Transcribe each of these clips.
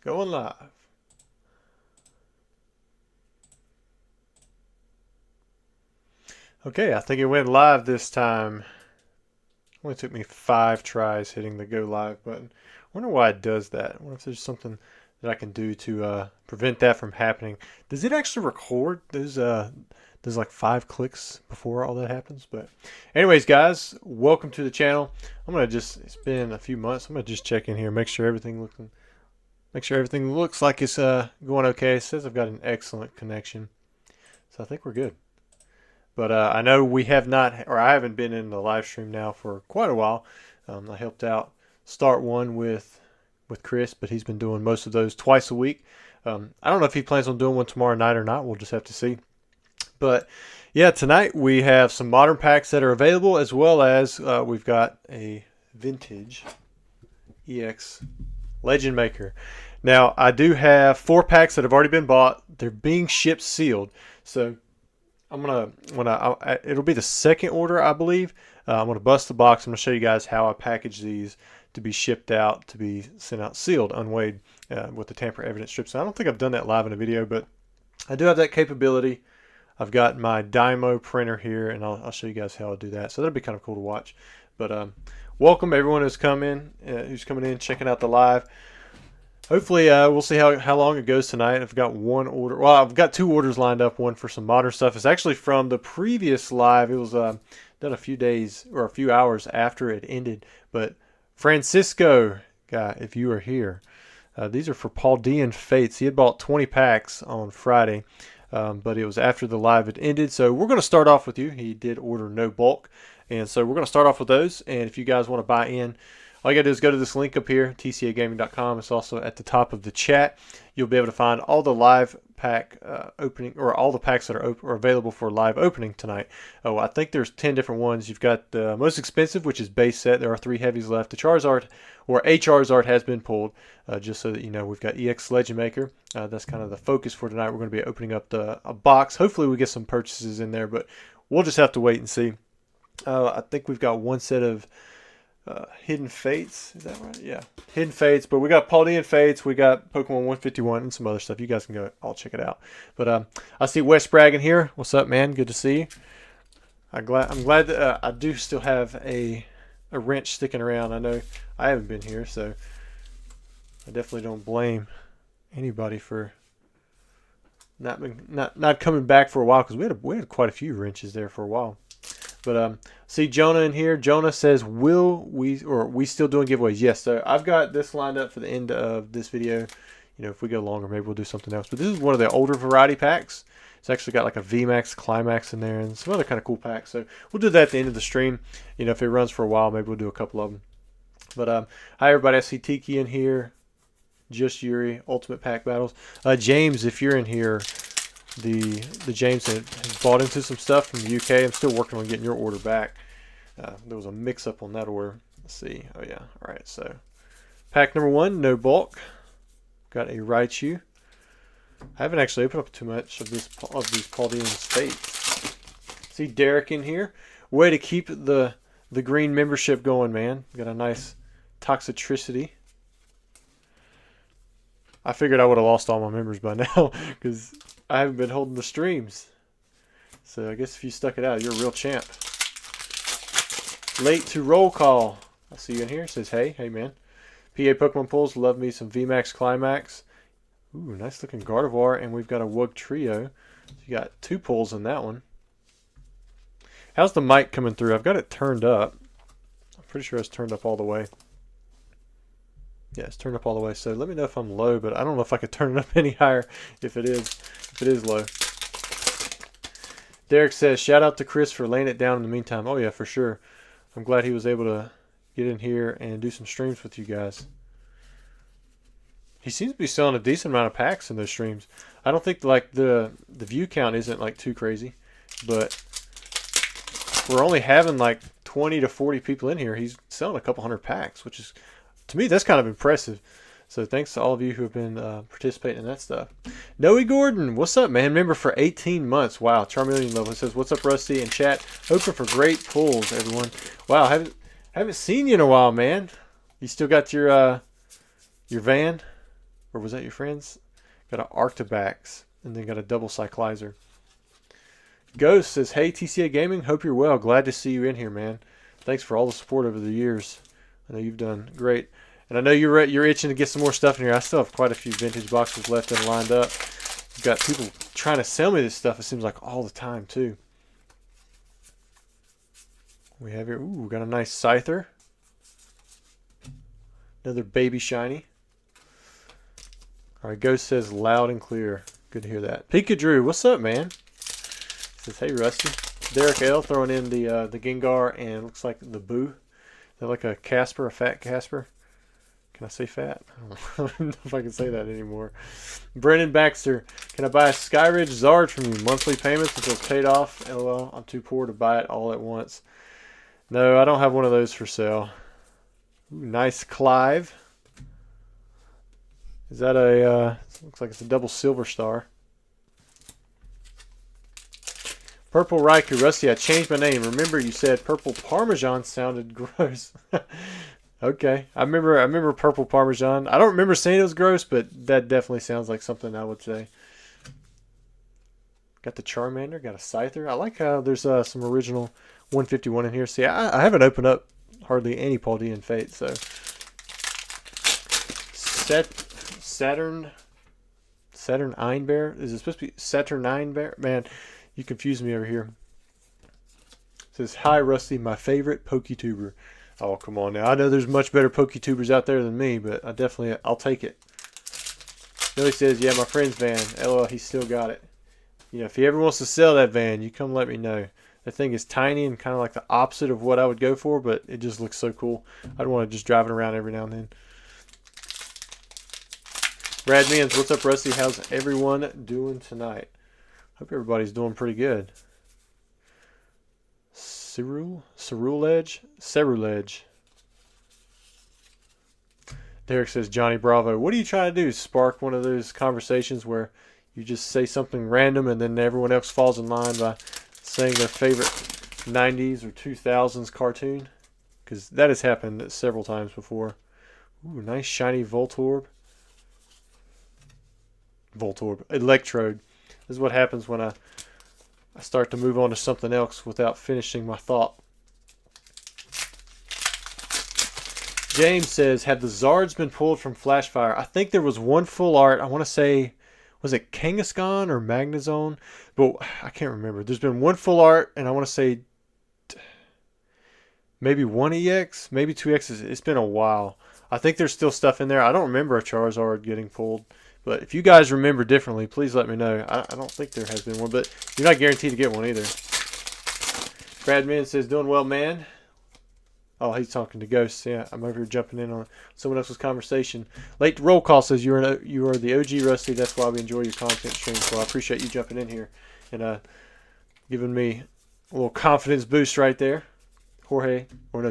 Going live. Okay, I think it went live this time. Only took me 5 tries hitting the go live button. I wonder why it does that. I wonder if there's something that I can do to prevent that from happening. Does it actually record there's like 5 clicks before all that happens? But anyways, guys, welcome to the channel. It's been a few months. I'm gonna just check in here, make sure everything looks like it's going okay. It says I've got an excellent connection, so I think we're good. But I know we have not, or I haven't been in the live stream now for quite a while. I helped out start one with Chris, but he's been doing most of those twice a week. I don't know if he plans on doing one tomorrow night or not. We'll just have to see. But yeah, tonight we have some modern packs that are available, as well as we've got a vintage EX Legend Maker. Now, I do have 4 packs that have already been bought. They're being shipped sealed. So it'll be the second order, I believe. I'm gonna bust the box. I'm gonna show you guys how I package these to be shipped out, to be sent out sealed, unweighed, with the tamper evidence strips. I don't think I've done that live in a video, but I do have that capability. I've got my Dymo printer here, and I'll show you guys how I do that. So that'll be kind of cool to watch. But welcome everyone who's coming in, checking out the live. Hopefully, we'll see how long it goes tonight. I've got one order. Well, I've got 2 orders lined up. One for some modern stuff. It's actually from the previous live. It was done a few days or a few hours after it ended. But Francisco, guy, if you are here, these are for Paldean Fates. He had bought 20 packs on Friday, but it was after the live had ended. So we're going to start off with you. He did order no bulk, and so we're going to start off with those. And if you guys want to buy in, all you got to do is go to this link up here, tcagaming.com. It's also at the top of the chat. You'll be able to find all the live pack opening, or all the packs that are available for live opening tonight. Oh, I think there's 10 different ones. You've got the most expensive, which is base set. There are 3 heavies left. The Charizard, or a Charizard, has been pulled. Just so that you know, we've got EX Legend Maker. That's kind of the focus for tonight. We're going to be opening up a box. Hopefully we get some purchases in there, but we'll just have to wait and see. I think we've got one set of Hidden Fates, is that right? Yeah, Hidden Fates. But we got Paldean Fates, we got Pokemon 151, and some other stuff. You guys can go all check it out. But I see Wes Bragging here. What's up, man? Good to see you. I'm glad that I do still have a wrench sticking around. I know I haven't been here, so I definitely don't blame anybody for not coming back for a while, because we had quite a few wrenches there for a while. But see Jonah in here. Jonah says, are we still doing giveaways? Yes. So I've got this lined up for the end of this video. You know, if we go longer, maybe we'll do something else. But this is one of the older variety packs. It's actually got like a VMAX Climax in there and some other kind of cool packs. So we'll do that at the end of the stream. You know, if it runs for a while, maybe we'll do a couple of them. But hi everybody. I see Tiki in here. Just Yuri. Ultimate Pack Battles. James, if you're in here. The James has bought into some stuff from the UK. I'm still working on getting your order back. There was a mix-up on that order. Let's see. Oh yeah. All right. So pack number 1, no bulk. Got a Raichu. I haven't actually opened up too much of these Paldean Fates. See Derek in here. Way to keep the green membership going, man. Got a nice Toxicity. I figured I would have lost all my members by now because I haven't been holding the streams. So I guess if you stuck it out, you're a real champ. Late to roll call. I see you in here. It says, hey man. PA Pokemon pulls. Love me some VMAX Climax. Ooh, nice looking Gardevoir. And we've got a Wug Trio. So you got 2 pulls in that one. How's the mic coming through? I've got it turned up. I'm pretty sure it's turned up all the way. Yeah, it's turned up all the way. So let me know if I'm low, but I don't know if I could turn it up any higher if it is low. Derek says, shout out to Chris for laying it down in the meantime. Oh yeah, for sure. I'm glad he was able to get in here and do some streams with you guys. He seems to be selling a decent amount of packs in those streams. I don't think like the view count isn't like too crazy, but we're only having like 20 to 40 people in here. He's selling a couple hundred packs, which is, to me, that's kind of impressive. So thanks to all of you who have been participating in that stuff. Noe Gordon, what's up, man? Member for 18 months. Wow, Charmeleon level. It says, what's up, Rusty? And chat, hoping for great pulls, everyone. Wow, haven't seen you in a while, man. You still got your van? Or was that your friends? Got an Arctobax, and then got a double Cyclizer. Ghost says, hey, TCA Gaming, hope you're well. Glad to see you in here, man. Thanks for all the support over the years. I know you've done great. And I know you're itching to get some more stuff in here. I still have quite a few vintage boxes left and lined up. I've got people trying to sell me this stuff, it seems like all the time, too. We have here, ooh, got a nice Scyther. Another baby shiny. All right, Ghost says loud and clear. Good to hear that. Pika-Drew, what's up, man? Says, hey, Rusty. Derek L throwing in the Gengar and looks like the Boo. They're like a Casper, a fat Casper. Can I say fat? I don't know if I can say that anymore. Brennan Baxter, can I buy a Skyridge Zard from you? Monthly payments until it's paid off? LOL, I'm too poor to buy it all at once. No, I don't have one of those for sale. Ooh, nice Clive. Is that a, looks like it's a double Silver Star. Purple Raikou. Rusty, I changed my name. Remember you said Purple Parmesan sounded gross. Okay. I remember Purple Parmesan. I don't remember saying it was gross, but that definitely sounds like something I would say. Got the Charmander. Got a Scyther. I like how there's some original 151 in here. See, I haven't opened up hardly any Paldean Fate, so. Saturn Einbear? Is it supposed to be Saturn Einbear? Man, you confused me over here. It says, hi, Rusty, my favorite PokeTuber. Oh, come on now. I know there's much better PokeTubers out there than me, but I'll take it. Billy says, yeah, my friend's van. LOL, he still got it. You know, if he ever wants to sell that van, you come let me know. That thing is tiny and kind of like the opposite of what I would go for, but it just looks so cool. I'd want to just drive it around every now and then. Brad Means, what's up, Rusty? How's everyone doing tonight? Hope everybody's doing pretty good. Cerulege. Derek says, Johnny Bravo, what are you trying to do? Spark one of those conversations where you just say something random and then everyone else falls in line by saying their favorite 90s or 2000s cartoon? Because that has happened several times before. Ooh, nice shiny Voltorb. Electrode. This is what happens when I start to move on to something else without finishing my thought. James says, have the Zards been pulled from Flashfire? I think there was one full art. I want to say, was it Kangaskhan or Magnezone? But I can't remember. There's been one full art, and I want to say maybe one EX, maybe two X's. It's been a while. I think there's still stuff in there. I don't remember a Charizard getting pulled. But if you guys remember differently, please let me know. I don't think there has been one, but you're not guaranteed to get one either. Brad Man says, doing well, man. Oh, he's talking to Ghosts. Yeah, I'm over here jumping in on someone else's conversation. Late roll call says you are the OG Rusty. That's why we enjoy your content stream. So I appreciate you jumping in here and giving me a little confidence boost right there.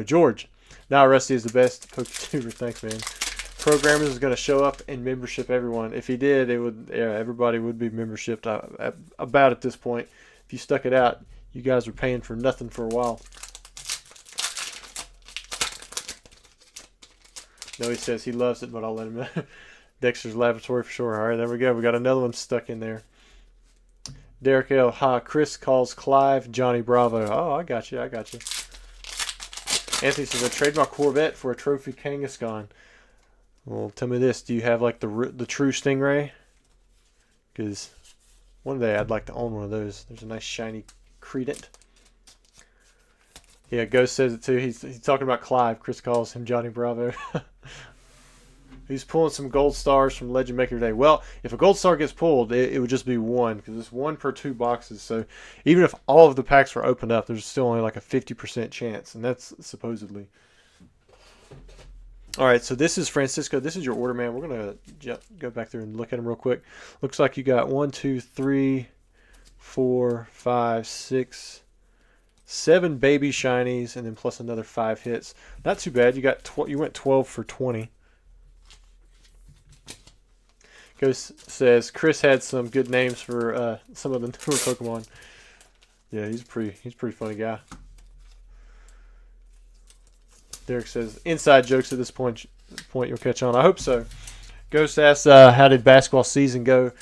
George. Now Rusty is the best PokeTuber. Thanks, man. Programmers is going to show up and membership everyone. If he did, everybody would be membershiped about at this point. If you stuck it out, you guys were paying for nothing for a while. No, he says he loves it, but I'll let him know. Dexter's Laboratory for sure. All right, there we go. We got another one stuck in there. Derek L. Ha, Chris calls Clive Johnny Bravo. Oh, I got you. Anthony says, I trade my Corvette for a trophy Kangaskhan. Well, tell me this. Do you have like the true Stingray? Because one day I'd like to own one of those. There's a nice shiny Credent. Yeah, Ghost says it too. He's talking about Clive. Chris calls him Johnny Bravo. He's pulling some gold stars from Legend Maker Day. Well, if a gold star gets pulled, it would just be one because it's one per 2 boxes. So even if all of the packs were opened up, there's still only like a 50% chance, and that's supposedly. All right, so this is Francisco. This is your order, man. We're going to go back there and look at them real quick. Looks like you got 1, 2, 3, 4, 5, 6, 7 baby shinies, and then plus another 5 hits. Not too bad. You went 12 for 20. Ghost says Chris had some good names for some of the newer Pokemon. Yeah, he's a pretty funny guy. Derek says inside jokes at this point you'll catch on. I hope so. Ghost asked, how did basketball season go?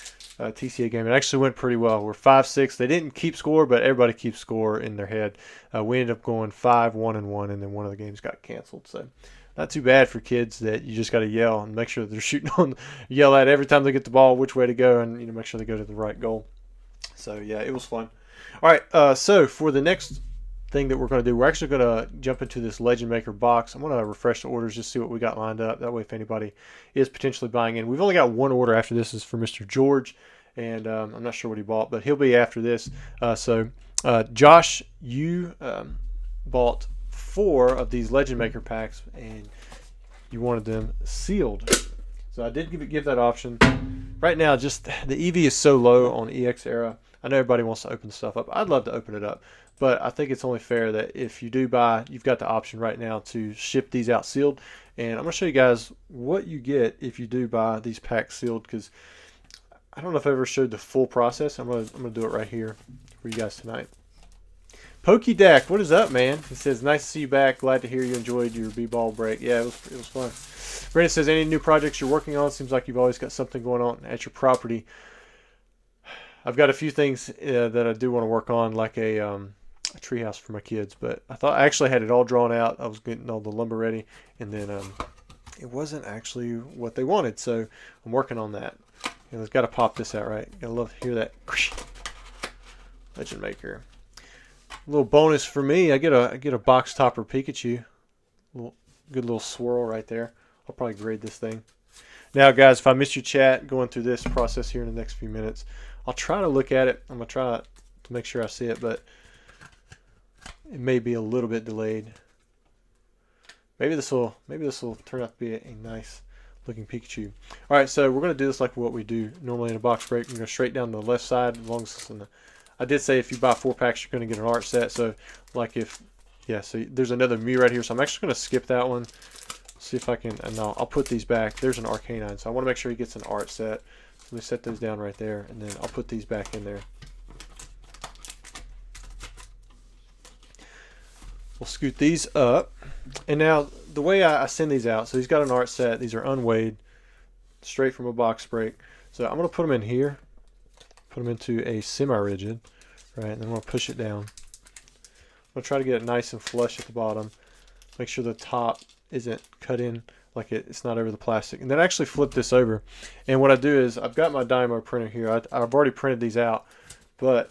TCA game. It actually went pretty well. We're 5-6. They didn't keep score, but everybody keeps score in their head. We ended up going 5-1-1, and then one of the games got canceled. So not too bad for kids that you just got to yell and make sure that they're shooting on. Yell at every time they get the ball which way to go, and make sure they go to the right goal. So yeah, it was fun. All right. So for the next thing that we're going to do, we're actually going to jump into this Legend Maker box. I'm going to refresh the orders, just see what we got lined up. That way, if anybody is potentially buying in, we've only got one order after this. Is for Mr. George, and I'm not sure what he bought, but he'll be after this. Josh, you bought 4 of these Legend Maker packs, and you wanted them sealed. So I did give that option. Right now, just the EV is so low on EX Era. I know everybody wants to open stuff up. I'd love to open it up. But I think it's only fair that if you do buy, you've got the option right now to ship these out sealed. And I'm going to show you guys what you get if you do buy these packs sealed, because I don't know if I ever showed the full process. I'm going to do it right here for you guys tonight. PokeDack, what is up, man? He says, nice to see you back. Glad to hear you enjoyed your B-ball break. Yeah, it was fun. Brandon says, any new projects you're working on? Seems like you've always got something going on at your property. I've got a few things that I do want to work on, like a treehouse for my kids, but I actually had it all drawn out. I was getting all the lumber ready, and then it wasn't actually what they wanted, so I'm working on that. I've got to pop this out, right? Gotta love to hear that. Legend Maker. A little bonus for me, I get a box topper Pikachu. Good little swirl right there. I'll probably grade this thing. Now, guys, if I missed your chat going through this process here in the next few minutes, I'll try to look at it. I'm gonna try to make sure I see it, but it may be a little bit delayed. Maybe this will turn out to be a nice looking Pikachu. All right, so we're gonna do this like what we do normally in a box break. We're gonna go straight down the left side. As long as it's in the, I did say if you buy 4 packs, you're gonna get an art set. So like so there's another Mew right here. So I'm actually gonna skip that one. See if I can, and I'll put these back. There's an Arcanine, so I want to make sure he gets an art set. So let me set those down right there, and then I'll put these back in there. We'll scoot these up. And now, the way I send these out, so he's got an art set. These are unweighed, straight from a box break. So I'm going to put them in here, put them into a semi-rigid, right? And then I'm going to push it down. I'm going to try to get it nice and flush at the bottom. Make sure the top isn't cut in, like it's not over the plastic. And then actually flip this over. And what I do is, I've got my Dynamo printer here. I've already printed these out. But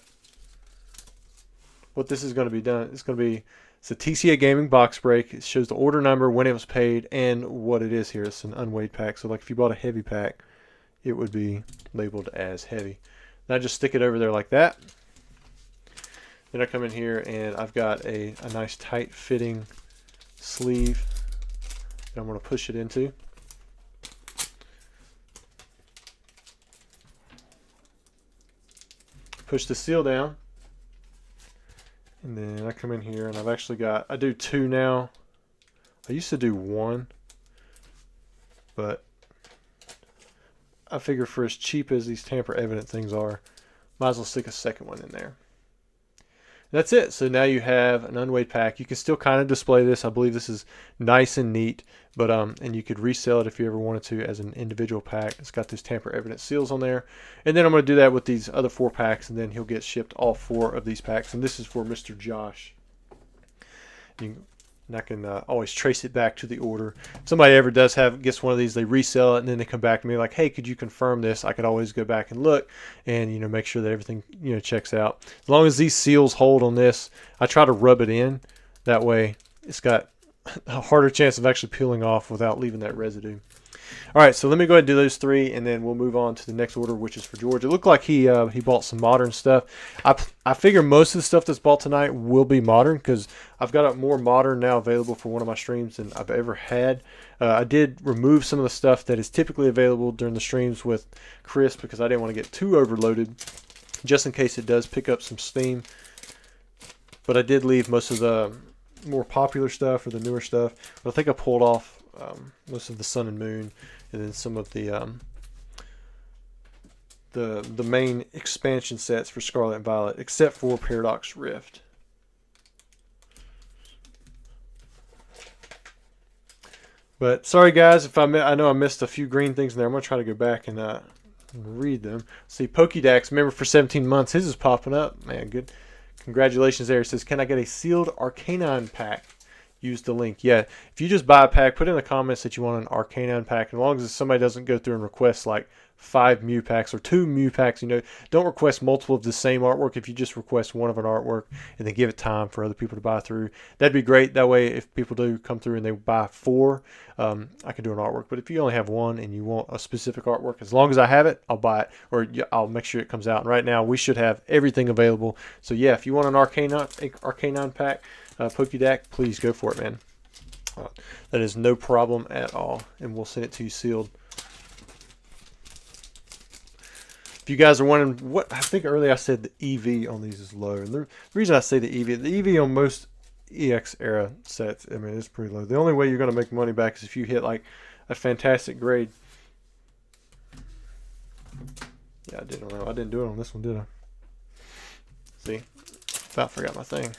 what this is going to be done, it's a TCA Gaming box break. It shows the order number, when it was paid, and what it is here. It's an unweighed pack. So like if you bought a heavy pack, it would be labeled as heavy. And I just stick it over there like that. Then I come in here and I've got a nice tight fitting sleeve that I'm going to push it into. Push the seal down. And then I come in here and I've actually got, I do 2 now. I used to do 1, but I figure for as cheap as these tamper evident things are, might as well stick a second one in there. That's it. So now you have an unweighed pack. You can still kind of display this. I believe this is nice and neat, but and you could resell it if you ever wanted to as an individual pack. It's got these tamper evident seals on there. And then I'm going to do that with these other 4 packs, and then he'll get shipped all 4 of these packs. And this is for Mr. Josh. And I can always trace it back to the order. If somebody ever gets one of these, they resell it, and then they come back to me like, hey, could you confirm this? I could always go back and look and make sure that everything checks out. As long as these seals hold on this, I try to rub it in. That way it's got a harder chance of actually peeling off without leaving that residue. All right, so let me go ahead and do those 3, and then we'll move on to the next order, which is for George. It looked like he bought some modern stuff. I figure most of the stuff that's bought tonight will be modern, because I've got more modern now available for one of my streams than I've ever had. I did remove some of the stuff that is typically available during the streams with Chris, because I didn't want to get too overloaded, just in case it does pick up some steam. But I did leave most of the more popular stuff or the newer stuff. But I think I pulled off most of the Sun and Moon, and then some of the main expansion sets for Scarlet and Violet, except for Paradox Rift. But sorry guys, if I know I missed a few green things in there. I'm gonna try to go back and read them. See, Pokédex member for 17 months. His is popping up, man. Good, congratulations there. It says, can I get a sealed Arcanine pack? Use the link. Yeah, if you just buy a pack, put in the comments that you want an Arcanine pack. As long as somebody doesn't go through and request like 5 Mew packs or 2 Mew packs, don't request multiple of the same artwork. If you just request one of an artwork and then give it time for other people to buy through, that'd be great. That way, if people do come through and they buy 4, I can do an artwork. But if you only have 1 and you want a specific artwork, as long as I have it, I'll buy it, or I'll make sure it comes out. And right now, we should have everything available. So yeah, if you want an Arcanine pack, Pokédex, please go for it, man. That is no problem at all, and we'll send it to you sealed. If you guys are wondering, what I think earlier I said the EV on these is low, and the reason I say the EV on most EX era sets, I mean, it's pretty low. The only way you're going to make money back is if you hit like a fantastic grade. Yeah, I didn't know. I didn't do it on this one, did I? See, about forgot my thing.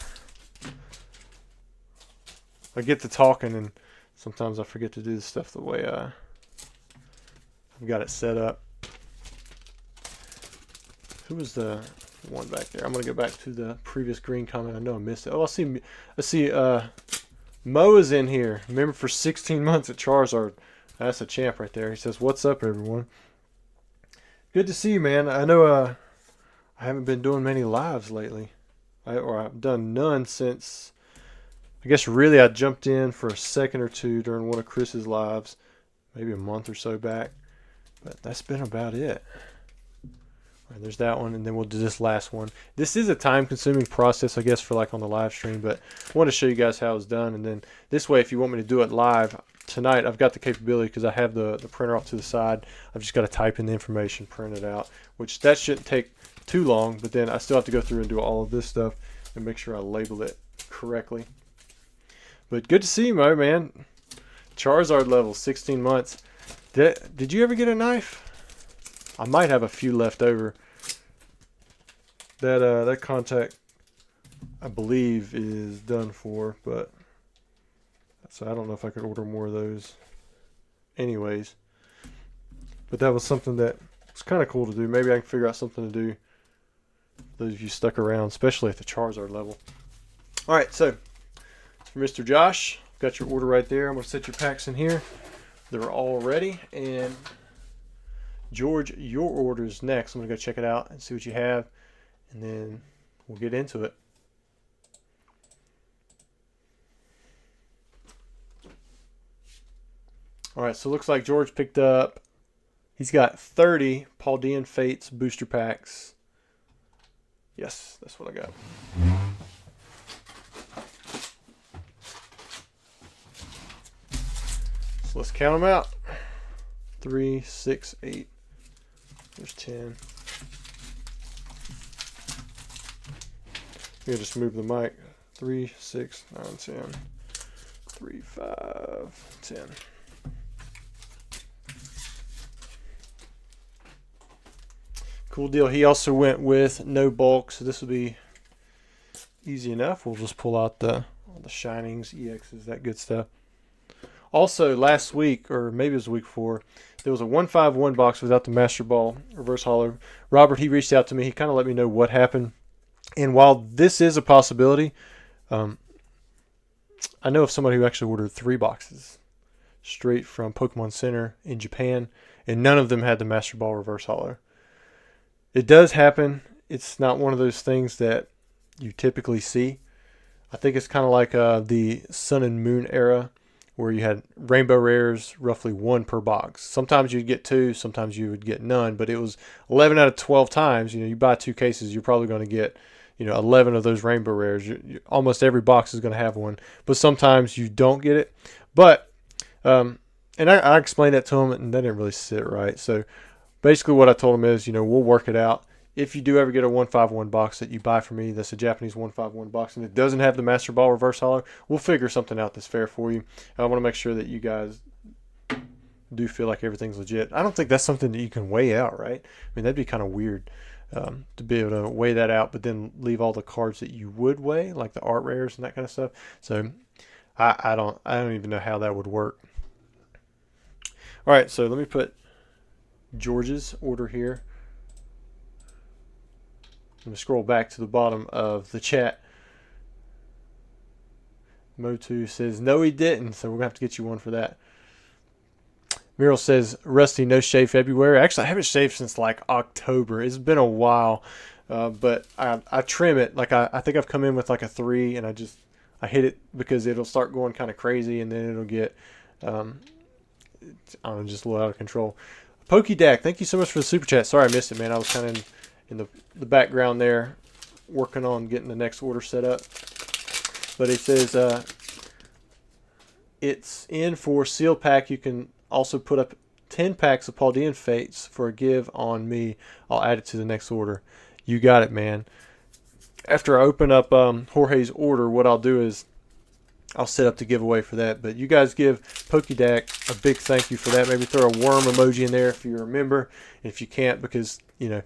I get to talking, and sometimes I forget to do the stuff the way I've got it set up. Who was the one back there? I'm going to go back to the previous green comment. I know I missed it. Oh, I see Mo is in here. Member for 16 months at Charizard. That's a champ right there. He says, what's up, everyone? Good to see you, man. I know I haven't been doing many lives lately. I've done none since... I guess really I jumped in for a second or two during one of Chris's lives, maybe a month or so back, but that's been about it. All right, there's that one, and then we'll do this last one. This is a time-consuming process, I guess, for like on the live stream, but I want to show you guys how it's done, and then this way, if you want me to do it live tonight, I've got the capability because I have the printer off to the side. I've just got to type in the information, print it out, which that shouldn't take too long, but then I still have to go through and do all of this stuff and make sure I label it correctly. But good to see you, Mo, man. Charizard level, 16 months. Did you ever get a knife? I might have a few left over. That contact, I believe, is done for, but so I don't know if I could order more of those. Anyways, but that was something that was kind of cool to do. Maybe I can figure out something to do. Those of you stuck around, especially at the Charizard level. All right, so. For Mr. Josh, got your order right there. I'm going to set your packs in here. They're all ready. And George, your order is next. I'm going to go check it out and see what you have. And then we'll get into it. All right, so it looks like George picked up, he's got 30 Paldean Fates booster packs. Yes, that's what I got. So let's count them out. 3, 6, 8. There's 10. Let me just move the mic. 3, 6, 9, 10. 3, 5, 10. Cool deal. He also went with no bulk, so this will be easy enough. We'll just pull out all the shinings, EXs, that good stuff. Also, last week, or maybe it was the week before, there was a 151 box without the Master Ball Reverse Holo. Robert, he reached out to me. He kind of let me know what happened. And while this is a possibility, I know of somebody who actually ordered 3 boxes straight from Pokemon Center in Japan, and none of them had the Master Ball Reverse Holo. It does happen. It's not one of those things that you typically see. I think it's kind of like the Sun and Moon era, where you had rainbow rares, roughly 1 per box. Sometimes you'd get 2, sometimes you would get none, but it was 11 out of 12 times. You buy 2 cases, you're probably going to get 11 of those rainbow rares. Almost every box is going to have one, but sometimes you don't get it. But and I explained that to him, and that didn't really sit right. So basically what I told him is, we'll work it out. If you do ever get a 151 box that you buy from me, that's a Japanese 151 box, and it doesn't have the Master Ball Reverse Holo, we'll figure something out that's fair for you. I want to make sure that you guys do feel like everything's legit. I don't think that's something that you can weigh out, right? I mean, that'd be kind of weird to be able to weigh that out, but then leave all the cards that you would weigh, like the art rares and that kind of stuff. So I don't even know how that would work. All right, so let me put George's order here. I'm going to scroll back to the bottom of the chat. Motu says, no, he didn't, so we're going to have to get you one for that. Muriel says, Rusty, no shave February. Actually, I haven't shaved since like October. It's been a while, but I trim it. Like I think I've come in with like a 3, and I hit it because it'll start going kind of crazy, and then it'll get, I don't know, just a little out of control. Pokedak, thank you so much for the super chat. Sorry I missed it, man. I was kind of in the background there working on getting the next order set up. But it says it's in for sealed pack. You can also put up 10 packs of Paldean Fates for a give on me. I'll add it to the next order. You got it, man. After I open up Jorge's order, what I'll do is I'll set up the giveaway for that. But you guys give Pokedak a big thank you for that. Maybe throw a worm emoji in there if you remember. If you can't, because, you know,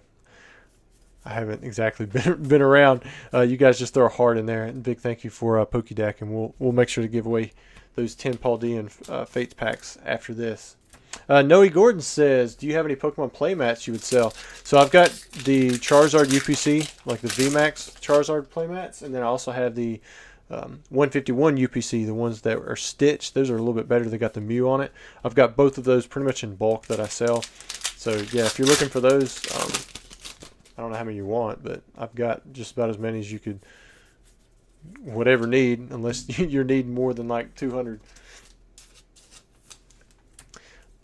I haven't exactly been around. You guys just throw a heart in there. And big thank you for Pokedak, and we'll make sure to give away those 10 Paldean Fates packs after this. Noe Gordon says, do you have any Pokemon playmats you would sell? So I've got the Charizard UPC, like the VMAX Charizard playmats, and then I also have the 151 UPC, the ones that are stitched. Those are a little bit better. They got the Mew on it. I've got both of those pretty much in bulk that I sell. So yeah, if you're looking for those, I don't know how many you want, but I've got just about as many as you could whatever need, unless you're needing more than like 200.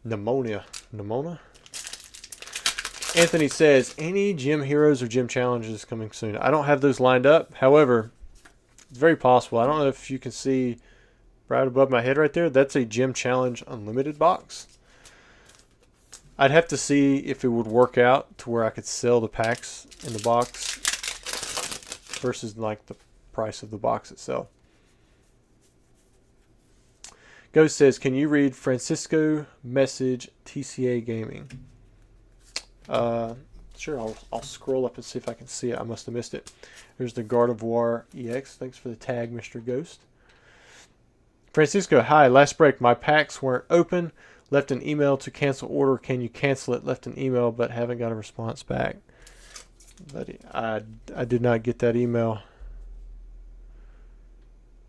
Pneumonia. Anthony says, any gym heroes or gym challenges coming soon? I don't have those lined up. However, it's very possible. I don't know if you can see right above my head right there. That's a gym challenge unlimited box. I'd have to see if it would work out to where I could sell the packs in the box versus like the price of the box itself. Ghost says, can you read Francisco message TCA Gaming? Sure, I'll scroll up and see if I can see it. I must have missed it. There's the Gardevoir EX. Thanks for the tag, Mr. Ghost. Francisco, hi. Last break, my packs weren't open. Left an email to cancel order. Can you cancel it? Left an email, but haven't got a response back. But I did not get that email.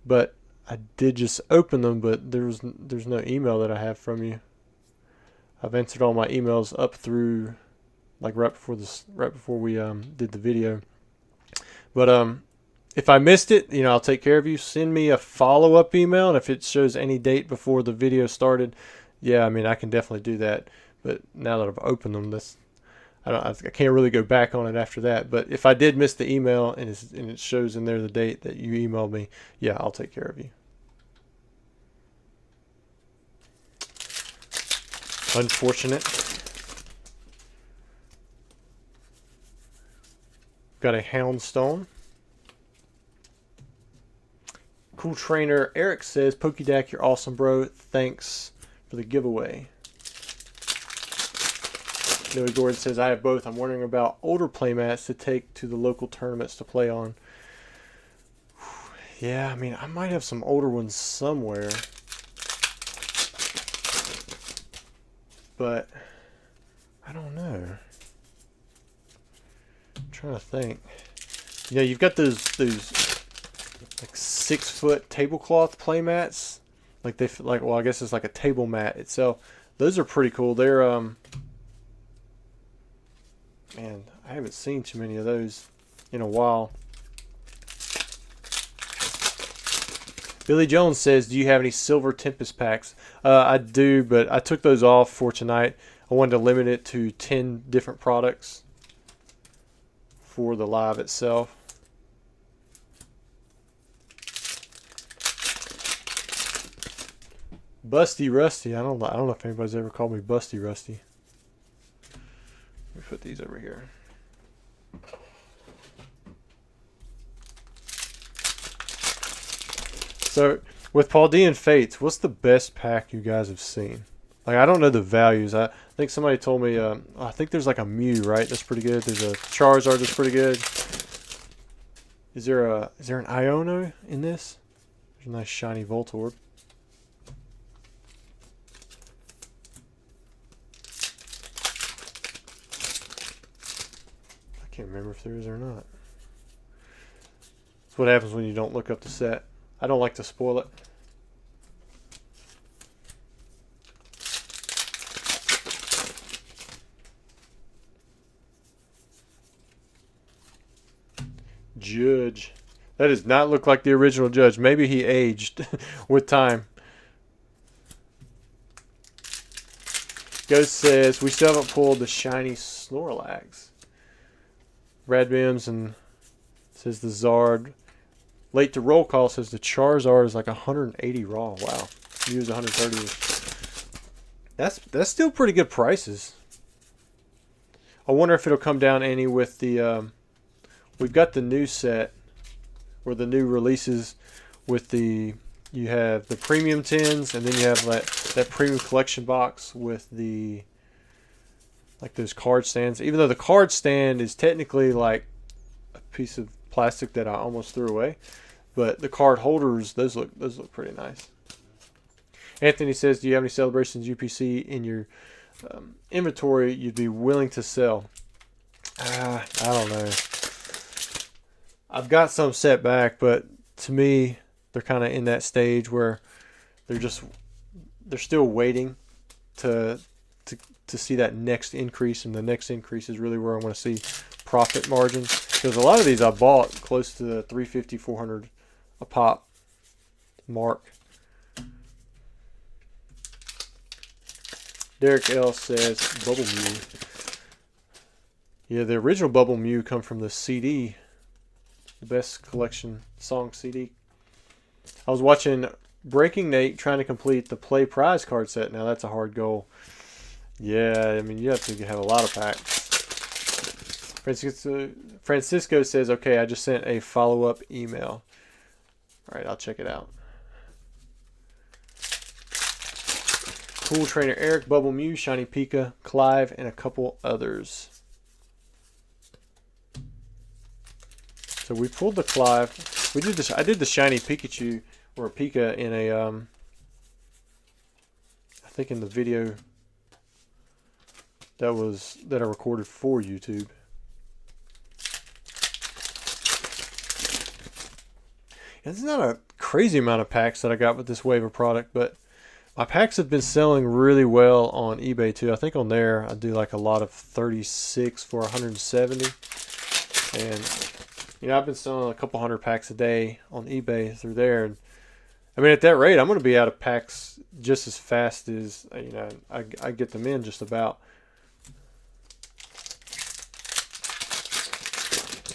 But I did just open them, but there's no email that I have from you. I've answered all my emails up through like right before we did the video. But if I missed it, you know, I'll take care of you. Send me a follow-up email, and if it shows any date before the video started, yeah, I mean, I can definitely do that. But now that I've opened them, I can't really go back on it after that. But if I did miss the email and it shows in there the date that you emailed me, yeah, I'll take care of you. Unfortunate. Got a Houndstone. Cool Trainer Eric says, Pokedak, you're awesome, bro. Thanks for the giveaway. Noah Gordon says, I have both. I'm wondering about older playmats to take to the local tournaments to play on. Yeah, I mean, I might have some older ones somewhere. But I don't know. I'm trying to think. You know, you've got those like 6-foot tablecloth playmats. Like well, I guess it's like a table mat itself. Those are pretty cool. They're man, I haven't seen too many of those in a while. Billy Jones says, do you have any Silver Tempest packs? I do, but I took those off for tonight. I wanted to limit it to 10 different products for the live itself. Busty Rusty. I don't know if anybody's ever called me Busty Rusty. Let me put these over here. So with Paldean Fates, what's the best pack you guys have seen? Like, I don't know the values. I think somebody told me. I think there's like a Mew, right? That's pretty good. There's a Charizard that's pretty good. Is there an Iono in this? There's a nice shiny Voltorb. can't remember if there is or not. That's what happens when you don't look up the set. I don't like to spoil it. Judge. That does not look like the original Judge. Maybe he aged with time. Ghost says, we still haven't pulled the shiny Snorlax. Radbims and says the Zard. Late to roll call says the Charizard is like 180 raw. Wow. Use 130. That's still pretty good prices. I wonder if it'll come down any with the we've got the new set or the new releases with the you have the premium tins and then you have that premium collection box with the like those card stands. Even though the card stand is technically like a piece of plastic that I almost threw away, but the card holders, those look pretty nice. Anthony says, do you have any Celebrations UPC in your inventory you'd be willing to sell? I don't know. I've got some set back, but to me, they're kind of in that stage where they're still waiting to see that next increase, and the next increase is really where I want to see profit margins. Because a lot of these I bought close to the 350, 400 a pop mark. Derek L says Bubble Mew. Yeah, the original Bubble Mew come from the CD, the best collection song CD. I was watching Breaking Nate trying to complete the Play Prize card set. Now that's a hard goal. Yeah, I mean you have to have a lot of packs. Francisco says, okay, I just sent a follow-up email. All right, I'll check it out. Cool Trainer Eric, Bubble Mew, Shiny Pika, Clive, and a couple others. So we pulled the Clive. We did this. I did the Shiny Pikachu or Pika in a I think in the video that I recorded for YouTube. It's not a crazy amount of packs that I got with this wave of product, but my packs have been selling really well on eBay too. I think on there I do like a lot of 36 for 170. And you know, I've been selling a couple hundred packs a day on eBay through there. And I mean, at that rate, I'm going to be out of packs just as fast as, you know, I get them in just about.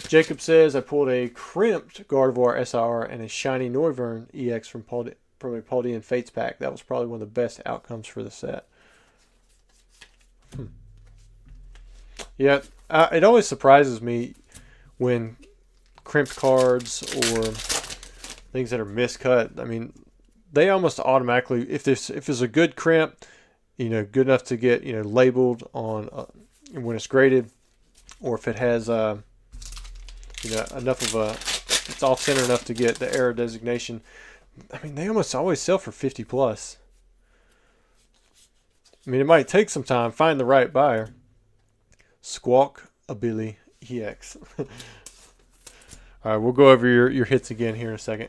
Jacob says, I pulled a crimped Gardevoir SR and a shiny Noivern EX from Paldean Fates pack. That was probably one of the best outcomes for the set. Yeah, it always surprises me when crimped cards or things that are miscut. I mean, they almost automatically, if there's a good crimp, you know, good enough to get, you know, labeled on when it's graded, or if it has you know, enough of a, it's off center enough to get the error designation. I mean, they almost always sell for 50 plus. I mean, it might take some time, find the right buyer. Squawk a Billy EX. All right, we'll go over your hits again here in a second,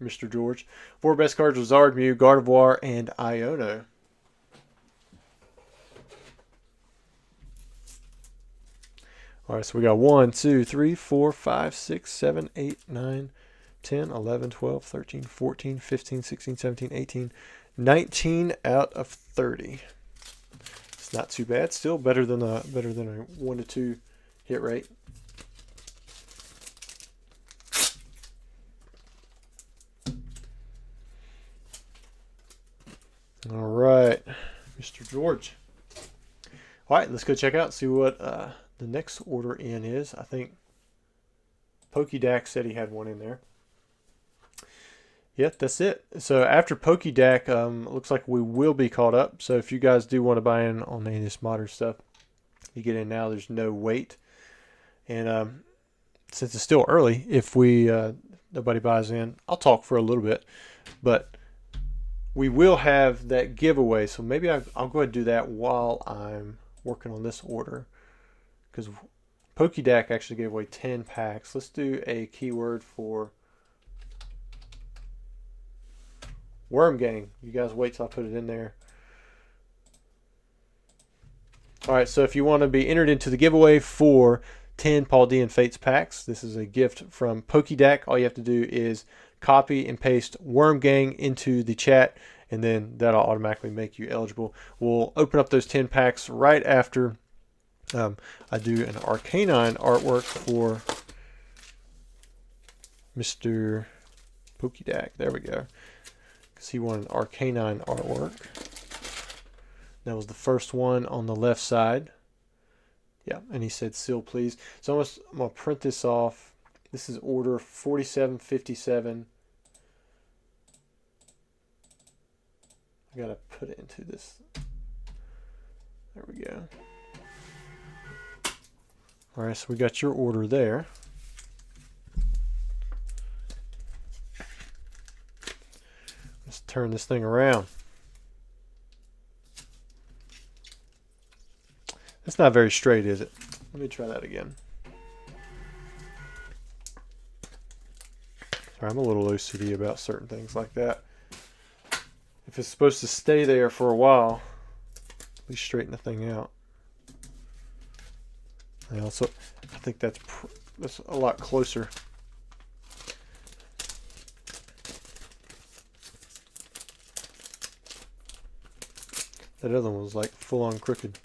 Mr. George. 4 best cards were Zard, Mew, Gardevoir, and Iono. All right, so we got 1, 2, 3, 4, 5, 6, 7, 8, 9, 10, 11, 12, 13, 14, 15, 16, 17, 18, 19 out of 30. It's not too bad. Still better than a 1 to 2 hit rate. All right, Mr. George. All right, let's go check out, see what the next order in is. I think Pokédac said he had one in there. Yep, that's it. So after Pokédac, looks like we will be caught up. So if you guys do want to buy in on any of this modern stuff, you get in now. There's no wait. And since it's still early, if we nobody buys in, I'll talk for a little bit. But we will have that giveaway. So maybe I'll go ahead and do that while I'm working on this order, because PokeDac actually gave away 10 packs. Let's do a keyword for Worm Gang. You guys wait till I put it in there. Alright, so if you want to be entered into the giveaway for 10 Paldean Fates packs, this is a gift from PokeDac. All you have to do is copy and paste Worm Gang into the chat, and then that'll automatically make you eligible. We'll open up those 10 packs right after I do an Arcanine artwork for Mr. PokeDac. There we go. Because he wanted Arcanine artwork. That was the first one on the left side. Yeah, and he said seal please. So I'm going to print this off. This is order 4757. I got to put it into this. There we go. Alright, so we got your order there. Let's turn this thing around. That's not very straight, is it? Let me try that again. Sorry, I'm a little OCD about certain things like that. If it's supposed to stay there for a while, at least straighten the thing out. And also, I think that's a lot closer. That other one was like full on crooked.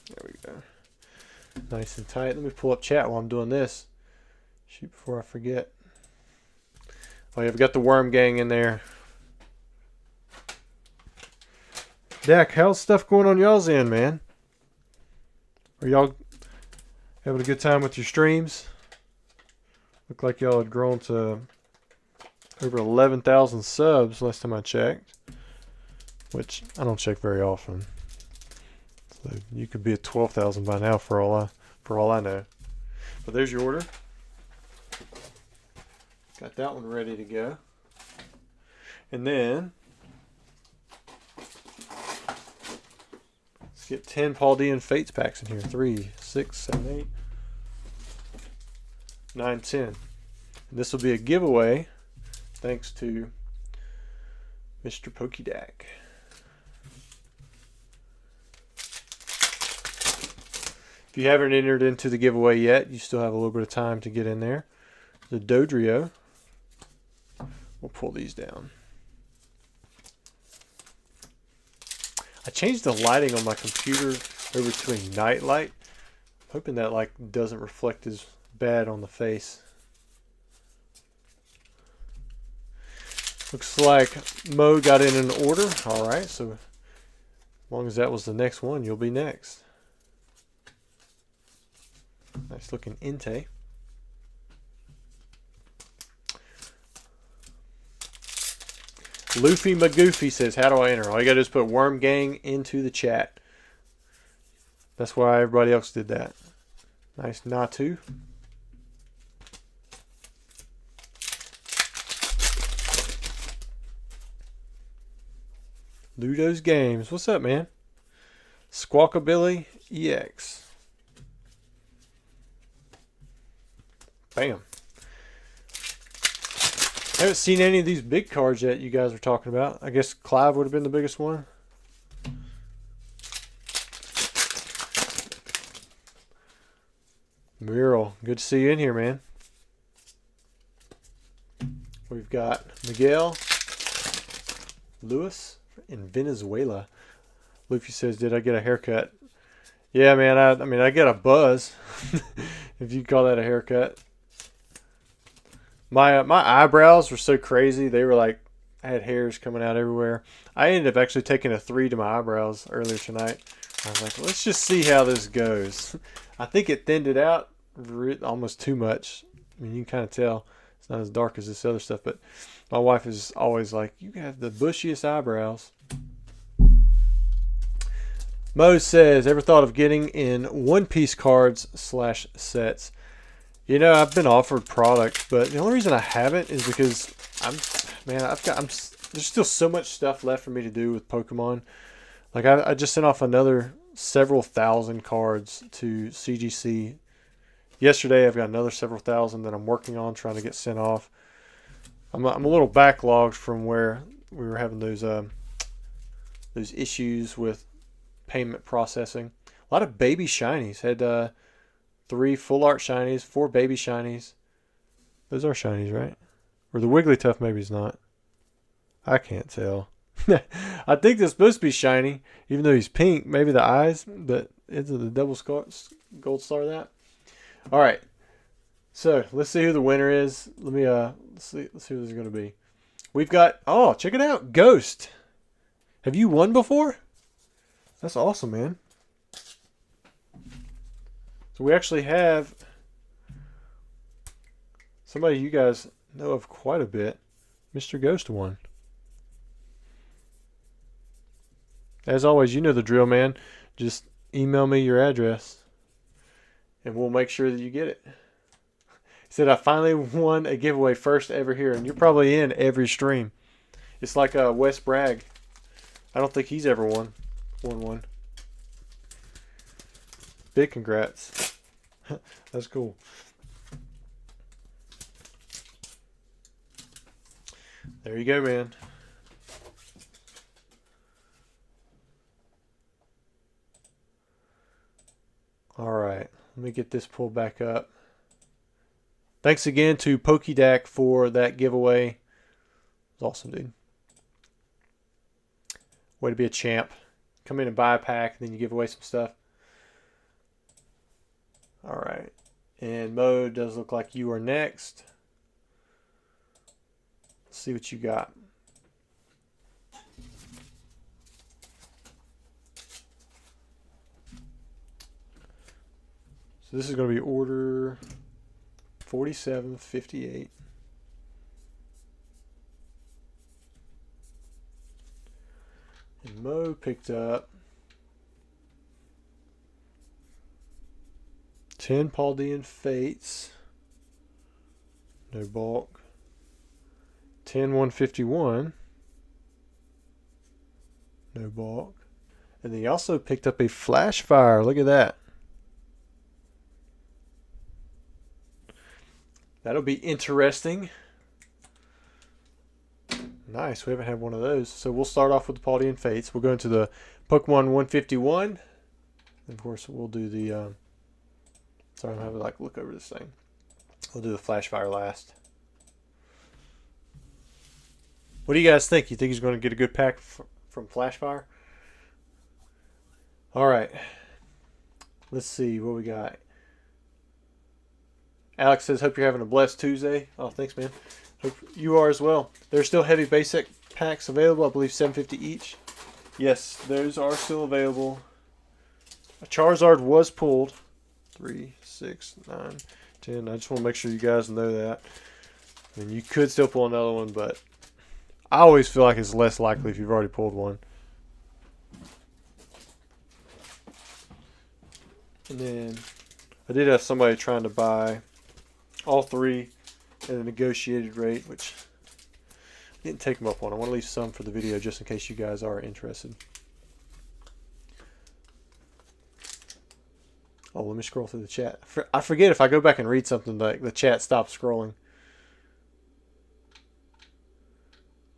There we go. Nice and tight. Let me pull up chat while I'm doing this. Shoot, before I forget. Oh yeah, we've got the Worm Gang in there. Dak, how's stuff going on y'all's end, man? Are y'all having a good time with your streams? Look like y'all had grown to over 11,000 subs last time I checked. Which I don't check very often. So you could be at 12,000 by now for all I know. But there's your order. Got that one ready to go. And then let's get 10 Paldean Fates packs in here. 3, 6, 7, 8, 9, 10. And this will be a giveaway thanks to Mr. PokeDac. If you haven't entered into the giveaway yet, you still have a little bit of time to get in there. The Dodrio. We'll pull these down. I changed the lighting on my computer over to a night light. Hoping that like doesn't reflect as bad on the face. Looks like Mo got in an order. Alright, so as long as that was the next one, you'll be next. Nice looking Entei. Luffy McGoofy says, how do I enter? All you gotta do is put Worm Gang into the chat. That's why everybody else did that. Nice Natu. Ludo's Games. What's up, man? Squawkabilly EX. Bam. I haven't seen any of these big cards yet you guys were talking about. I guess Clive would have been the biggest one. Mural, good to see you in here, man. We've got Miguel Lewis in Venezuela. Luffy says, did I get a haircut? Yeah, man, I mean, I get a buzz, if you call that a haircut. My eyebrows were so crazy. They were like, I had hairs coming out everywhere. I ended up actually taking a 3 to my eyebrows earlier tonight. I was like, let's just see how this goes. I think it thinned it out almost too much. I mean, you can kind of tell it's not as dark as this other stuff, but my wife is always like, you have the bushiest eyebrows. Mo says, ever thought of getting in one-piece cards / sets? You know, I've been offered products, but the only reason I haven't is because I'm there's still so much stuff left for me to do with Pokemon. Like I just sent off another several thousand cards to CGC yesterday. I've got another several thousand that I'm working on trying to get sent off. I'm a little backlogged from where we were having those issues with payment processing. A lot of baby shinies. Had 3 full art shinies, 4 baby shinies. Those are shinies, right? Or the Wigglytuff maybe is not. I can't tell. I think they're supposed to be shiny, even though he's pink. Maybe the eyes, but it's the double gold star that. All right. So let's see who the winner is. Let's see who this is going to be. We've got, oh, check it out, Ghost. Have you won before? That's awesome, man. So we actually have somebody you guys know of quite a bit. Mr. Ghost won. As always, you know the drill, man. Just email me your address and we'll make sure that you get it. He said, I finally won a giveaway, first ever here, and you're probably in every stream. It's like Wes Bragg. I don't think he's ever won one. Big congrats. That's cool. There you go, man. All right, let me get this pulled back up. Thanks again to PokeDac for that giveaway. It was awesome, dude. Way to be a champ. Come in and buy a pack, and then you give away some stuff. All right, and Mo, does look like you are next. Let's see what you got. So this is going to be order 4758. And Mo picked up 10 Paldean Fates. No bulk. 10 151. No bulk. And then he also picked up a Flashfire. Look at that. That'll be interesting. Nice. We haven't had one of those. So we'll start off with the Paldean Fates. We'll go into the Pokemon 151. Of course, we'll do the... sorry, I'm having to look over this thing. We'll do the Flashfire last. What do you guys think? You think he's going to get a good pack from Flashfire? All right. Let's see what we got. Alex says, hope you're having a blessed Tuesday. Oh, thanks, man. Hope you are as well. There's still heavy basic packs available. I believe $7.50 each. Yes, those are still available. A Charizard was pulled. 3, 6, 9, 10. I just want to make sure you guys know that. And you could still pull another one, but I always feel like it's less likely if you've already pulled one. And then I did have somebody trying to buy all 3 at a negotiated rate, which I didn't take them up on. I want to leave some for the video just in case you guys are interested. Oh, let me scroll through the chat. I forget if I go back and read something, like the chat stops scrolling.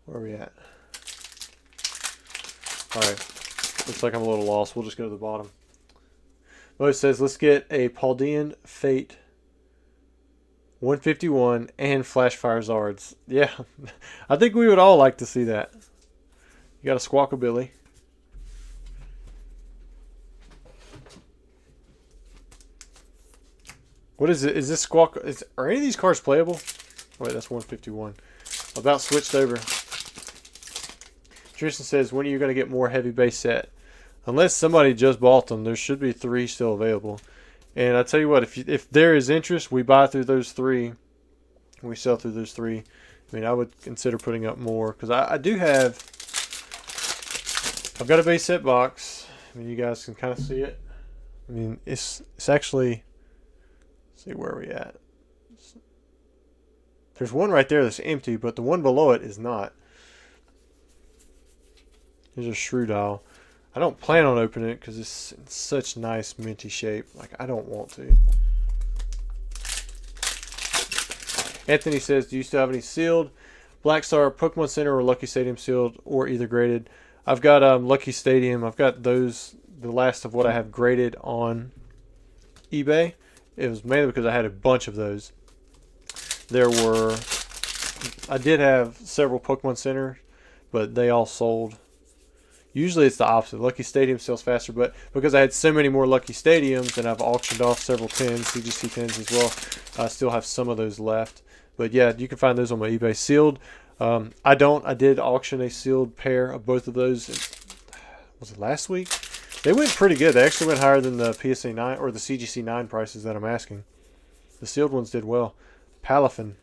Where are we at? Alright. Looks like I'm a little lost. We'll just go to the bottom. Mo says, let's get a Paldean Fate 151 and Flashfire Zards. Yeah. I think we would all like to see that. You got a Squawkabilly. What is it? Is this Squawk? Are any of these cards playable? Wait, that's 151. About switched over. Tristan says, when are you going to get more heavy base set? Unless somebody just bought them, there should be 3 still available. And I tell you what, if there is interest, we buy through those 3. We sell through those 3. I mean, I would consider putting up more because I do have. I've got a base set box. I mean, you guys can kind of see it. I mean, it's actually. Let's see where are we at. There's one right there that's empty, but the one below it is not. Here's a Shrew. I don't plan on opening it because it's in such nice minty shape. Like, I don't want to. Anthony says, do you still have any sealed Black Star Pokemon Center or Lucky Stadium sealed or either graded? I've got Lucky Stadium. I've got those, the last of what I have graded on eBay. It was mainly because I had a bunch of those. I did have several Pokemon Center, but they all sold. Usually it's the opposite. Lucky Stadium sells faster, but because I had so many more Lucky Stadiums and I've auctioned off several 10s, CGC 10s as well, I still have some of those left. But yeah, you can find those on my eBay. Sealed, I did auction a sealed pair of both of those. Was it last week? They went pretty good. They actually went higher than the PSA 9 or the CGC 9 prices that I'm asking. The sealed ones did well. Palafin.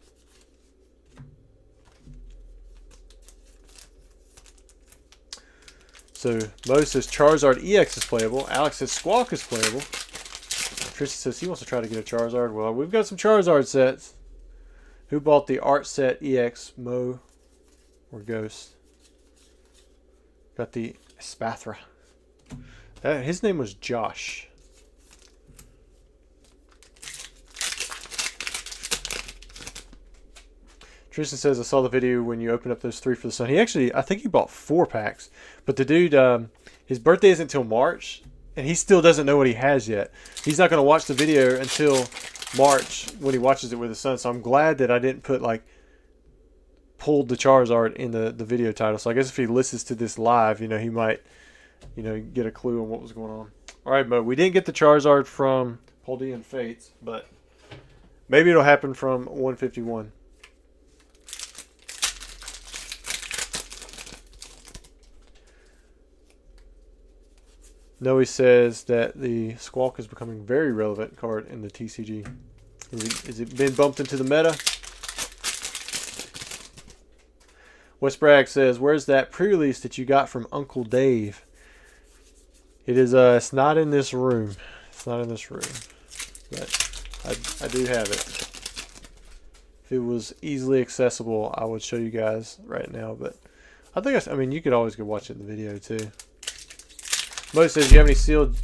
So Mo says Charizard EX is playable. Alex says Squawk is playable. Tristan says he wants to try to get a Charizard. Well, we've got some Charizard sets. Who bought the art set EX? Mo or Ghost? Got the Espathra. His name was Josh. Tristan says, I saw the video when you opened up those 3 for the sun. I think he bought 4 packs. But the dude, his birthday isn't until March, and he still doesn't know what he has yet. He's not going to watch the video until March when he watches it with his son. So I'm glad that I didn't put, like, pulled the Charizard in the video title. So I guess if he listens to this live, you know, he might, you know, get a clue on what was going on. All right, but we didn't get the Charizard from Paldean Fates, but maybe it'll happen from 151. Noe says that the Squawk is becoming a very relevant card in the TCG. Is it been bumped into the meta? West Bragg says, where's that pre-release that you got from Uncle Dave? It is, it's not in this room. It's not in this room. But I do have it. If it was easily accessible, I would show you guys right now. But I mean, you could always go watch it in the video too. Mo says, do you have any sealed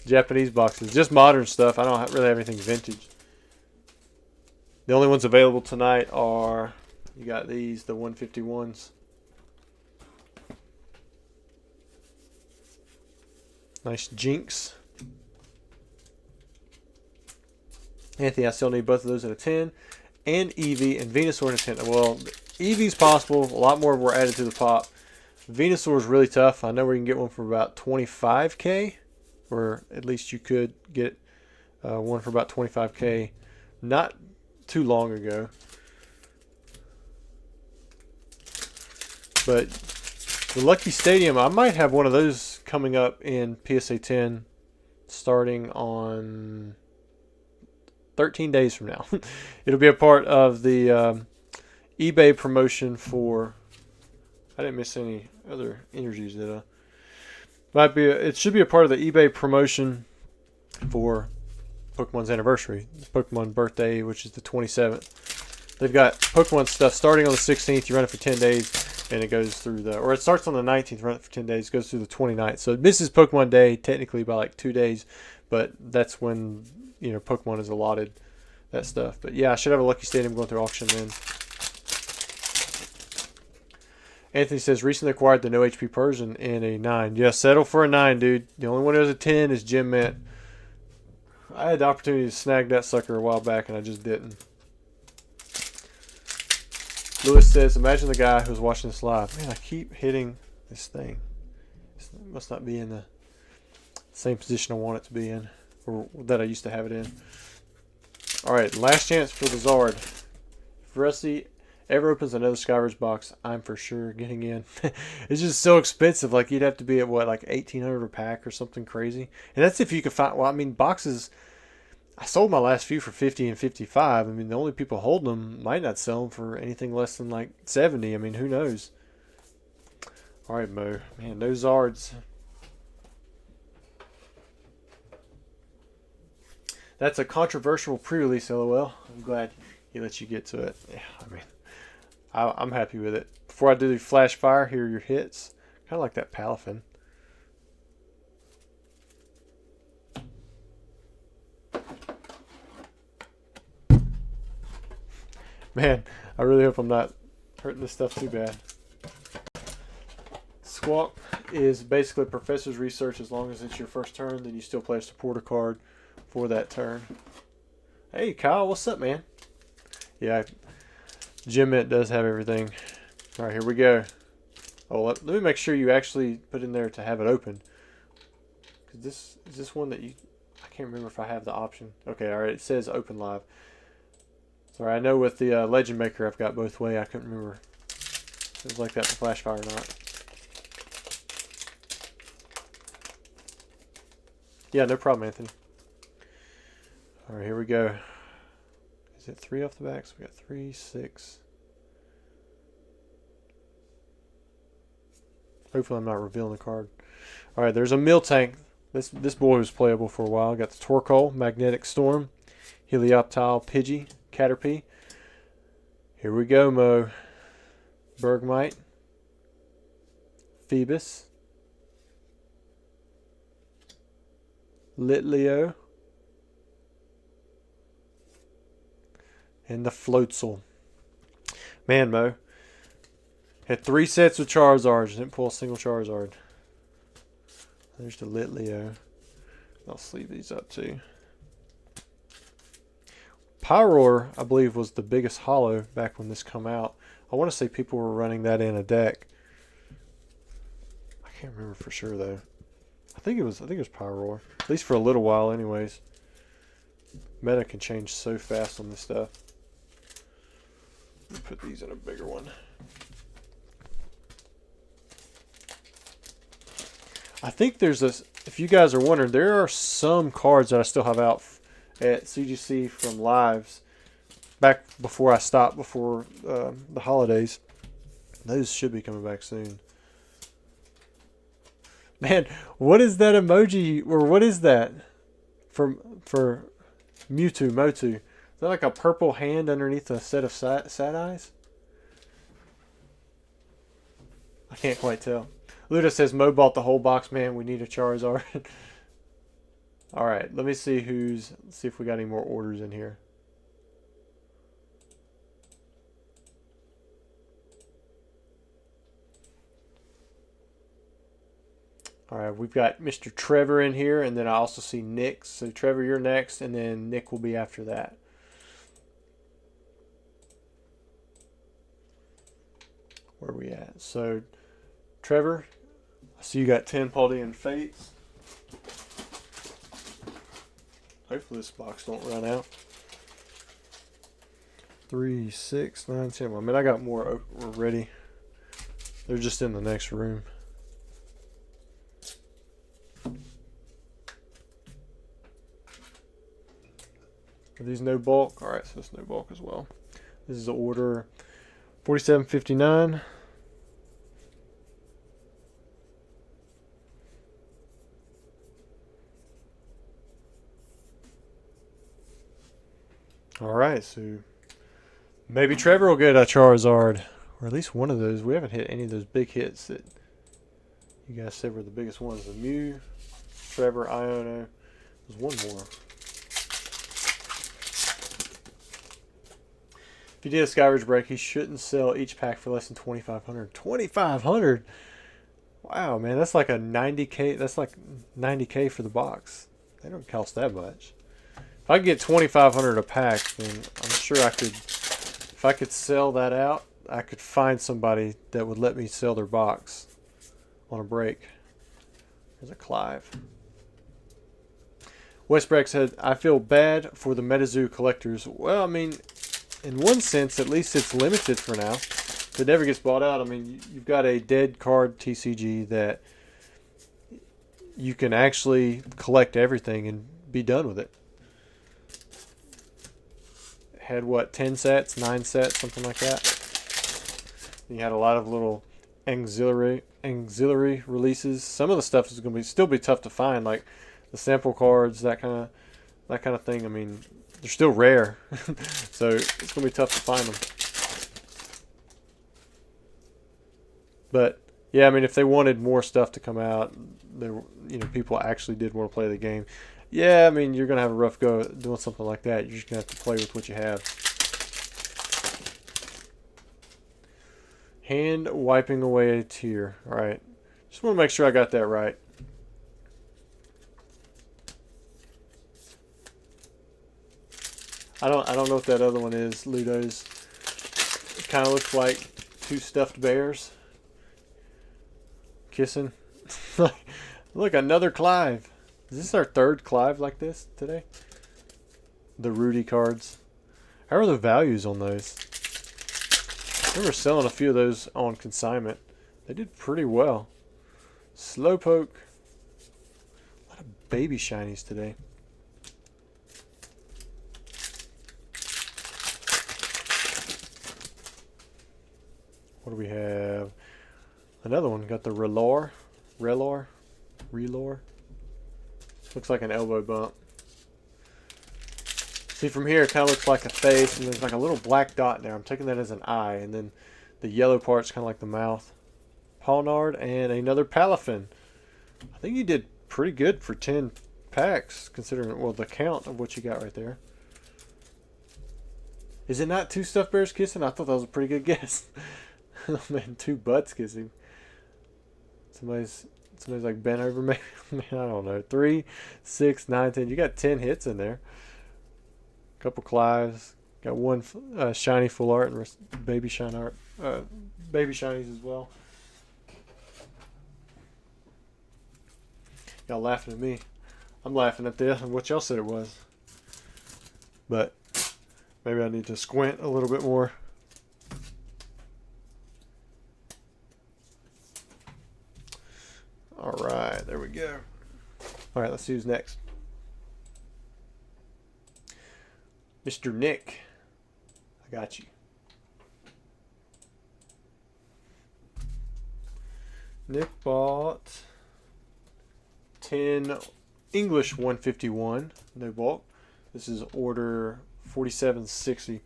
Japanese boxes? Just modern stuff. I don't really have anything vintage. The only ones available tonight are, you got these, the 151s. Nice Jinx. Anthony, I still need both of those at a 10. And Eevee and Venusaur at a 10. Well, Eevee's possible. A lot more were added to the pop. Venusaur is really tough. I know we can get one for about 25K. Or at least you could get one for about 25K not too long ago. But the Lucky Stadium, I might have one of those coming up in PSA 10 starting on 13 days from now. It'll be a part of the eBay promotion for... I didn't miss any other energies, did I? It should be a part of the eBay promotion for Pokemon's anniversary, Pokemon birthday, which is the 27th. They've got Pokemon stuff starting on the 16th. You run it for 10 days, and it goes through or it starts on the 19th, run it for 10 days, goes through the 29th. So it misses Pokemon Day technically by like 2 days, but that's when, you know, Pokemon is allotted that stuff. But yeah, I should have a Lucky Stadium going through auction then. Anthony says, recently acquired the no HP Persian in a 9. Yeah, settle for a 9, dude. The only one who has a 10 is Jim Mint. I had the opportunity to snag that sucker a while back, and I just didn't. Lewis says, imagine the guy who's watching this live. Man, I keep hitting this thing. It must not be in the same position I want it to be in, or that I used to have it in. Alright, last chance for the Zard. If Rusty ever opens another Skyverse box, I'm for sure getting in. It's just so expensive. Like, you'd have to be at, what, like $1,800 a pack or something crazy. And that's if you could find, well, I mean, boxes, I sold my last few for 50 and 55. I mean, the only people holding them might not sell them for anything less than like 70. I mean, who knows? All right, Mo. Man, those Zards. That's a controversial pre-release, LOL. I'm glad he let you get to it. Yeah, I mean, I'm happy with it. before I do the flash fire, here are your hits. Kind of like that Palafin. Man, I really hope I'm not hurting this stuff too bad. Squawk is basically Professor's Research. As long as it's your first turn, then you still play a supporter card for that turn. Hey, Kyle, what's up, man? Yeah, Gem Mint does have everything. All right, here we go. Oh, let me make sure you actually put in there to have it open. Cause this is this one that you... I can't remember if I have the option. Okay, all right, it says open live. Sorry, I know with the Legend Maker I've got both way. I couldn't remember if it was like that for Flashfire or not. Yeah, no problem, Anthony. All right, here we go. Is it 3 off the back? So we got 3, 6. Hopefully I'm not revealing the card. All right, there's a Miltank. This boy was playable for a while. Got the Torkoal, Magnetic Storm, Helioptile, Pidgey, Caterpie. Here we go, Mo. Bergmite, Phoebus, Litleo, and the Floatzel. Man, Mo. Had 3 sets of Charizards. Didn't pull a single Charizard. There's the Litleo. I'll sleeve these up too. Pyroar, I believe, was the biggest holo back when this come out. I want to say people were running that in a deck. I can't remember for sure though. I think it was Pyroar. At least for a little while anyways. Meta can change so fast on this stuff. Let me put these in a bigger one. I think there's a, if you guys are wondering, there are some cards that I still have out at CGC from lives back before I stopped before the holidays. Those should be coming back soon. Man, what is that emoji, or what is that for Mewtwo, Motu? Is that like a purple hand underneath a set of sad eyes? I can't quite tell. Luda says Mo bought the whole box. Man, we need a Charizard. All right, let me see let's see if we got any more orders in here. All right, we've got Mr. Trevor in here, and then I also see Nick. So Trevor, you're next, and then Nick will be after that. Where are we at? So Trevor, I see you got 10 Paldean Fates. Hopefully this box don't run out. 3, 6, 9, 10. I mean, I got more ready. They're just in the next room. Are these no bulk? All right, so it's no bulk as well. This is order 4759. All right, so maybe Trevor will get a Charizard, or at least one of those. We haven't hit any of those big hits that you guys said were the biggest ones. The Mew, Trevor, Iono. There's one more. If you did a Skyridge break, he shouldn't sell each pack for less than 2,500. 2,500? Wow, man, that's like a 90K. That's like 90K for the box. They don't cost that much. If I could get 2,500 a pack, then I'm sure I could. If I could sell that out, I could find somebody that would let me sell their box on a break. There's a Clive. Westbreck said, I feel bad for the MetaZoo collectors. Well, I mean, in one sense, at least it's limited for now. If it never gets bought out, I mean, you've got a dead card TCG that you can actually collect everything and be done with it. Had what, 10 sets, 9 sets, something like that. You had a lot of little auxiliary releases. Some of the stuff is going to still be tough to find, like the sample cards, that kind of thing. I mean, they're still rare, so it's going to be tough to find them. But yeah, I mean, if they wanted more stuff to come out, there, people actually did want to play the game. Yeah, I mean, you're gonna have a rough go at doing something like that. You're just gonna have to play with what you have. Hand wiping away a tear. All right, just want to make sure I got that right. I don't know what that other one is. Ludo's. It kind of looks like two stuffed bears kissing. Look, another Clive. Is this our third Clive like this today? The Rudy cards. How are the values on those? I remember selling a few of those on consignment. They did pretty well. Slowpoke. A lot of baby shinies today. What do we have? Another one. Got the Relor. Looks like an elbow bump. See, from here it kind of looks like a face, and there's like a little black dot there. I'm taking that as an eye, and then the yellow part's kind of like the mouth. Palnard and another Palafin. I think you did pretty good for 10 packs, considering, well, the count of what you got right there. Is it not two stuffed bears kissing? I thought that was a pretty good guess. Oh man, two butts kissing. Somebody's like bent over me. Man, I don't know. 3, 6, 9, 10. You got 10 hits in there. Couple Clives. Got one shiny full art and baby shine art. Baby shinies as well. Y'all laughing at me. I'm laughing at this and what y'all said it was. But maybe I need to squint a little bit more. Alright, there we go. Alright, let's see who's next. Mr. Nick. I got you. Nick bought 10 English 151. No bulk. This is order 4760.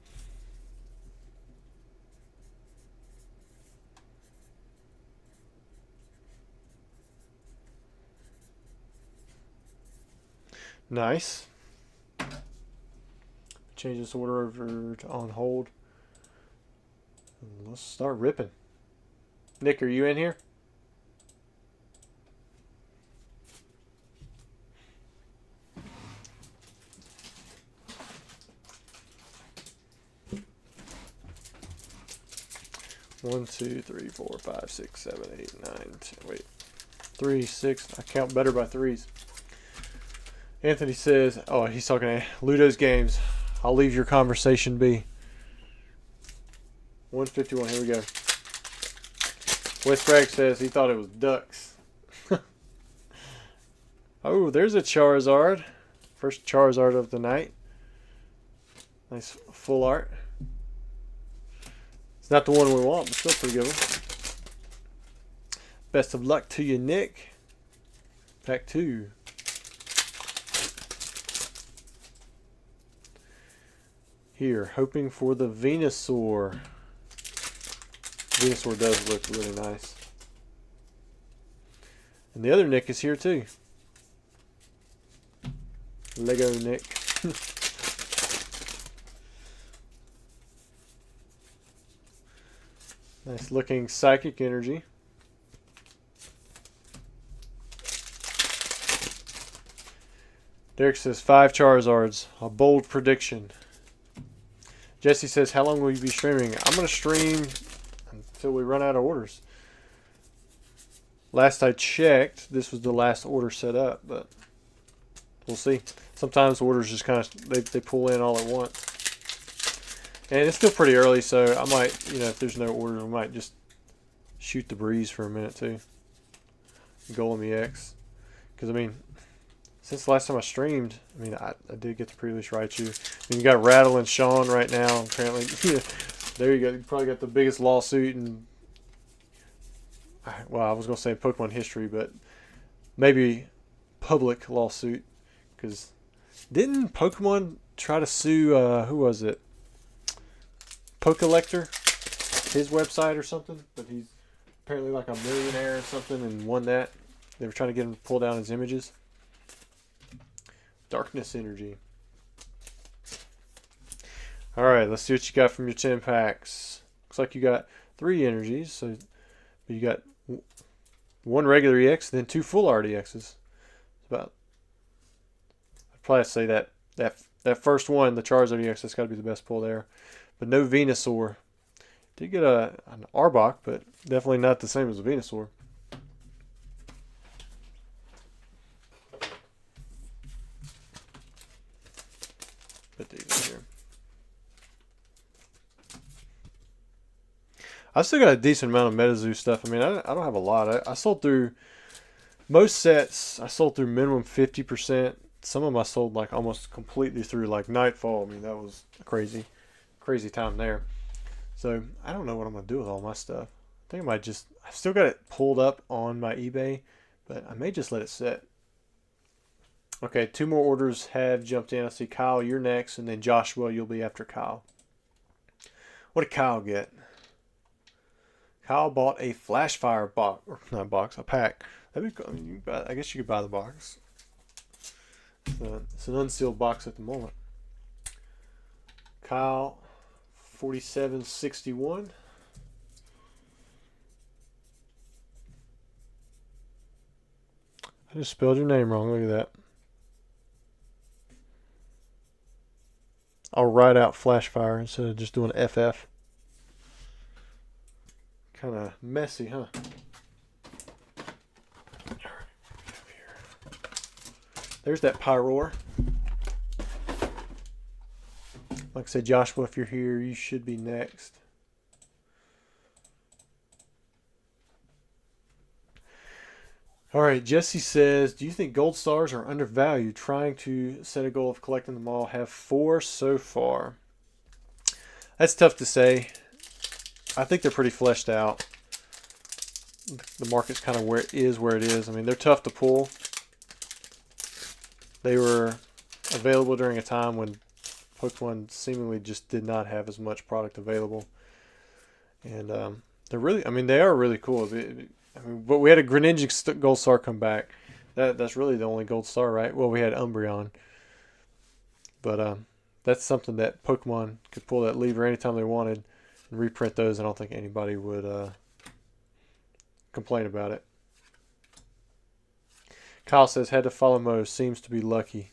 Nice. Change this order over to on hold. And let's start ripping. Nick, are you in here? One, 2, 3, 4, 5, 6, 7, 8, 9, 10. Wait. 3, 6. I count better by threes. Anthony says, oh, he's talking to Ludo's Games. I'll leave your conversation be. 151, here we go. Wes Bragg says he thought it was ducks. Oh, there's a Charizard. First Charizard of the night. Nice full art. It's not the one we want, but still pretty good one. Best of luck to you, Nick. Pack 2. Here, hoping for the Venusaur. Venusaur does look really nice. And the other Nick is here too. Lego Nick. Nice looking Psychic Energy. Derek says 5 Charizards. A bold prediction. Jesse says, how long will you be streaming? I'm going to stream until we run out of orders. Last I checked, this was the last order set up, but we'll see. Sometimes orders just kind of, they pull in all at once. And it's still pretty early, so I might, if there's no order, I might just shoot the breeze for a minute too. Golem EX. Because, I mean, since the last time I streamed, I mean, I did get the pre-release Raichu. I mean, you got Rattle and Sean right now. Apparently, there you go. You probably got the biggest lawsuit in, well, I was going to say Pokemon history, but maybe public lawsuit. Because didn't Pokemon try to sue, who was it? Pokelector? His website or something? But he's apparently like a millionaire or something and won that. They were trying to get him to pull down his images. Darkness Energy. Alright, let's see what you got from your 10 packs. Looks like you got 3 energies. So you got 1 regular EX, then 2 full RDXs. It's about, I'd probably say that first one, the Charizard EX, that's got to be the best pull there. But no Venusaur. Did get an Arbok, but definitely not the same as a Venusaur. Put these in here. I still got a decent amount of MetaZoo stuff. I mean, I don't have a lot. I sold through most sets. I sold through minimum 50%. Some of them I sold like almost completely through like Nightfall. I mean, that was a crazy time there. So I don't know what I'm gonna do with all my stuff. I think I might just. I've still got it pulled up on my eBay, but I may just let it sit. Okay, 2 more orders have jumped in. I see Kyle, you're next, and then Joshua, you'll be after Kyle. What did Kyle get? Kyle bought a Flashfire box, or not box, a pack. That'd be, I mean, I guess you could buy the box. It's an unsealed box at the moment. Kyle, 4761. I just spelled your name wrong. Look at that. I'll write out Flashfire instead of just doing FF. Kind of messy, huh? There's that Pyroar. Like I said, Joshua, if you're here, you should be next. All right, Jesse says, do you think gold stars are undervalued? Trying to set a goal of collecting them all. Have 4 so far. That's tough to say. I think they're pretty fleshed out. The market's kind of where it is. I mean, they're tough to pull. They were available during a time when Pokemon seemingly just did not have as much product available. And they're really, I mean, they are really cool. I mean, but we had a Greninja Gold Star come back. That's really the only Gold Star, right? Well, we had Umbreon. But that's something that Pokemon could pull that lever anytime they wanted and reprint those. I don't think anybody would complain about it. Kyle says, had to follow Mo. Seems to be lucky.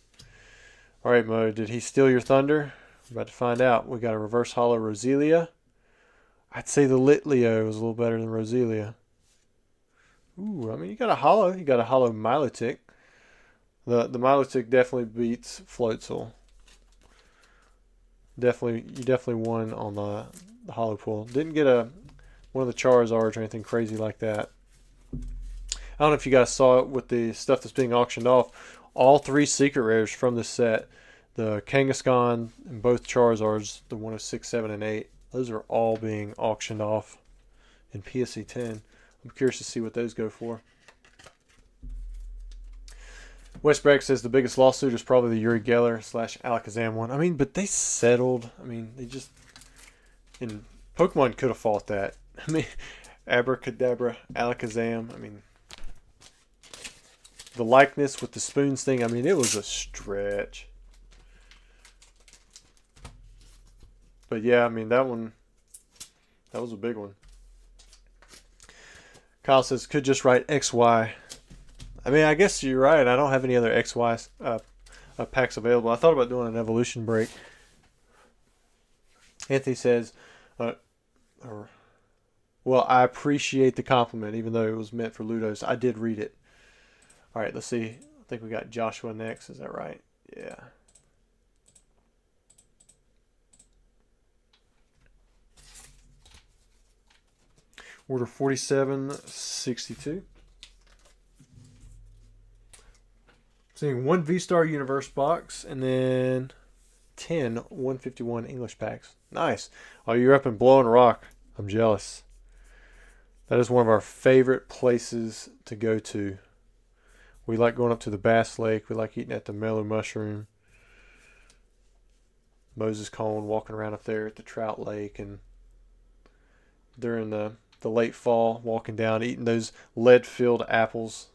All right, Mo, did he steal your thunder? We're about to find out. We got a reverse holo Roselia. I'd say the Litleo was a little better than Roselia. Ooh, I mean, you got a holo. You got a holo Milotic. The Milotic definitely beats Floatzel. You definitely won on the holo pull. Didn't get one of the Charizards or anything crazy like that. I don't know if you guys saw it with the stuff that's being auctioned off. All 3 secret rares from this set, the Kangaskhan and both Charizards, the one of 6, 7, and 8, those are all being auctioned off in PSE 10. I'm curious to see what those go for. Wes Bragg says the biggest lawsuit is probably the Yuri Geller / Alakazam one. I mean, but they settled. I mean, they just... And Pokemon could have fought that. I mean, Abracadabra, Alakazam. I mean, the likeness with the spoons thing. I mean, it was a stretch. But yeah, I mean, that was a big one. Kyle says, could just write XY. I mean, I guess you're right. I don't have any other XY packs available. I thought about doing an evolution break. Anthony says, well, I appreciate the compliment, even though it was meant for Ludos. I did read it. All right, let's see. I think we got Joshua next. Is that right? Yeah. Order 4762. Seeing 1 VSTAR Universe box and then 10 151 English packs. Nice. Oh, you're up in Blowing Rock. I'm jealous. That is one of our favorite places to go to. We like going up to the Bass Lake. We like eating at the Mellow Mushroom. Moses Cone, walking around up there at the Trout Lake. And during the the late fall, walking down, eating those lead-filled apples.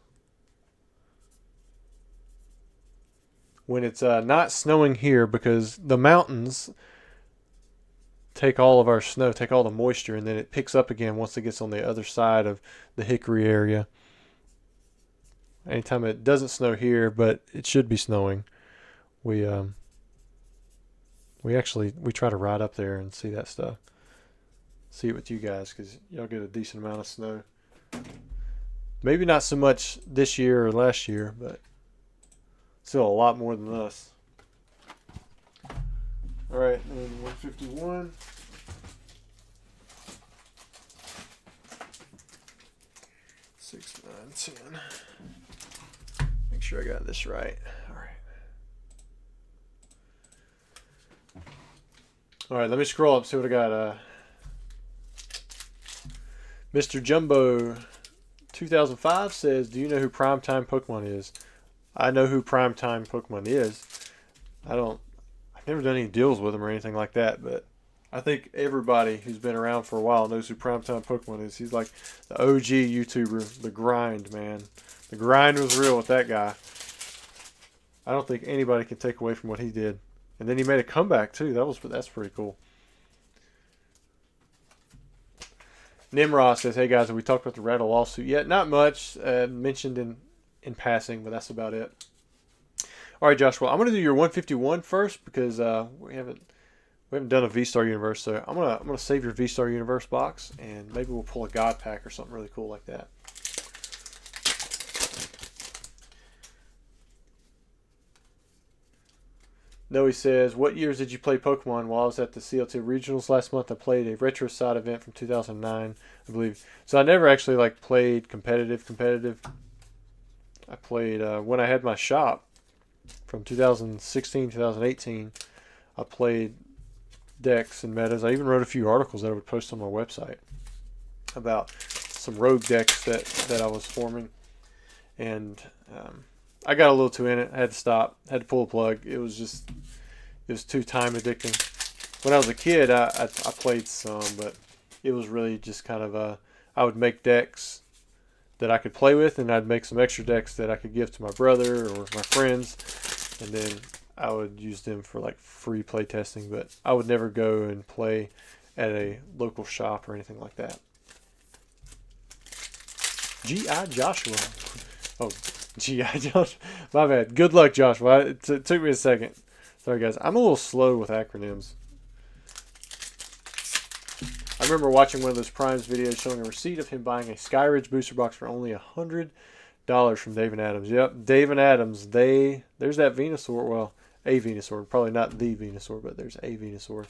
When it's not snowing here, because the mountains take all of our snow, take all the moisture, and then it picks up again once it gets on the other side of the Hickory area. Anytime it doesn't snow here, but it should be snowing, we try to ride up there and see that stuff. See it with you guys, because y'all get a decent amount of snow. Maybe not so much this year or last year, but still a lot more than us. All right, and 151. Six, 9, 10. Make sure I got this right. All right. All right, let me scroll up, see what I got. Mr. Jumbo 2005 says, do you know who Primetime Pokemon is? I know who Primetime Pokemon is. I've never done any deals with him or anything like that, but I think everybody who's been around for a while knows who Primetime Pokemon is. He's like the OG YouTuber, the grind, man. The grind was real with that guy. I don't think anybody can take away from what he did. And then he made a comeback too. That's pretty cool. Nimrod says, hey guys, have we talked about the Rattle lawsuit yet? Not much. Mentioned in passing, but that's about it. All right, Joshua, I'm going to do your 151 first, because we haven't done a VSTAR Universe, so I'm gonna save your VSTAR Universe box, and maybe we'll pull a God Pack or something really cool like that. Noe says, what years did you play Pokemon? While I was at the CLT Regionals last month, I played a Retro Side event from 2009, I believe. So I never actually played competitive. I played when I had my shop from 2016, 2018. I played decks and metas. I even wrote a few articles that I would post on my website about some rogue decks that I was forming. And I got a little too in it. I had to stop. Had to pull the plug. It was too time addicting. When I was a kid, I played some, but it was really just kind of I would make decks that I could play with, and I'd make some extra decks that I could give to my brother or my friends, and then I would use them for free play testing, but I would never go and play at a local shop or anything like that. G.I. Joshua. Oh, G.I. Joshua. My bad. Good luck, Joshua. It took me a second. Sorry, guys. I'm a little slow with acronyms. I remember watching one of those Primes videos showing a receipt of him buying a Skyridge booster box for only $100 from Dave and Adams. Yep, Dave and Adams. There's that Venusaur. Well, a Venusaur. Probably not the Venusaur, but there's a Venusaur.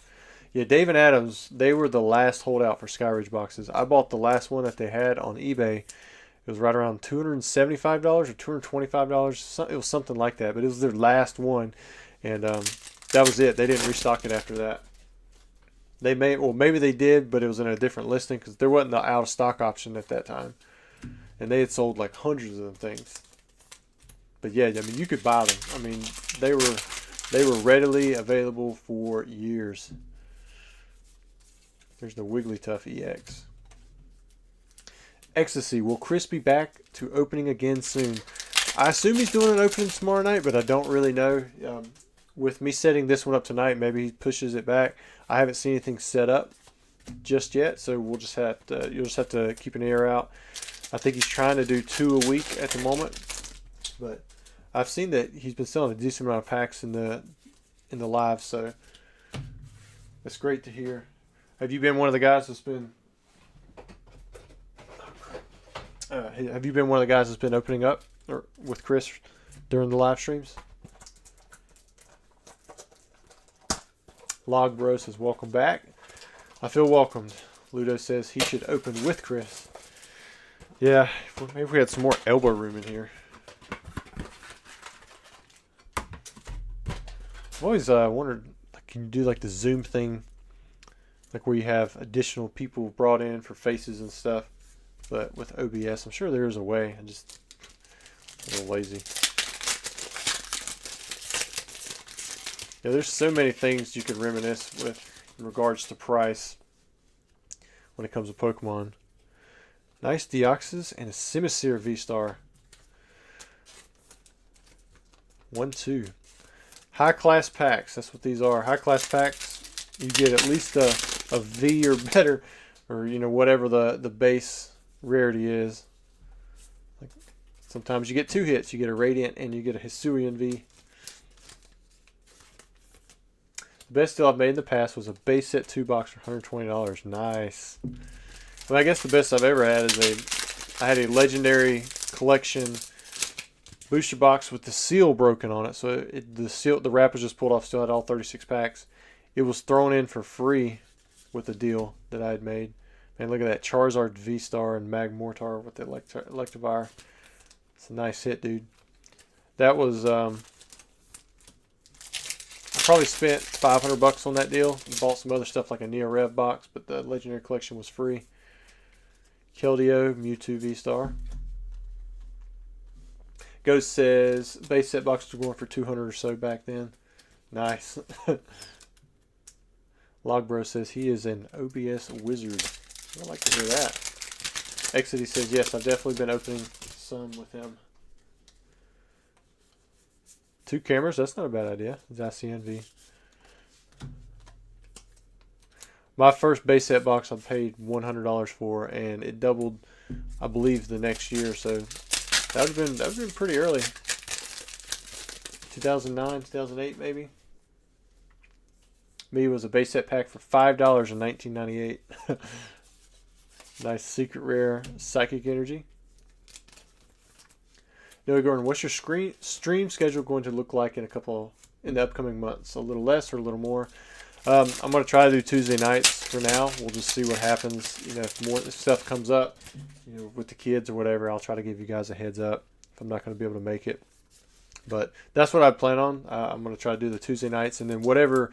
Yeah, Dave and Adams, they were the last holdout for Skyridge boxes. I bought the last one that they had on eBay. It was right around $275 or $225. It was something like that, but it was their last one. And that was it. They didn't restock it after that. Maybe they did, but it was in a different listing because there wasn't the out of stock option at that time. And they had sold hundreds of them things. But yeah, I mean, you could buy them. I mean, they were readily available for years. There's the Wigglytuff EX. Ecstasy, will Chris be back to opening again soon? I assume he's doing an opening tomorrow night, but I don't really know. With me setting this one up tonight, maybe he pushes it back. I haven't seen anything set up just yet, so you'll just have to keep an ear out. I think he's trying to do 2 a week at the moment, but I've seen that he's been selling a decent amount of packs in the live, so that's great to hear. Have you been one of the guys that's been? Have you been one of the guys that's been opening up with Chris during the live streams? Log Bro says, welcome back. I feel welcomed. Ludo says he should open with Chris. Yeah, maybe if we had some more elbow room in here. I've always wondered, can you do the Zoom thing, where you have additional people brought in for faces and stuff, but with OBS? I'm sure there is a way. I'm just a little lazy. Yeah, there's so many things you could reminisce with in regards to price when it comes to Pokemon. Nice Deoxys and a Simisear V-Star. 1, 2. High class packs. That's what these are. High class packs. You get at least a V or better, or you know, whatever the base rarity is. Like sometimes you get 2 hits. You get a Radiant and you get a Hisuian V. The best deal I've made in the past was a base set 2 box for $120. Nice. Well, I guess the best I've ever had is I had a legendary collection booster box with the seal broken on it. So the wrap was just pulled off. Still had all 36 packs. It was thrown in for free with the deal that I had made. Man, look at that Charizard V-Star and Magmortar with the Electivire. It's a nice hit, dude. That was I probably spent $500 on that deal. Bought some other stuff like a Neo Rev box, but the legendary collection was free. Keldeo, Mewtwo V-Star. Ghost says base set boxes were going for 200 or so back then. Nice. Logbro says he is an OBS wizard. I'd like to hear that. Exity says yes, I've definitely been opening some with him. 2 cameras, that's not a bad idea. ZyCNV. My first base set box I paid $100 for, and it doubled, I believe, the next year. So that would have been pretty early. 2009, 2008 maybe. Me was a base set pack for $5 in 1998. Nice secret rare Psychic Energy. Noah Gordon, what's your stream schedule going to look like in the upcoming months? A little less or a little more? I'm going to try to do Tuesday nights for now. We'll just see what happens. You know, if more stuff comes up, you know, with the kids or whatever, I'll try to give you guys a heads up if I'm not going to be able to make it. But that's what I plan on. I'm going to try to do the Tuesday nights, and then whatever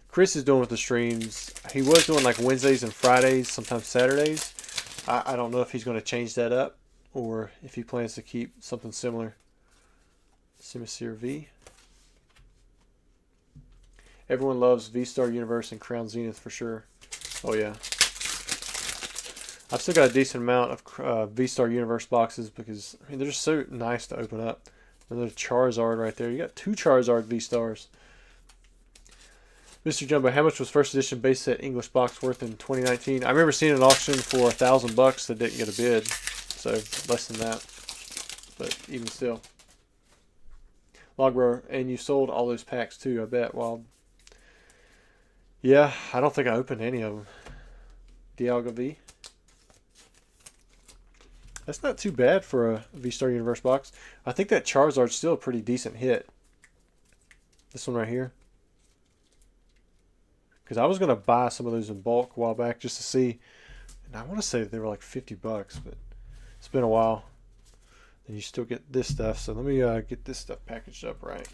Chris is doing with the streams, he was doing like Wednesdays and Fridays, sometimes Saturdays. I don't know if he's going to change that up or if he plans to keep something similar. Simisear V. Everyone loves VSTAR Universe and Crown Zenith for sure. Oh yeah. I've still got a decent amount of VSTAR Universe boxes because I mean they're just so nice to open up. Another Charizard right there. You got 2 Charizard V-Stars. Mr. Jumbo, how much was first edition base set English box worth in 2019? I remember seeing an auction for $1,000 that didn't get a bid, so less than that. But even still, Logbro, and you sold all those packs too, I bet. Well, yeah, I don't think I opened any of them. Dialga V. That's not too bad for a VSTAR Universe box. I think that Charizard's still a pretty decent hit. This one right here. Because I was going to buy some of those in bulk a while back just to see. And I want to say they were like $50, but it's been a while. And you still get this stuff. So let me get this stuff packaged up right.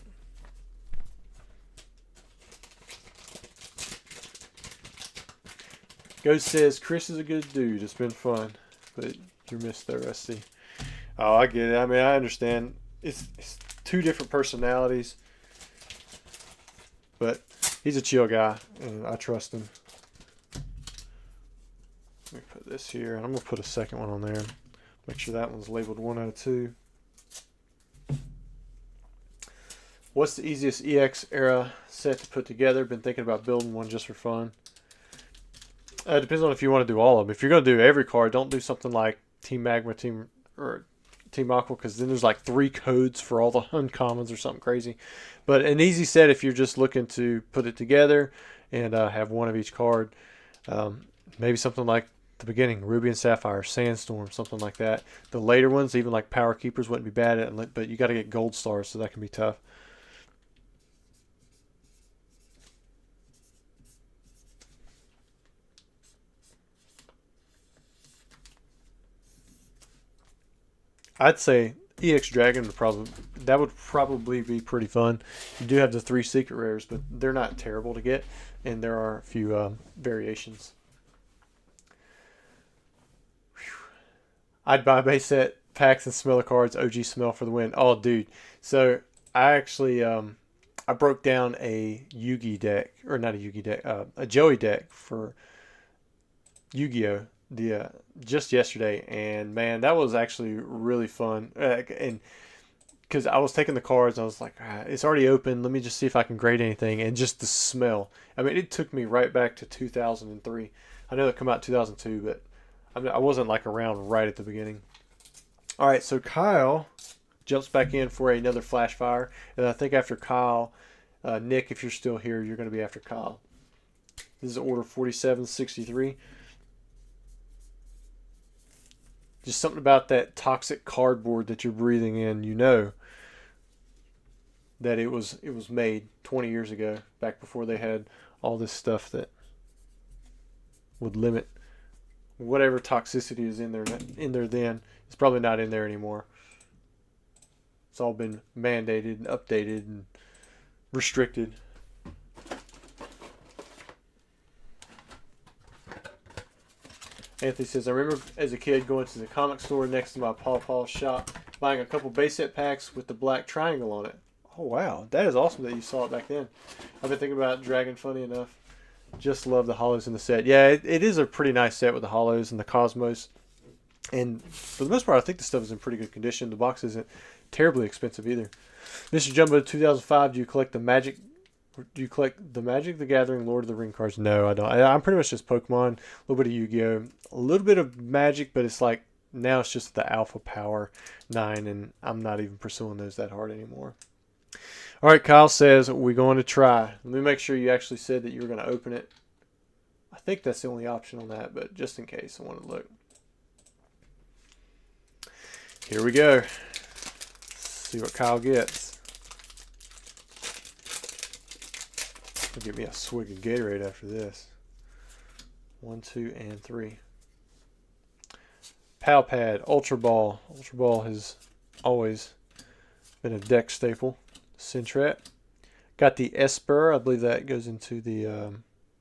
Ghost says, Chris is a good dude. It's been fun. But you missed there, Rusty. Oh, I get it. I mean, I understand. It's 2 different personalities. But he's a chill guy, and I trust him. Let me put this here, and I'm going to put a second one on there. Make sure that one's labeled 102. What's the easiest EX era set to put together? Been thinking about building one just for fun. It depends on if you want to do all of them. If you're going to do every card, don't do something like Team Magma, Team Aqua, because then there's like 3 codes for all the uncommons or something crazy. But an easy set if you're just looking to put it together and have one of each card. Maybe something like the beginning, Ruby and Sapphire, Sandstorm, something like that. The later ones, even like Power Keepers, wouldn't be bad, but you got to get gold stars, so that can be tough. I'd say EX Dragon would probably be pretty fun. You do have the 3 secret rares, but they're not terrible to get, and there are a few variations. I'd buy base set packs and smeller cards. OG smell for the win. Oh, dude. So I actually I broke down a Yu-Gi deck, or not a Yu-Gi deck, a Joey deck for Yu-Gi-Oh the just yesterday, and man, that was actually really fun. And because I was taking the cards, and I was like, it's already open. Let me just see if I can grade anything. And just the smell. I mean, it took me right back to 2003. I know it came out in 2002, but I wasn't like around right at the beginning. All right, so Kyle jumps back in for another Flashfire, and I think after Kyle, Nick, if you're still here, you're going to be after Kyle. This is order 4763. Just something about that toxic cardboard that you're breathing in, you know that it was made 20 years ago, back before they had all this stuff that would limit whatever toxicity is in there then. It's probably not in there anymore. It's all been mandated and updated and restricted. Anthony says, I remember as a kid going to the comic store next to my Pawpaw's shop, buying a couple base set packs with the black triangle on it. Oh, wow. That is awesome that you saw it back then. I've been thinking about Dragon, funny enough. Just love the hollows in the set. Yeah, it is a pretty nice set with the hollows and the Cosmos. And for the most part, I think the stuff is in pretty good condition. The box isn't terribly expensive either. Mr. Jumbo 2005, do you collect the Magic? Do you collect the Magic the Gathering, Lord of the Ring cards? No, I don't. I'm pretty much just Pokemon, a little bit of Yu-Gi-Oh, a little bit of Magic, but it's like now it's just the Alpha Power 9, and I'm not even pursuing those that hard anymore. All right, Kyle says we're going to try. Let me make sure you actually said that you were going to open it. I think that's the only option on that, but just in case, I want to look. Here we go. Let's see what Kyle gets. I'll give me a swig of Gatorade after this. 1, 2, and 3. Palpad, Ultra Ball. Ultra Ball has always been a deck staple. Sentret. Got the Esper. I believe that goes into the,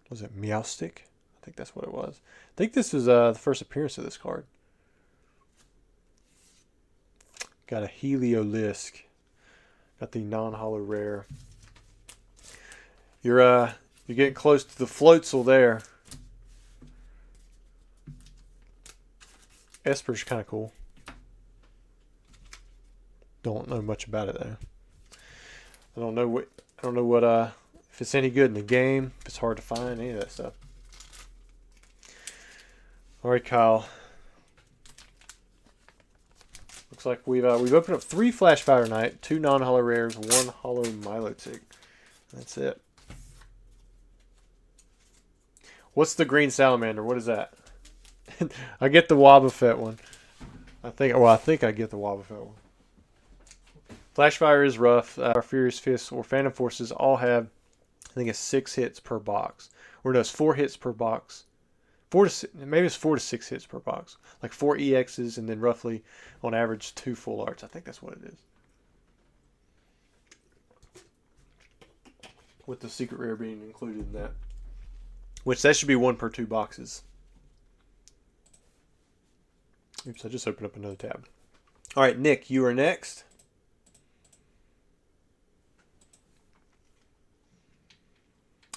was it Meowstic? I think that's what it was. I think this is the first appearance of this card. Got a Heliolisk. Got the non-holo rare. You're getting close to the Floatzel there. Esper's kind of cool. Don't know much about it though. I don't know what if it's any good in the game, if it's hard to find, any of that stuff. All right, Kyle. Looks like we've opened up 3 Flashfire tonight, 2 non-holo rares, 1 holo Milotic. That's it. What's the green salamander? What is that? I get the Wobbuffet one. I think I get the Wobbuffet one. Flashfire is rough. Our Furious Fists or Phantom Forces all have, I think it's 6 hits per box. Or no, it's 4 hits per box. Maybe it's 4 to 6 hits per box. Like 4 EXs and then roughly, on average, 2 full arts. I think that's what it is. With the secret rare being included in that. Which that should be 1 per 2 boxes. Oops, I just opened up another tab. All right, Nick, you are next.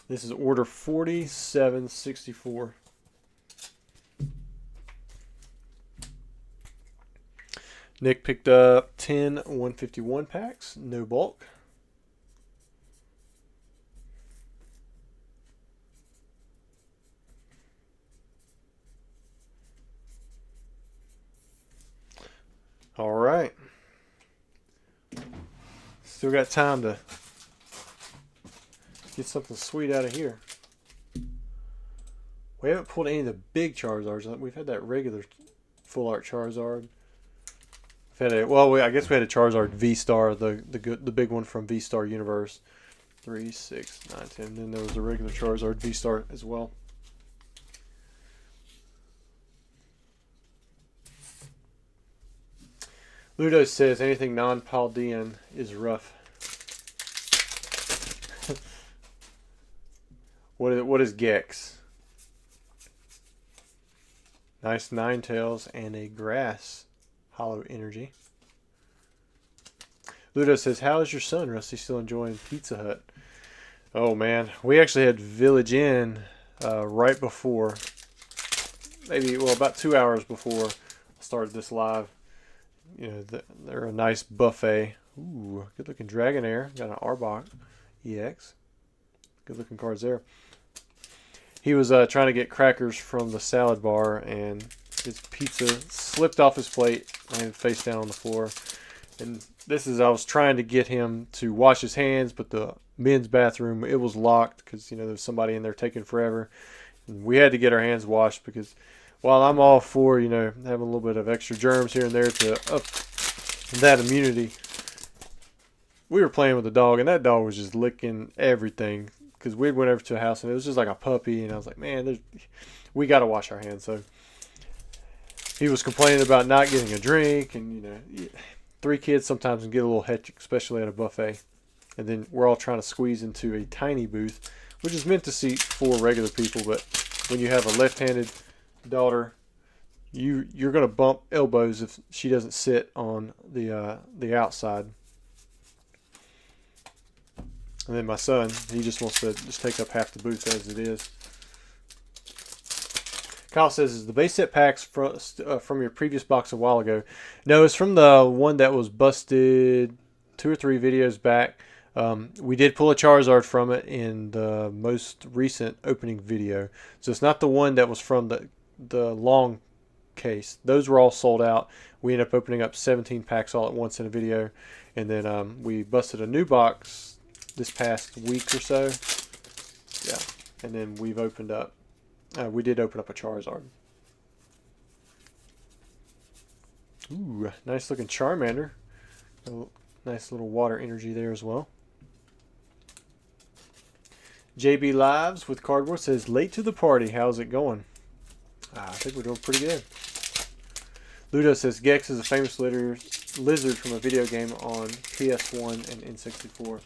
This is order 4764. Nick picked up 10 151 packs, no bulk. All right. Still got time to get something sweet out of here. We haven't pulled any of the big Charizards. We've had that regular full art Charizard. We've had I guess we had a Charizard VSTAR, the big one from VSTAR Universe. 3, 6, 9, 10. And then there was a regular Charizard VSTAR as well. Ludo says anything non-Paldean is rough. What is Gex? Nice Ninetales and a grass hollow energy. Ludo says, how is your son, Rusty? Still enjoying Pizza Hut? Oh man, we actually had Village Inn right before maybe, well, about 2 hours before I started this live. You know, they're a nice buffet. Ooh, good looking Dragonair. Got an Arbok EX. Good looking cards there. He was trying to get crackers from the salad bar, and his pizza slipped off his plate, landed face down on the floor. And this is, I was trying to get him to wash his hands, but the men's bathroom, it was locked because, you know, there's somebody in there taking forever. And we had to get our hands washed because while I'm all for, you know, having a little bit of extra germs here and there to up that immunity, we were playing with the dog, and that dog was just licking everything because we went over to a house, and it was just like a puppy, and I was like, man, we got to wash our hands. So he was complaining about not getting a drink, and, you know, 3 kids sometimes can get a little hectic, especially at a buffet. And then we're all trying to squeeze into a tiny booth, which is meant to seat 4 regular people, but when you have a left-handed daughter, you're going to bump elbows if she doesn't sit on the outside. And then my son, he just wants to just take up half the booth as it is. Kyle says, is the base set packs from your previous box a while ago? No, it's from the one that was busted 2 or 3 videos back. We did pull a Charizard from it in the most recent opening video. So it's not the one that was from the long case. Those were all sold out. We ended up opening up 17 packs all at once in a video. And then we busted a new box this past week or so. Yeah. And then we've opened up, we did open up a Charizard. Ooh, nice looking Charmander. Nice little water energy there as well. JB Lives with Cardboard says, late to the party. How's it going? I think we're doing pretty good. Ludo says, Gex is a famous lizard from a video game on PS1 and N64.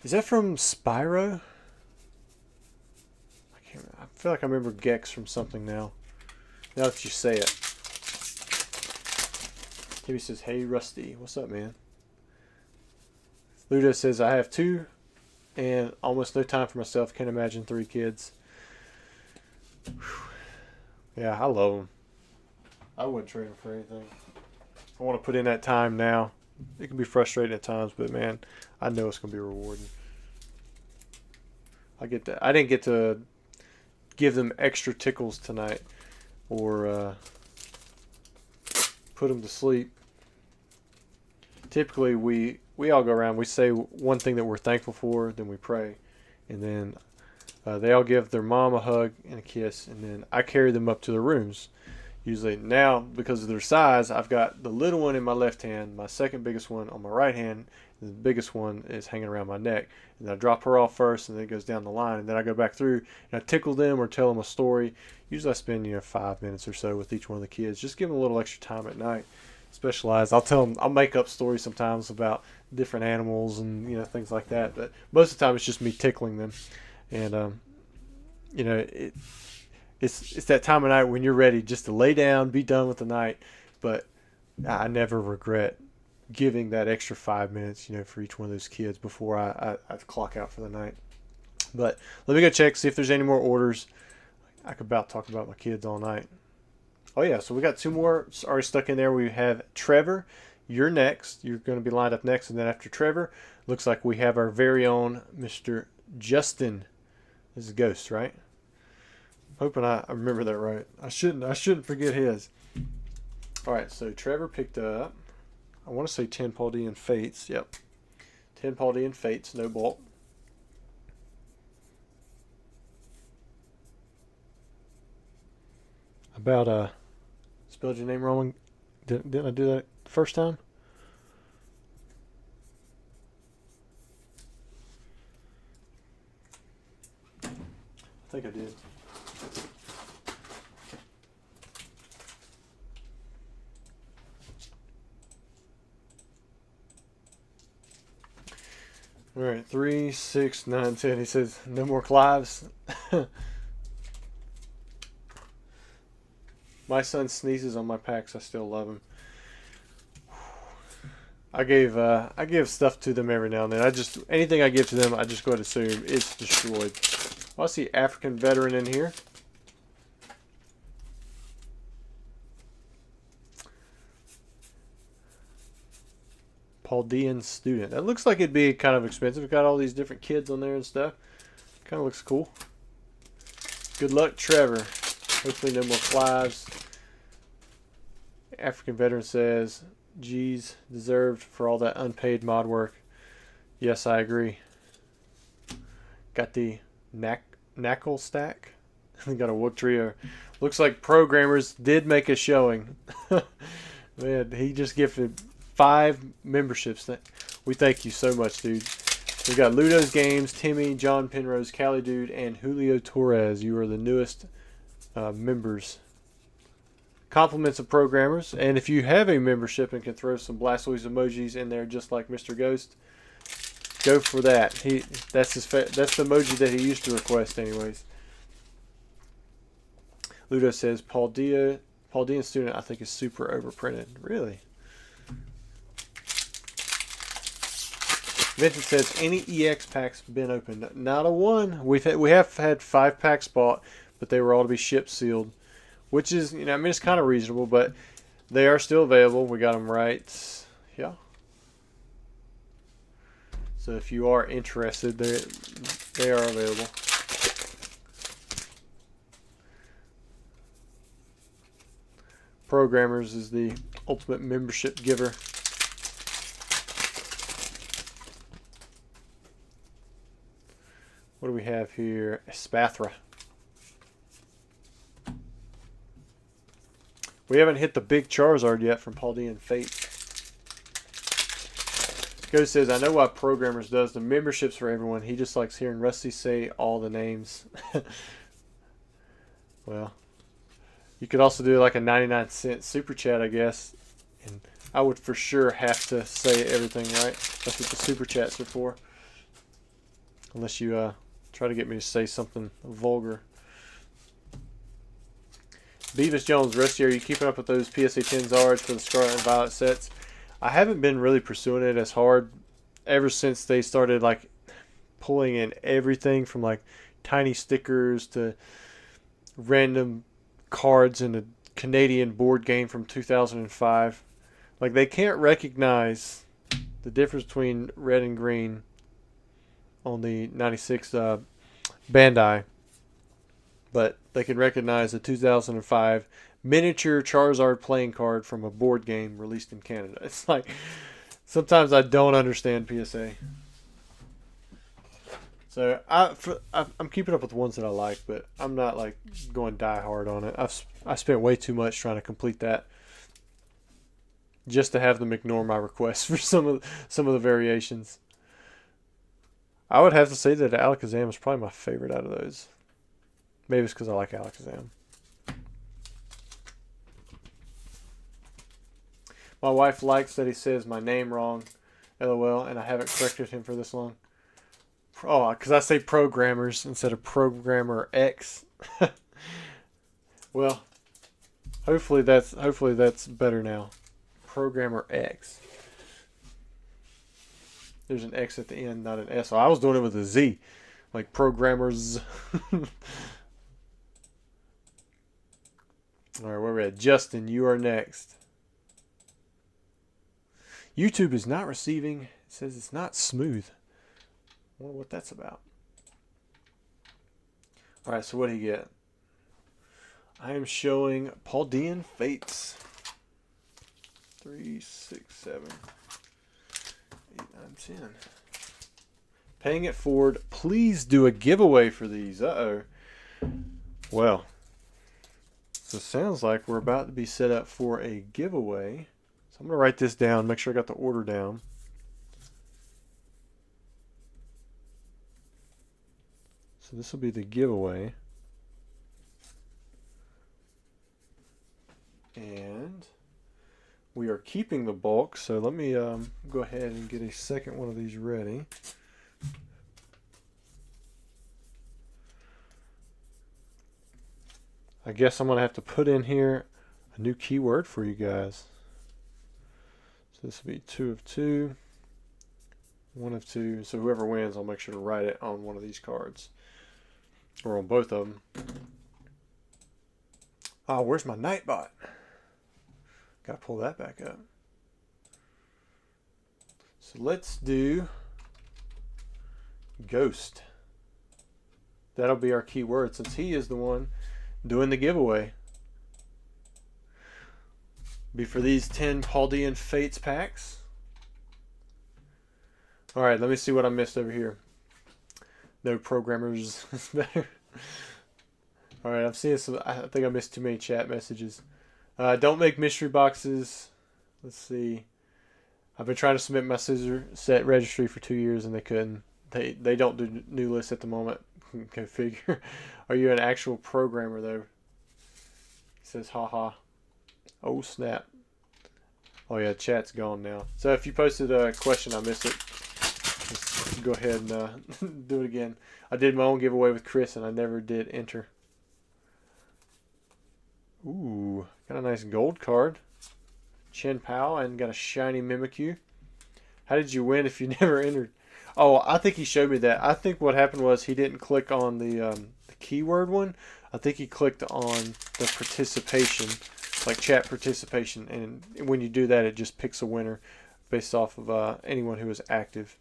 Is that from Spyro? I feel like I remember Gex from something now. Now that you say it. Timmy says, hey Rusty. What's up, man? Ludo says, I have 2 and almost no time for myself. Can't imagine 3 kids. Whew. Yeah, I love them. I wouldn't trade them for anything. I want to put in that time now. It can be frustrating at times, but man, I know it's going to be rewarding. I get that. I didn't get to give them extra tickles tonight or put them to sleep. Typically, we all go around. We say one thing that we're thankful for, then we pray, and then they all give their mom a hug and a kiss, and then I carry them up to their rooms. Usually now, because of their size, I've got the little one in my left hand, my second biggest one on my right hand, and the biggest one is hanging around my neck. And then I drop her off first, and then it goes down the line. And then I go back through, and I tickle them or tell them a story. Usually I spend 5 minutes or so with each one of the kids. Just give them a little extra time at night. Specialized. I'll tell them, I'll make up stories sometimes about different animals and things like that. But most of the time it's just me tickling them. And, it's that time of night when you're ready just to lay down, be done with the night. But I never regret giving that extra 5 minutes, for each one of those kids before I clock out for the night. But let me go check, see if there's any more orders. I could about talk about my kids all night. Oh yeah, so we got 2 more already stuck in there. We have Trevor. You're next. You're going to be lined up next, and then after Trevor, looks like we have our very own Mr. Justin. This is Ghost, right? Hoping I remember that right. I shouldn't forget his. All right, so Trevor picked up, I want to say 10 Paldean Fates. Yep. 10 Paldean Fates, no bulk. About spelled your name wrong. Didn't I do that the first time? I think I did. All right, 3, 6, 9, 10. He says, no more Clives. My son sneezes on my packs. I still love him. I give stuff to them every now and then. Anything I give to them, I just go ahead and assume it's destroyed. Well, I see African Veteran in here. Paldean student. That looks like it'd be kind of expensive. It's got all these different kids on there and stuff. Kind of looks cool. Good luck, Trevor. Hopefully no more flies. African veteran says, geez, deserved for all that unpaid mod work. Yes, I agree. Got the knuckle stack. Got a Wook trio. Looks like programmers did make a showing. Man, he just gifted 5 memberships. We thank you so much, dude. We got Ludo's Games, Timmy, John Penrose, Cali Dude, and Julio Torres. You are the newest members. Compliments of programmers. And if you have a membership and can throw some Blastoise emojis in there just like Mr. Ghost, go for that. That's the emoji that he used to request anyways. Ludo says, Paldean student I think is super overprinted. Really? Vincent says, any EX packs been opened? Not a one. We have had 5 packs bought, but they were all to be shipped sealed, which is, I mean, it's kind of reasonable, but they are still available. We got them right. Yeah. So if you are interested, they are available. Programmers is the ultimate membership giver. What do we have here? Espathra. We haven't hit the big Charizard yet from Paldean Fate. Ghost says, I know why Programmers does the memberships for everyone. He just likes hearing Rusty say all the names. Well, you could also do like a 99-cent super chat, I guess. And I would for sure have to say everything right. That's what the super chats are for. Unless you try to get me to say something vulgar. Beavis Jones, Rusty, are you keeping up with those PSA 10 Zards for the Scarlet and Violet sets? I haven't been really pursuing it as hard ever since they started like pulling in everything from like tiny stickers to random cards in a Canadian board game from 2005. Like, they can't recognize the difference between red and green on the 96 Bandai, but they can recognize the 2005 miniature Charizard playing card from a board game released in Canada. It's like, sometimes I don't understand PSA. So I'm keeping up with the ones that I like, but I'm not like going die hard on it. I spent way too much trying to complete that just to have them ignore my requests for some of the variations. I would have to say that Alakazam is probably my favorite out of those. Maybe it's because I like Alakazam. My wife likes that he says my name wrong, LOL, and I haven't corrected him for this long. Oh, because I say programmers instead of programmer X. Well, hopefully that's better now. Programmer X. There's an X at the end, not an S. So I was doing it with a Z, like programmers. All right, where we at? Justin, you are next. YouTube is not receiving. It says it's not smooth. I wonder what that's about. All right, so what do you get? I am showing Paldean Fates. 3, 6, 7, 8, 9, 10. Paying it forward. Please do a giveaway for these. Uh-oh. Well, so it sounds like we're about to be set up for a giveaway. So I'm going to write this down, make sure I got the order down. So this will be the giveaway. And we are keeping the bulk, so let me go ahead and get a second one of these ready. I guess I'm going to have to put in here a new keyword for you guys. So this will be 2 of 2, 1 of 2. So whoever wins, I'll make sure to write it on one of these cards. Or on both of them. Oh, where's my Nightbot? Gotta pull that back up. So let's do Ghost. That'll be our keyword since he is the one doing the giveaway. Be for these 10 Paldean Fates packs. Alright, let me see what I missed over here. No programmers is better. Alright, I'm seeing some. I think I missed too many chat messages. Don't make mystery boxes. Let's see. I've been trying to submit my scissor set registry for 2 years and they couldn't. They don't do new lists at the moment. Go figure. Are you an actual programmer though? He says haha. Oh snap. Oh yeah, chat's gone now. So if you posted a question, I missed it. Just go ahead and do it again. I did my own giveaway with Chris and I never did enter. Ooh, got a nice gold card. Chen Pao and got a shiny Mimikyu. How did you win if you never entered? Oh, I think he showed me that. I think what happened was he didn't click on the keyword one. I think he clicked on the participation, like chat participation, and when you do that, it just picks a winner based off of anyone who is active.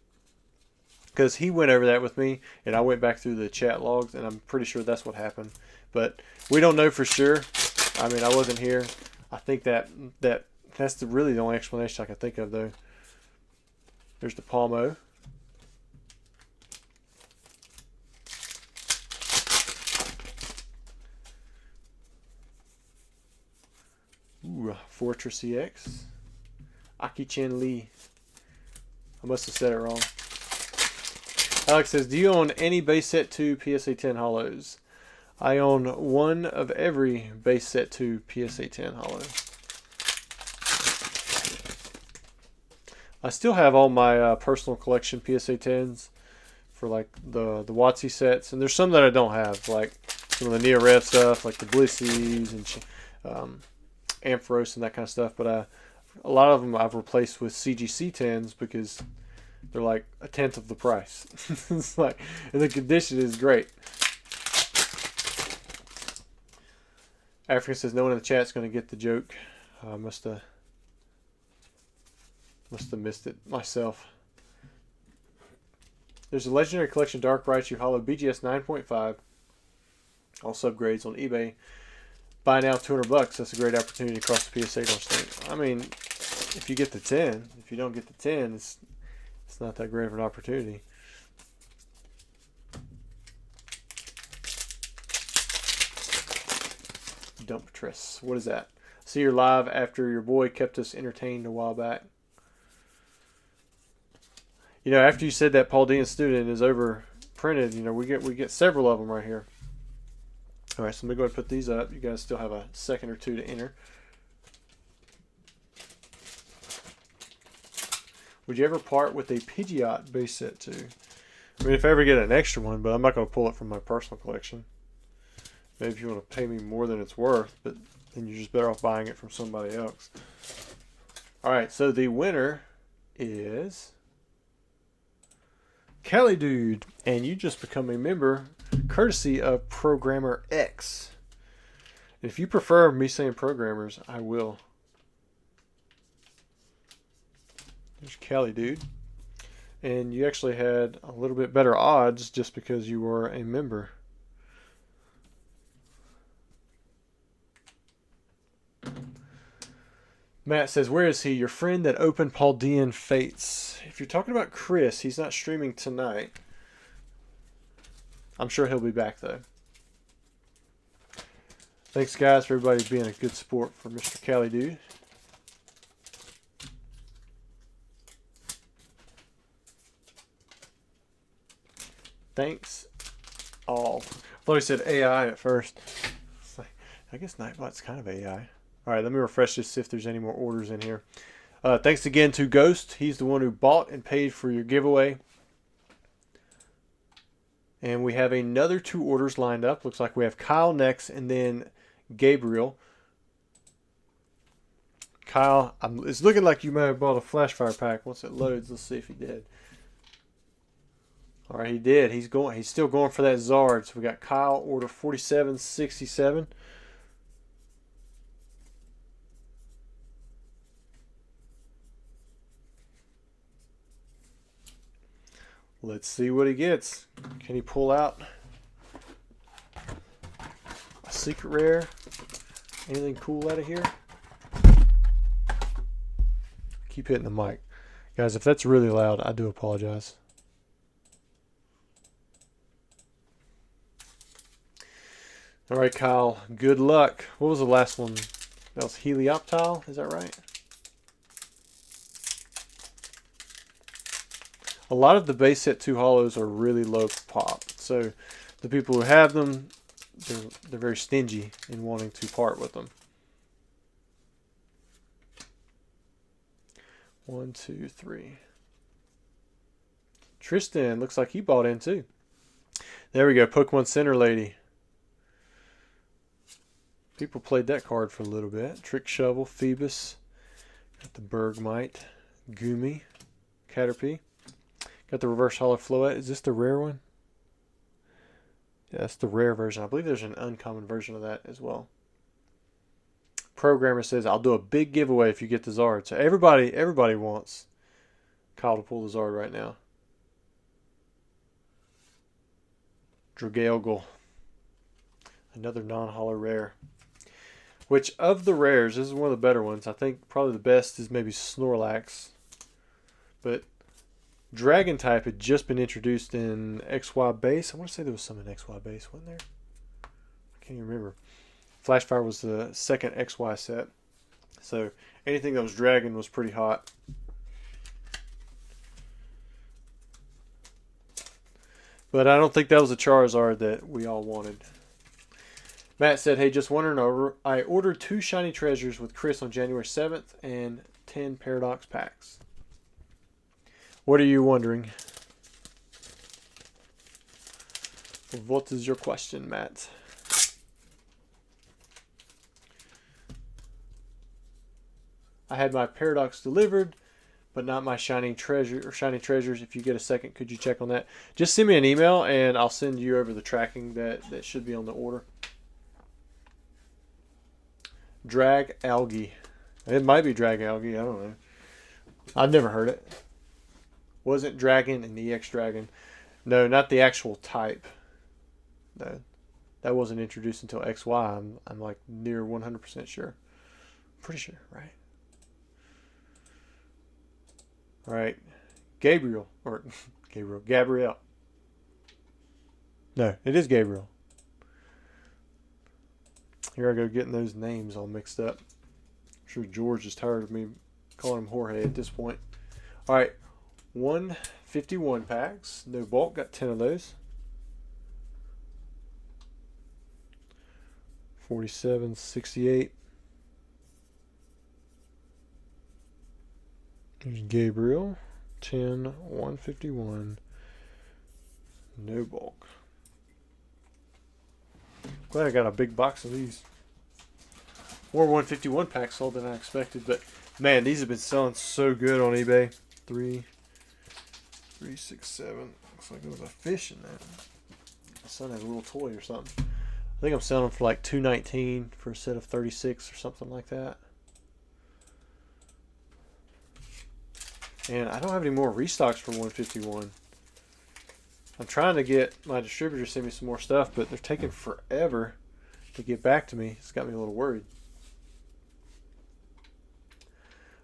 Because he went over that with me, and I went back through the chat logs, and I'm pretty sure that's what happened. But we don't know for sure. I mean, I wasn't here. I think that's really the only explanation I can think of, though. There's the Palmo. Ooh, Fortress EX. Aki-Chen Lee. I must have said it wrong. Alex says, do you own any base set 2 PSA 10 hollows? I own one of every base set 2 PSA 10 hollow. I still have all my personal collection PSA 10s for like the WotC sets, and there's some that I don't have, like some of the Neo Rev stuff, like the Blissies and Ampharos and that kind of stuff. But a lot of them I've replaced with CGC 10s because they're like a tenth of the price. It's like, and the condition is great. African says no one in the chat's going to get the joke. I must have missed it myself. There's a Legendary Collection Dark Raichu Hollow BGS 9.5. All subgrades on eBay. Buy now, $200. That's a great opportunity to cross the PSA thing. I mean, if you get the 10, if you don't get the 10, it's not that great of an opportunity. Dumptress. What is that? See your live after your boy kept us entertained a while back. You know, after you said that Paldean student is over printed, you know, we get several of them right here. All right, so let me go ahead and put these up. You guys still have a second or two to enter. Would you ever part with a Pidgeot base set too? I mean, if I ever get an extra one, but I'm not going to pull it from my personal collection. Maybe if you want to pay me more than it's worth, but then you're just better off buying it from somebody else. All right, so the winner is Kelly Dude, and you just become a member courtesy of Programmer X. If you prefer me saying programmers, I will. There's Kelly Dude. And you actually had a little bit better odds just because you were a member. Matt says, where is he? Your friend that opened Paldean Fates. If you're talking about Chris, he's not streaming tonight. I'm sure he'll be back, though. Thanks, guys, for everybody being a good sport for Mr. Cali Dude. Thanks, all. I thought he said AI at first. It's like, I guess Nightbot's kind of AI. All right, let me refresh this, see if there's any more orders in here. Thanks again to Ghost. He's the one who bought and paid for your giveaway. And we have another 2 orders lined up. Looks like we have Kyle next and then Gabriel. Kyle, it's looking like you may have bought a Flashfire pack. Once it loads, let's see if he did. All right, he did. He's still going for that Zard. So we got Kyle, order 4767. Let's see what he gets. Can he pull out a secret rare? Anything cool out of here? Keep hitting the mic. Guys, if that's really loud, I do apologize. All right, Kyle, good luck. What was the last one? That was Helioptile, is that right? A lot of the base set 2 hollows are really low pop. So the people who have them, they're very stingy in wanting to part with them. 1, 2, 3. Tristan, looks like he bought in too. There we go, Pokemon Center Lady. People played that card for a little bit. Trick Shovel, Phoebus. Got the Bergmite, Goomy, Caterpie. Got the Reverse Hollow Floette. Is this the rare one? Yeah, that's the rare version. I believe there's an uncommon version of that as well. Programmer says, I'll do a big giveaway if you get the Zard. So everybody wants Kyle to pull the Zard right now. Dragalgal. Another non-hollow rare. Which of the rares, this is one of the better ones. I think probably the best is maybe Snorlax. But Dragon type had just been introduced in XY base. I want to say there was some in XY base, wasn't there? I can't even remember. Flashfire was the second XY set. So anything that was Dragon was pretty hot. But I don't think that was a Charizard that we all wanted. Matt said, hey, just wondering, I ordered 2 shiny treasures with Chris on January 7th and 10 Paradox packs. What are you wondering? What is your question, Matt? I had my Paradox delivered, but not my shiny treasure or shiny treasures. If you get a second, could you check on that? Just send me an email and I'll send you over the tracking that should be on the order. Drag Algae. It might be Drag Algae. I don't know. I've never heard it. Wasn't Dragon and EX Dragon. No, not the actual type. No, that wasn't introduced until XY. I'm like near 100% sure. Pretty sure, right? All right, Gabriel. No, it is Gabriel. Here I go getting those names all mixed up. I'm sure George is tired of me calling him Jorge at this point. All right, 151 packs. No bulk, got 10 of those. 47, 68. There's Gabriel. 10, 151. No bulk. Glad I got a big box of these. More 151 packs sold than I expected, but man, these have been selling so good on eBay. 3, 6, 7. Looks like there was a fish in that. My son had a little toy or something. I think I'm selling them for like $2.19 for a set of 36 or something like that. And I don't have any more restocks for 151. I'm trying to get my distributor to send me some more stuff, but they're taking forever to get back to me. It's got me a little worried.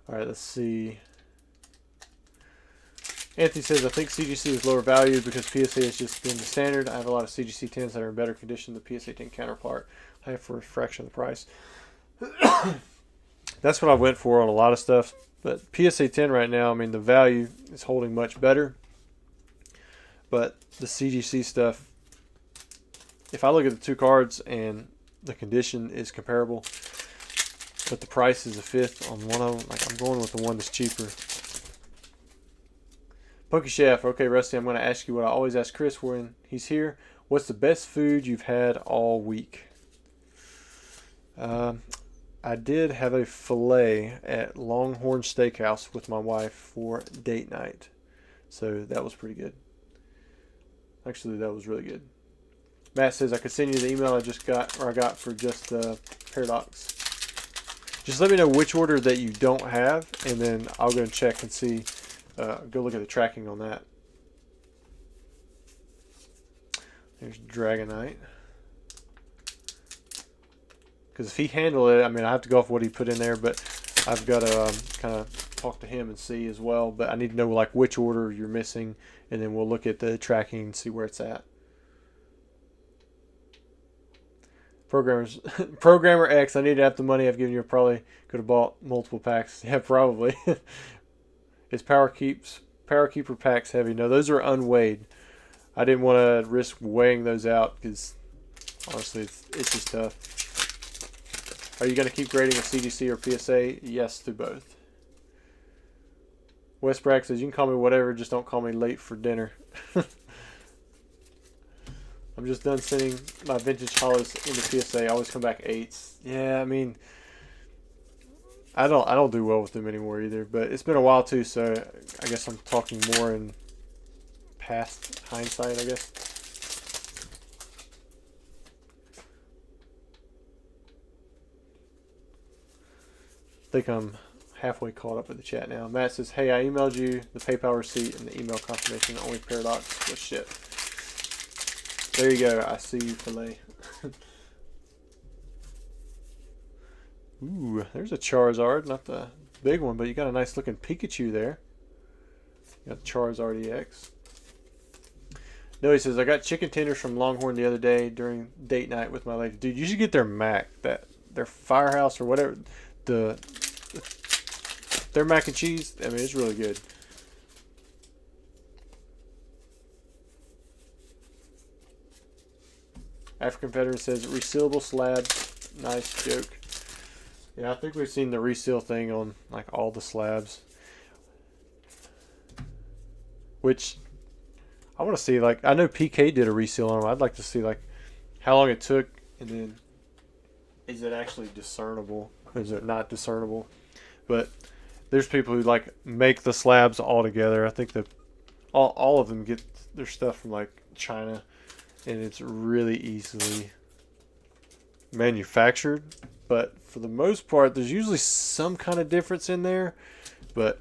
All right, let's see. Anthony says, I think CGC is lower valued because PSA has just been the standard. I have a lot of CGC 10s that are in better condition than the PSA 10 counterpart. I have for a fraction of the price. That's what I went for on a lot of stuff. But PSA 10 right now, I mean, the value is holding much better. But the CGC stuff, if I look at the 2 cards and the condition is comparable, but the price is a fifth on one of them, like I'm going with the one that's cheaper. Pokey Chef, okay, Rusty, I'm going to ask you what I always ask Chris when he's here. What's the best food you've had all week? I did have a filet at Longhorn Steakhouse with my wife for date night. So that was pretty good. Actually, that was really good. Matt says I could send you the email I got for just Paradox. Just let me know which order that you don't have, and then I'll go and check and see. Go look at the tracking on that. There's Dragonite. Because if he handled it, I mean, I have to go off what he put in there, but I've got to kind of talk to him and see as well. But I need to know like which order you're missing, and then we'll look at the tracking and see where it's at. Programmer X, I need to have the money I've given you. Probably could have bought multiple packs. Yeah, probably. Is Power Keeper packs heavy? No, those are unweighed. I didn't want to risk weighing those out because honestly, it's just tough. Are you going to keep grading a CGC or PSA? Yes to both. Wes Brack says, you can call me whatever, just don't call me late for dinner. I'm just done sending my vintage hollows into PSA. I always come back 8s. Yeah, I mean, I don't do well with them anymore either. But it's been a while too, so I guess I'm talking more in past hindsight, I guess. I think I'm halfway caught up with the chat now. Matt says, hey, I emailed you the PayPal receipt and the email confirmation. Only Paradox was shipped. There you go. I see you, filet. Ooh, there's a Charizard. Not the big one, but you got a nice looking Pikachu there. You got Charizard EX. No, he says, I got chicken tenders from Longhorn the other day during date night with my lady. Dude, you should get their Mac, their Firehouse or whatever. Their mac and cheese, I mean, it's really good. African Veteran says, resealable slab. Nice joke. Yeah, I think we've seen the reseal thing on like all the slabs. Which I want to see, like, I know PK did a reseal on them. I'd like to see like how long it took, and then is it actually discernible? Is it not discernible? But there's people who like make the slabs all together. I think that all of them get their stuff from like China, and it's really easily manufactured. But for the most part, there's usually some kind of difference in there. But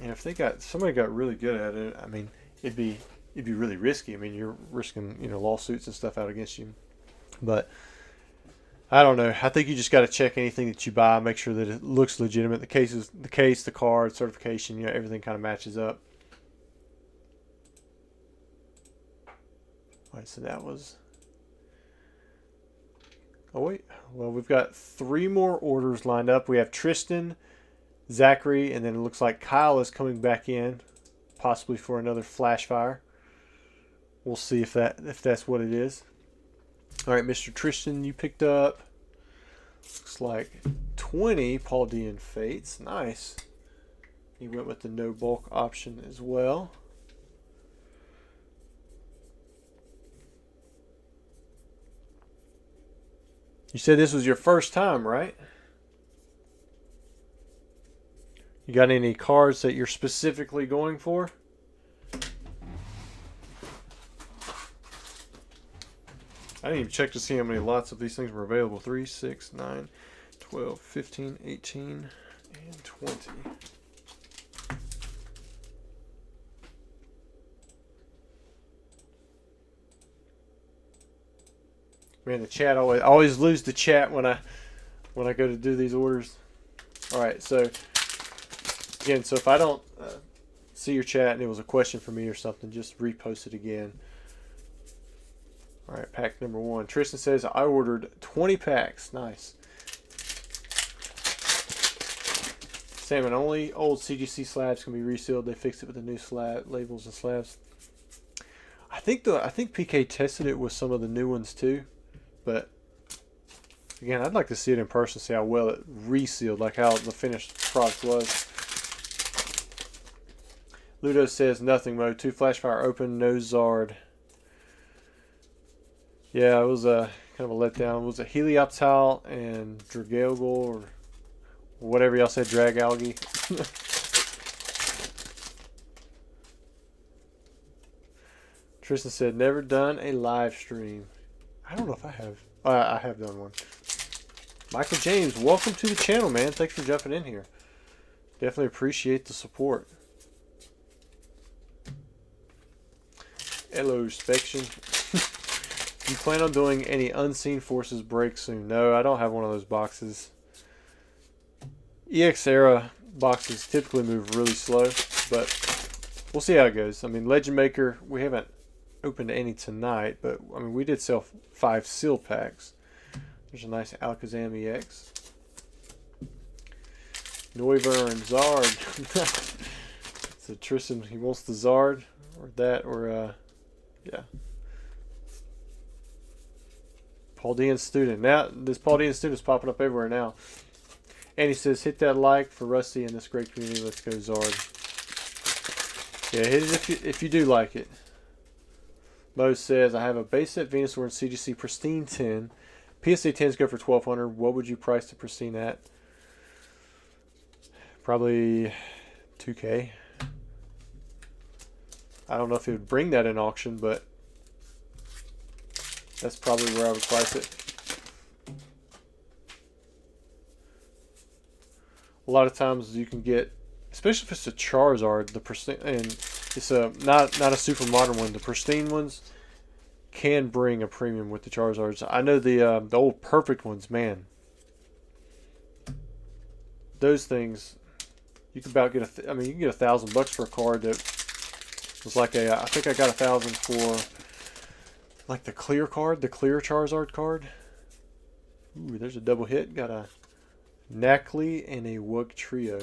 you know, if somebody got really good at it, I mean, it'd be really risky. I mean, you're risking, you know, lawsuits and stuff out against you. But I don't know. I think you just got to check anything that you buy, make sure that it looks legitimate. The case, the card, certification, you know, everything kind of matches up. All right, so that was. Oh wait, well, we've got 3 more orders lined up. We have Tristan, Zachary, and then it looks like Kyle is coming back in, possibly for another Flashfire. We'll see if that's what it is. All right, Mr. Tristan, you picked up, looks like 20 Paldean Fates. Nice. He went with the no bulk option as well. You said this was your first time, right? You got any cards that you're specifically going for? I didn't even check to see how many lots of these things were available. 3, 6, 9, 12, 15, 18, and 20. Man, the chat always lose the chat when I go to do these orders. All right, so again, so if I don't see your chat and it was a question for me or something, just repost it again. All right, pack number 1. Tristan says, I ordered 20 packs. Nice. Salmon, only old CGC slabs can be resealed. They fixed it with the new slab labels and slabs. I think PK tested it with some of the new ones too, but again, I'd like to see it in person, see how well it resealed, like how the finished product was. Ludo says, nothing mode. 2 Flashfire open, no Zard. Yeah, it was a kind of a letdown. It was a Helioptile and Dragalgal or whatever y'all said, drag algae. Tristan said, never done a live stream. I don't know if I have. I have done one. Michael James, welcome to the channel, man. Thanks for jumping in here. Definitely appreciate the support. Hello, Spection. you plan on doing any Unseen Forces breaks soon? No, I don't have one of those boxes. EX era boxes typically move really slow, but we'll see how it goes. I mean, Legend Maker, we haven't opened any tonight, but I mean, we did sell 5 sealed packs. There's a nice Alakazam EX. Noivern and Zard. So Tristan, he wants the Zard, or that, or yeah. Paldean Student. Now, this Paldean Student is popping up everywhere now. And he says, hit that like for Rusty and this great community. Let's go, Zard. Yeah, hit it if you do like it. Mo says, I have a base set Venusaur and CGC Pristine 10. PSA 10s go for $1,200. What would you price the Pristine at? Probably $2K. I don't know if it would bring that in auction, but that's probably where I would price it. A lot of times you can get, especially if it's a Charizard, the pristine, and it's a not a super modern one. The pristine ones can bring a premium with the Charizards. I know the old perfect ones, man. Those things, you can about get I mean, you can get $1,000 for a card that was like a. I think I got $1,000 for like the clear card, the clear Charizard card. Ooh, there's a double hit. Got a Knackley and a Wug Trio.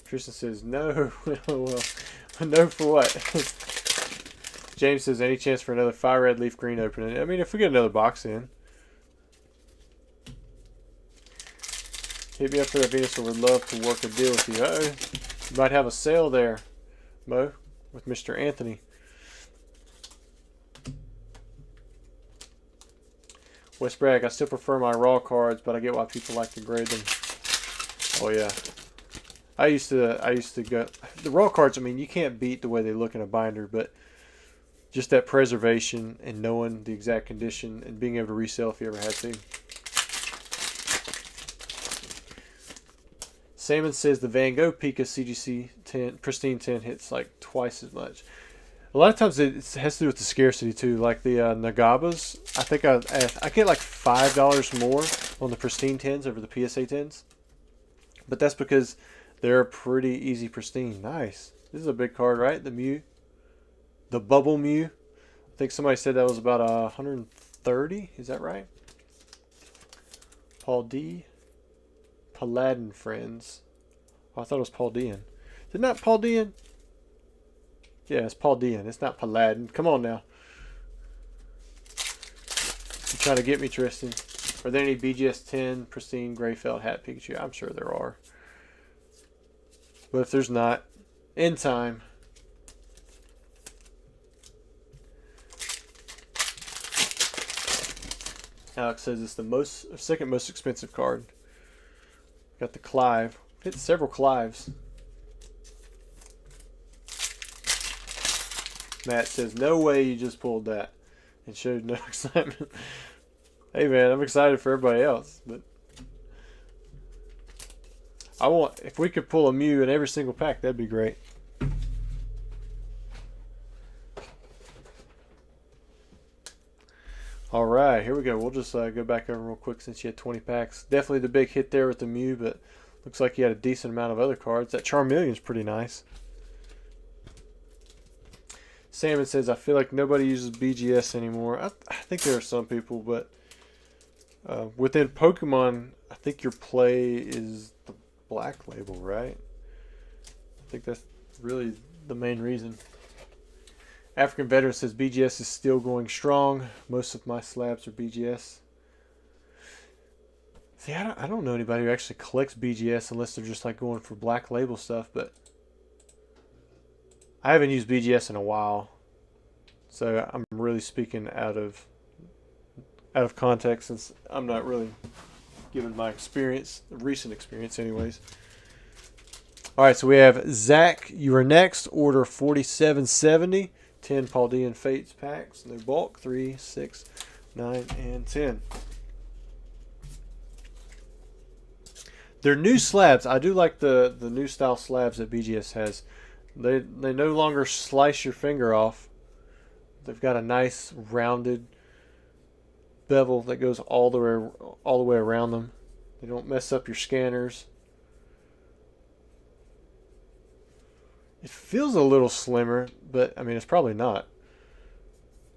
Tristan says no. Well, no for what? James says any chance for another Fire Red Leaf Green opening? I mean, if we get another box in. Hit me up for that Venusaur. Would love to work a deal with you. Uh-oh. You might have a sale there, Mo, with Mr. Anthony. West Bragg, I still prefer my raw cards, but I get why people like to grade them. Oh yeah. I used to go the raw cards. I mean, you can't beat the way they look in a binder, but just that preservation and knowing the exact condition and being able to resell if you ever had to. Salmon says the Van Gogh Pika CGC 10 Pristine 10 hits like twice as much. A lot of times it has to do with the scarcity too. Like the Nagabas, I think I get like $5 more on the Pristine 10s over the PSA 10s, but that's because they're pretty easy pristine. Nice. This is a big card, right? The Mew, the Bubble Mew. I think somebody said that was about 130. Is that right? Paul D. Paladin Friends. Oh, I thought it was Paldean. Is it not Paldean? Yeah, it's Paldean. It's not Paladin. Come on now. You trying to get me, Tristan? Are there any BGS 10 pristine gray felt hat Pikachu? I'm sure there are. But if there's not, in time. Alex says it's the second most expensive card. Got the Clive. Hit several Clives. Matt says, no way you just pulled that. And showed no excitement. Hey man, I'm excited for everybody else. But if we could pull a Mew in every single pack, that'd be great. Alright, here we go. We'll just go back over real quick since you had 20 packs. Definitely the big hit there with the Mew, but looks like you had a decent amount of other cards. That Charmeleon's pretty nice. Salmon says, I feel like nobody uses BGS anymore. I think there are some people, but within Pokemon, I think your play is the Black Label, right? I think that's really the main reason. African Veteran says BGS is still going strong. Most of my slabs are BGS. See, I don't know anybody who actually collects BGS unless they're just like going for Black Label stuff, but I haven't used BGS in a while. So I'm really speaking out of context since I'm not really giving my experience, recent experience anyways. All right, so we have Zach, you are next. Order 4770. 10 Paldean Fates packs. No bulk. 3, 6, 9, and 10. They're new slabs. I do like the new style slabs that BGS has. They no longer slice your finger off. They've got a nice rounded bevel that goes all the way around them. They don't mess up your scanners. It feels a little slimmer, but I mean it's probably not.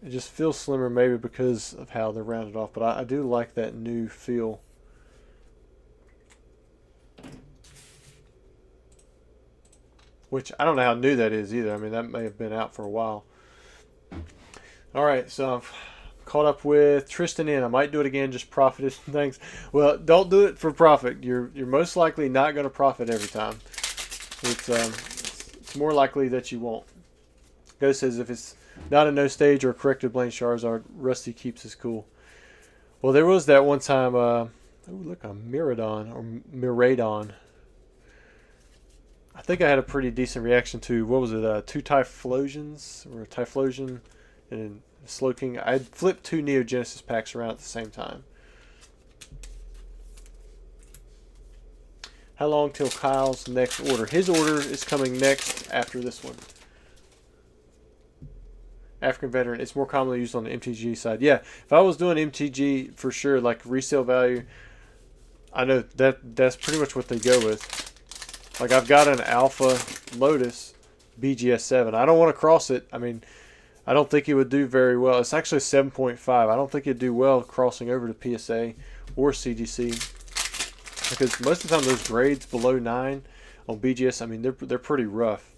It just feels slimmer maybe because of how they're rounded off, but I do like that new feel. Which I don't know how new that is either. I mean, that may have been out for a while. Alright, so I've caught up with Tristan in. I might do it again, just profited things. Well, don't do it for profit. You're most likely not going to profit every time. It's more likely that you won't. Go says if it's not a no stage or a corrected Blaine Charizard, Rusty keeps his cool. Well, there was that one time, oh look, a Miradon or Miradon. I think I had a pretty decent reaction to, what was it, 2 Typhlosions, or a Typhlosion and a Slowking. I had flipped 2 Neo Genesis packs around at the same time. How long till Kyle's next order? His order is coming next after this one. African Veteran. It's more commonly used on the MTG side. Yeah, if I was doing MTG for sure, like resale value, I know that's pretty much what they go with. Like I've got an Alpha Lotus BGS 7. I don't want to cross it. I mean, I don't think it would do very well. It's actually 7.5. I don't think it'd do well crossing over to PSA or CGC. Because most of the time those grades below 9 on BGS, I mean, they're pretty rough.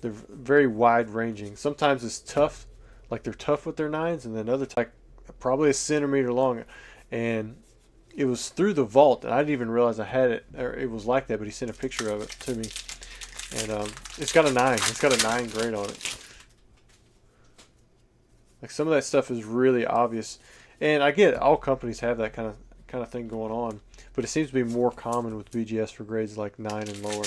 They're very wide ranging. Sometimes it's tough, like they're tough with their 9s, and then other like probably a centimeter long. And it was through the vault, and I didn't even realize I had it, or it was like that, but he sent a picture of it to me. And it's got a 9. It's got a 9 grade on it. Like some of that stuff is really obvious. And I get it, all companies have that kind of thing going on, but it seems to be more common with BGS for grades like 9 and lower.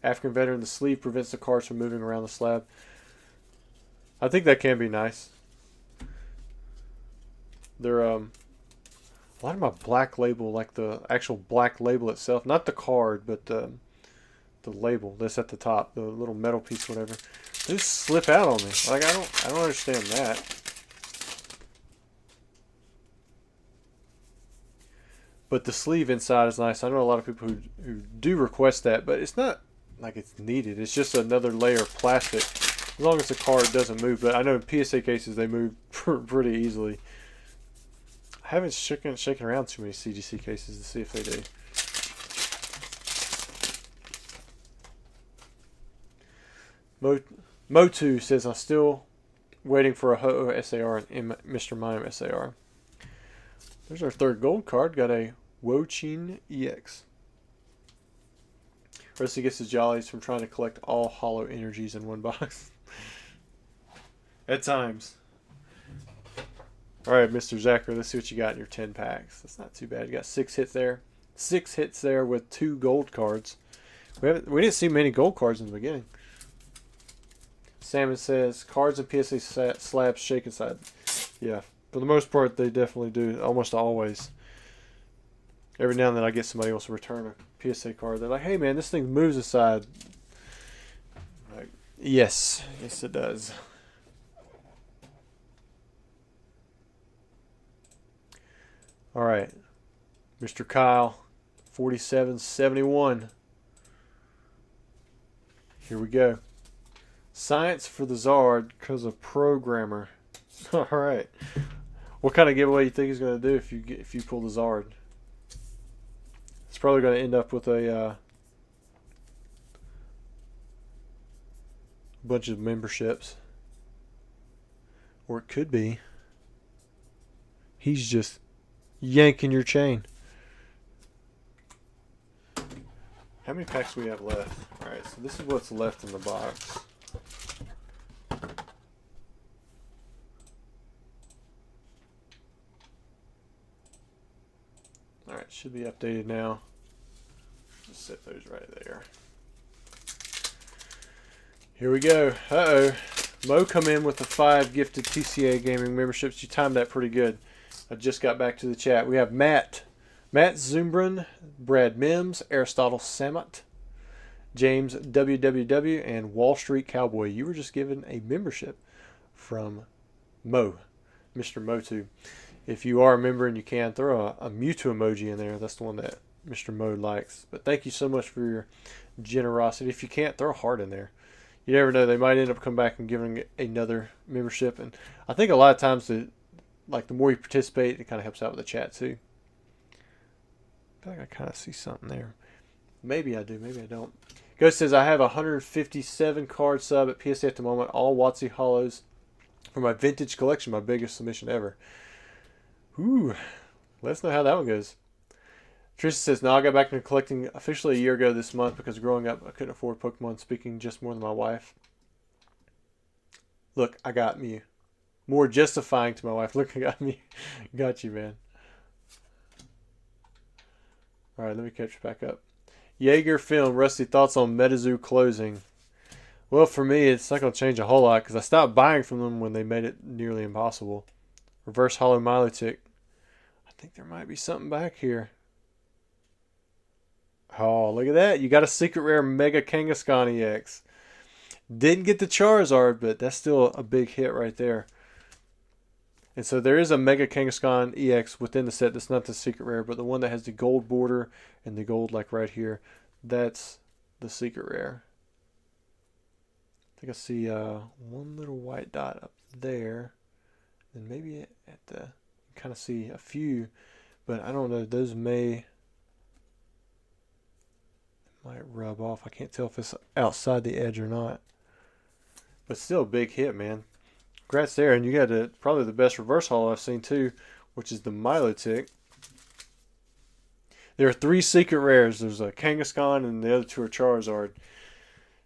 African Veteran, the sleeve prevents the cards from moving around the slab. I think that can be nice. They're why did my black label, like the actual black label itself, not the card, but the label that's at the top, the little metal piece, whatever, they just slip out on me. Like I don't understand that. But the sleeve inside is nice. I know a lot of people who do request that, but it's not like it's needed. It's just another layer of plastic, as long as the card doesn't move. But I know in PSA cases they move pretty easily. I haven't shaken around too many CGC cases to see if they do. Motu says, I'm still waiting for a Ho-Oh SAR and Mr. Mime SAR. There's our third gold card. Got a Wo-Chin EX. Rusty gets his jollies from trying to collect all hollow energies in one box. At times. Alright, Mr. Zachary, let's see what you got in your 10 packs. That's not too bad. You got 6 hits there. 6 hits there with 2 gold cards. We didn't see many gold cards in the beginning. Salmon says, cards and PSA slabs shake inside. Yeah, for the most part, they definitely do. Almost always. Every now and then I get somebody else to return a PSA card. They're like, hey man, this thing moves aside. Like, yes. Yes, it does. Alright. Mr. Kyle, 4771. Here we go. Science for the Zard because of programmer. Alright. What kind of giveaway you think he's going to do if you pull the Zard? It's probably going to end up with a bunch of memberships. Or it could be he's just yanking your chain. How many packs do we have left? Alright, so this is what's left in the box. Alright, should be updated now. Just set those right there. Here we go. Uh-oh. Mo come in with the 5 gifted TCA Gaming memberships. You timed that pretty good. I just got back to the chat. We have Matt, Matt Zumbrun, Brad Mims, Aristotle Samat, James WWW, and Wall Street Cowboy. You were just given a membership from Mo, Mr. Motu. If you are a member and you can, throw a Mewtwo emoji in there. That's the one that Mr. Mo likes. But thank you so much for your generosity. If you can't, throw a heart in there. You never know. They might end up coming back and giving another membership. And I think a lot of times, the more you participate, it kind of helps out with the chat too. I feel like I kind of see something there. Maybe I do. Maybe I don't. Ghost says, I have 157 card sub at PSA at the moment. All WotC Hollows for my vintage collection. My biggest submission ever. Ooh, let us know how that one goes. Trisha says, no, I got back into collecting officially a year ago this month because growing up I couldn't afford Pokemon, speaking just more than my wife. Look, I got me. More justifying to my wife. Look, I got me. Got you, man. Alright, let me catch you back up. Jaeger Film, Rusty, thoughts on MetaZoo closing? Well, for me, it's not going to change a whole lot because I stopped buying from them when they made it nearly impossible. Reverse Hollow Milotic. I think there might be something back here. Oh, look at that. You got a secret rare Mega Kangaskhan EX. Didn't get the Charizard, but that's still a big hit right there. And so there is a Mega Kangaskhan EX within the set that's not the secret rare, but the one that has the gold border and the gold like right here, that's the secret rare. I think I see one little white dot up there. And maybe at the, kind of see a few, but I don't know, those might rub off. I can't tell if it's outside the edge or not. But still a big hit, man. Congrats there, and you got probably the best reverse holo I've seen too, which is the Milotic. There are 3 secret rares. There's a Kangaskhan and the other 2 are Charizard.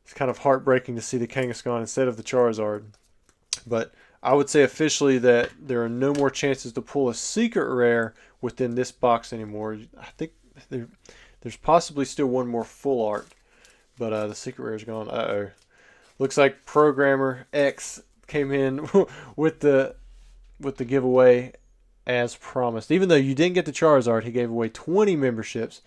It's kind of heartbreaking to see the Kangaskhan instead of the Charizard. But I would say officially that there are no more chances to pull a secret rare within this box anymore. I think there's possibly still one more full art, but the secret rare is gone. Uh-oh. Looks like Programmer X came in with the giveaway as promised. Even though you didn't get the Charizard, he gave away 20 memberships.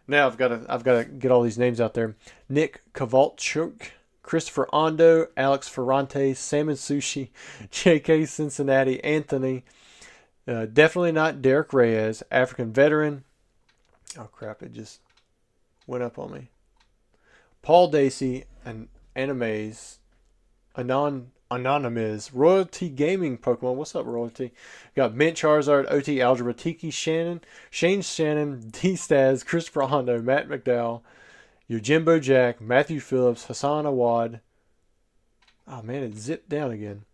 Now I've got to get all these names out there. Nick Kovalchuk, Christopher Ondo, Alex Ferrante, Salmon Sushi, J.K. Cincinnati, Anthony. Definitely not Derek Reyes, African Veteran. Oh crap! It just went up on me. Paul Dacey and Animes, Anonymous, Royalty Gaming Pokemon. What's up, Royalty? Got Mint Charizard, OT Algebra, Tiki Shannon, Shane Shannon, D-Staz, Christopher Hondo, Matt McDowell, Yojimbo Jack, Matthew Phillips, Hassan Awad. Oh man, it zipped down again.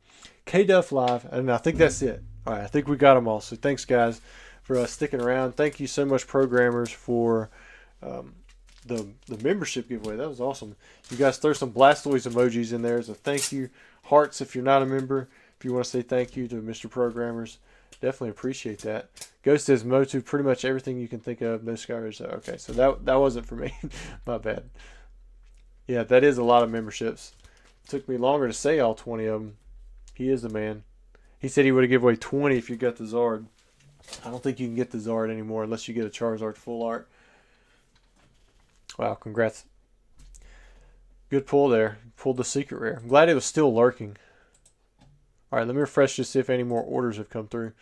K-Duff Live, and I think that's it. All right, I think we got them all. So thanks, guys, for sticking around. Thank you so much, programmers, for the membership giveaway. That was awesome. You guys throw some Blastoise emojis in there as a thank you. Hearts if you're not a member. If you want to say thank you to Mr. Programmers, definitely appreciate that. Ghost says Motu, pretty much everything you can think of. No Skyridge. Okay, so that wasn't for me. My bad. Yeah, that is a lot of memberships. It took me longer to say all 20 of them. He is the man. He said he would have given away 20 if you got the Zard. I don't think you can get the Zard anymore unless you get a Charizard full art. Wow, congrats. Good pull there. Pulled the secret rare. I'm glad it was still lurking. Alright, let me refresh to see if any more orders have come through.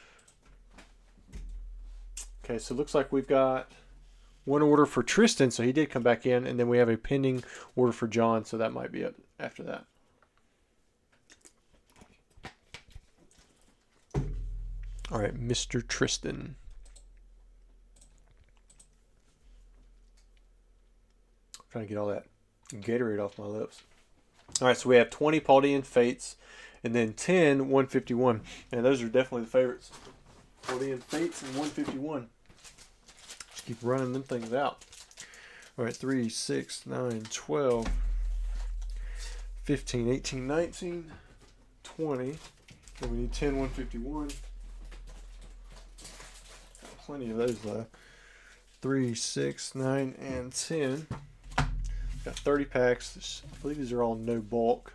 Okay, so it looks like we've got one order for Tristan, so he did come back in, and then we have a pending order for John, so that might be up after that. Alright, Mr. Tristan. I'm trying to get all that Gatorade off my lips. Alright, so we have 20 Paldean Fates, and then 10 151. And those are definitely the favorites. Paldean Fates and 151. Just keep running them things out. Alright, 3, 6, 9, 12, 15, 18, 19, 20. Then we need 10 151. Plenty of those left. 3, 6, 9, and 10. Got 30 packs. I believe these are all no bulk.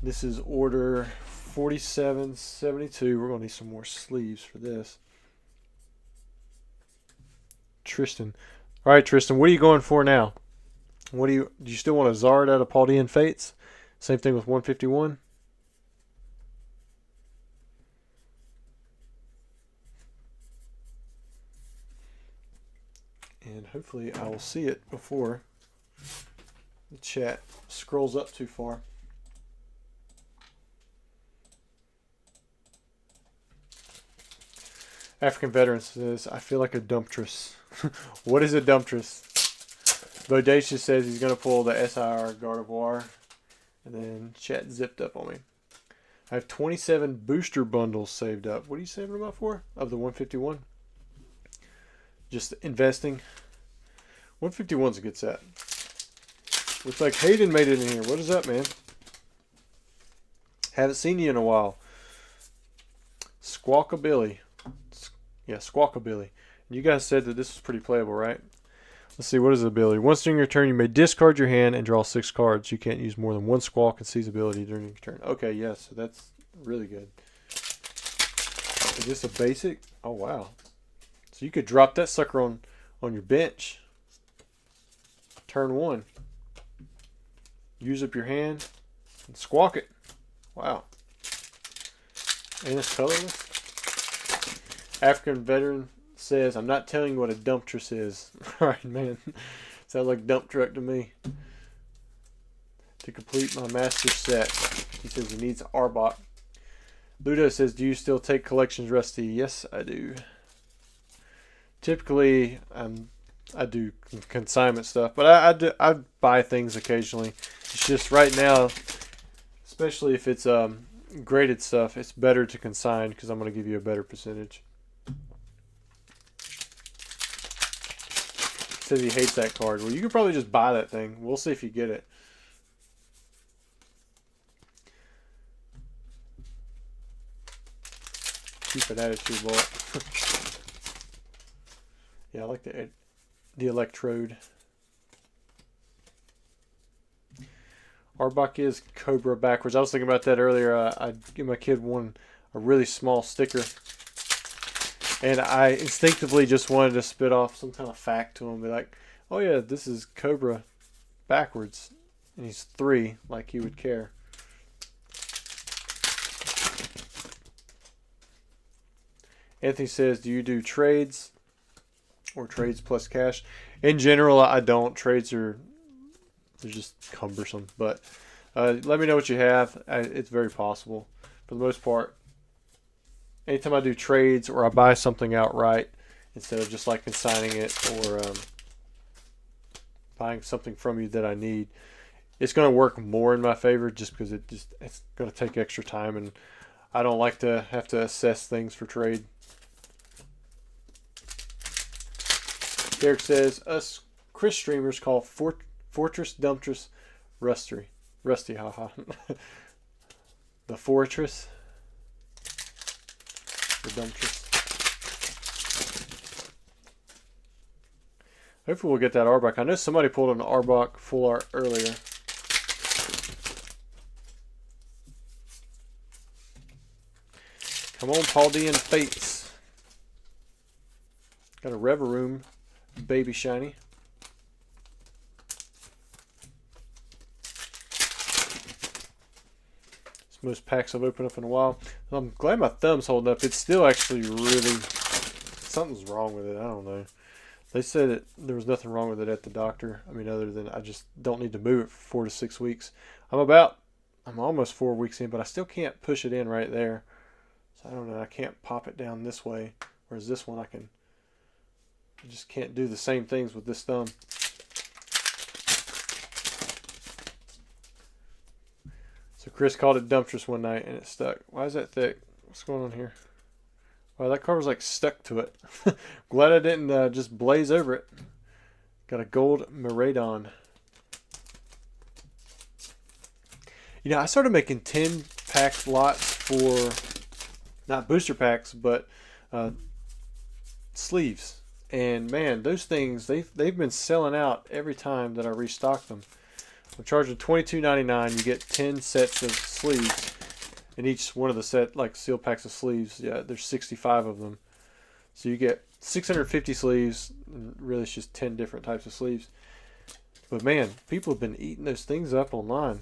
This is order 4772. We're going to need some more sleeves for this. Tristan. All right, Tristan, what are you going for now? Do you still want a Zard out of Paldean Fates? Same thing with 151. And hopefully I will see it before the chat scrolls up too far. African Veteran says, I feel like a dumptress. What is a dumptress? Bodacious says he's going to pull the SIR Gardevoir. And then chat zipped up on me. I have 27 booster bundles saved up. What are you saving them up for? Of the 151? Just investing. 151's a good set. Looks like Hayden made it in here. What is up, man? Haven't seen you in a while. Squawkabilly. Yeah, Squawkabilly. You guys said that this was pretty playable, right? Let's see, what is the ability? Once during your turn, you may discard your hand and draw 6 cards. You can't use more than one Squawk and seize ability during your turn. Okay, yes, so that's really good. Is this a basic? Oh, wow. So you could drop that sucker on your bench. Turn 1. Use up your hand and squawk it. Wow. And it's colorless. African Veteran says, I'm not telling you what a dumptress is. Alright, man. Sounds like dump truck to me. To complete my master set. He says he needs Arbok. Ludo says, do you still take collections, Rusty? Yes, I do. Typically, I do consignment stuff, but I buy things occasionally. It's just right now, especially if it's graded stuff, it's better to consign because I'm going to give you a better percentage. Says he hates that card. Well, you could probably just buy that thing. We'll see if you get it. Keep an attitude, boy. Yeah, I like the electrode. Arbok is Cobra backwards. I was thinking about that earlier. I'd give my kid a really small sticker. And I instinctively just wanted to spit off some kind of fact to him. Be like, oh yeah, this is Cobra backwards. And he's 3, like he would care. Anthony says, do you do trades or trades plus cash? In general, I don't. Trades they're just cumbersome. But let me know what you have. It's very possible. For the most part, anytime I do trades or I buy something outright instead of just like consigning it or buying something from you that I need, it's going to work more in my favor just because it's going to take extra time and I don't like to have to assess things for trade. Derek says, us Chris streamers call Fortress Dumptress Rusty, haha. The Fortress. The Dumptress. Hopefully we'll get that Arbok. I know somebody pulled an Arbok full art earlier. Come on, Paldean Fates. Got a Reveroom baby shiny. It's most packs I've opened up in a while. I'm glad my thumb's holding up. It's still actually really... Something's wrong with it. I don't know. They said that there was nothing wrong with it at the doctor. I mean, other than I just don't need to move it for 4 to 6 weeks. I'm almost 4 weeks in, but I still can't push it in right there. So I don't know. I can't pop it down this way. Whereas this one I just can't do the same things with this thumb. So Chris called it Dumptress one night and it stuck. Why is that thick? What's going on here? Wow, that card was like stuck to it. Glad I didn't just blaze over it. Got a gold Miraidon. You know, I started making 10-pack lots for, not booster packs, but sleeves. And man, those things, they've been selling out every time that I restock them. I'm charging $22.99. You get 10 sets of sleeves. And each one of the set, like seal packs of sleeves, yeah, there's 65 of them. So you get 650 sleeves. Really, it's just 10 different types of sleeves. But man, people have been eating those things up online.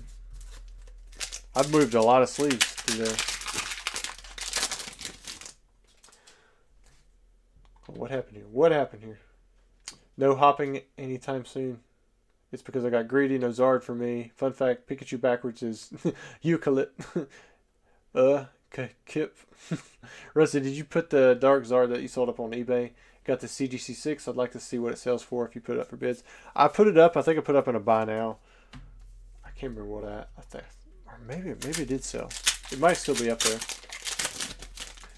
I've moved a lot of sleeves through there. What happened here? What happened here? No hopping anytime soon. It's because I got greedy. No Zard for me. Fun fact, Pikachu backwards is Eucalypt. Kip. Rusty, did you put the Dark Zard that you sold up on eBay? Got the CGC6. I'd like to see what it sells for if you put it up for bids. I put it up. I think I put it up in a buy now. I can't remember what I think. Or maybe it did sell. It might still be up there.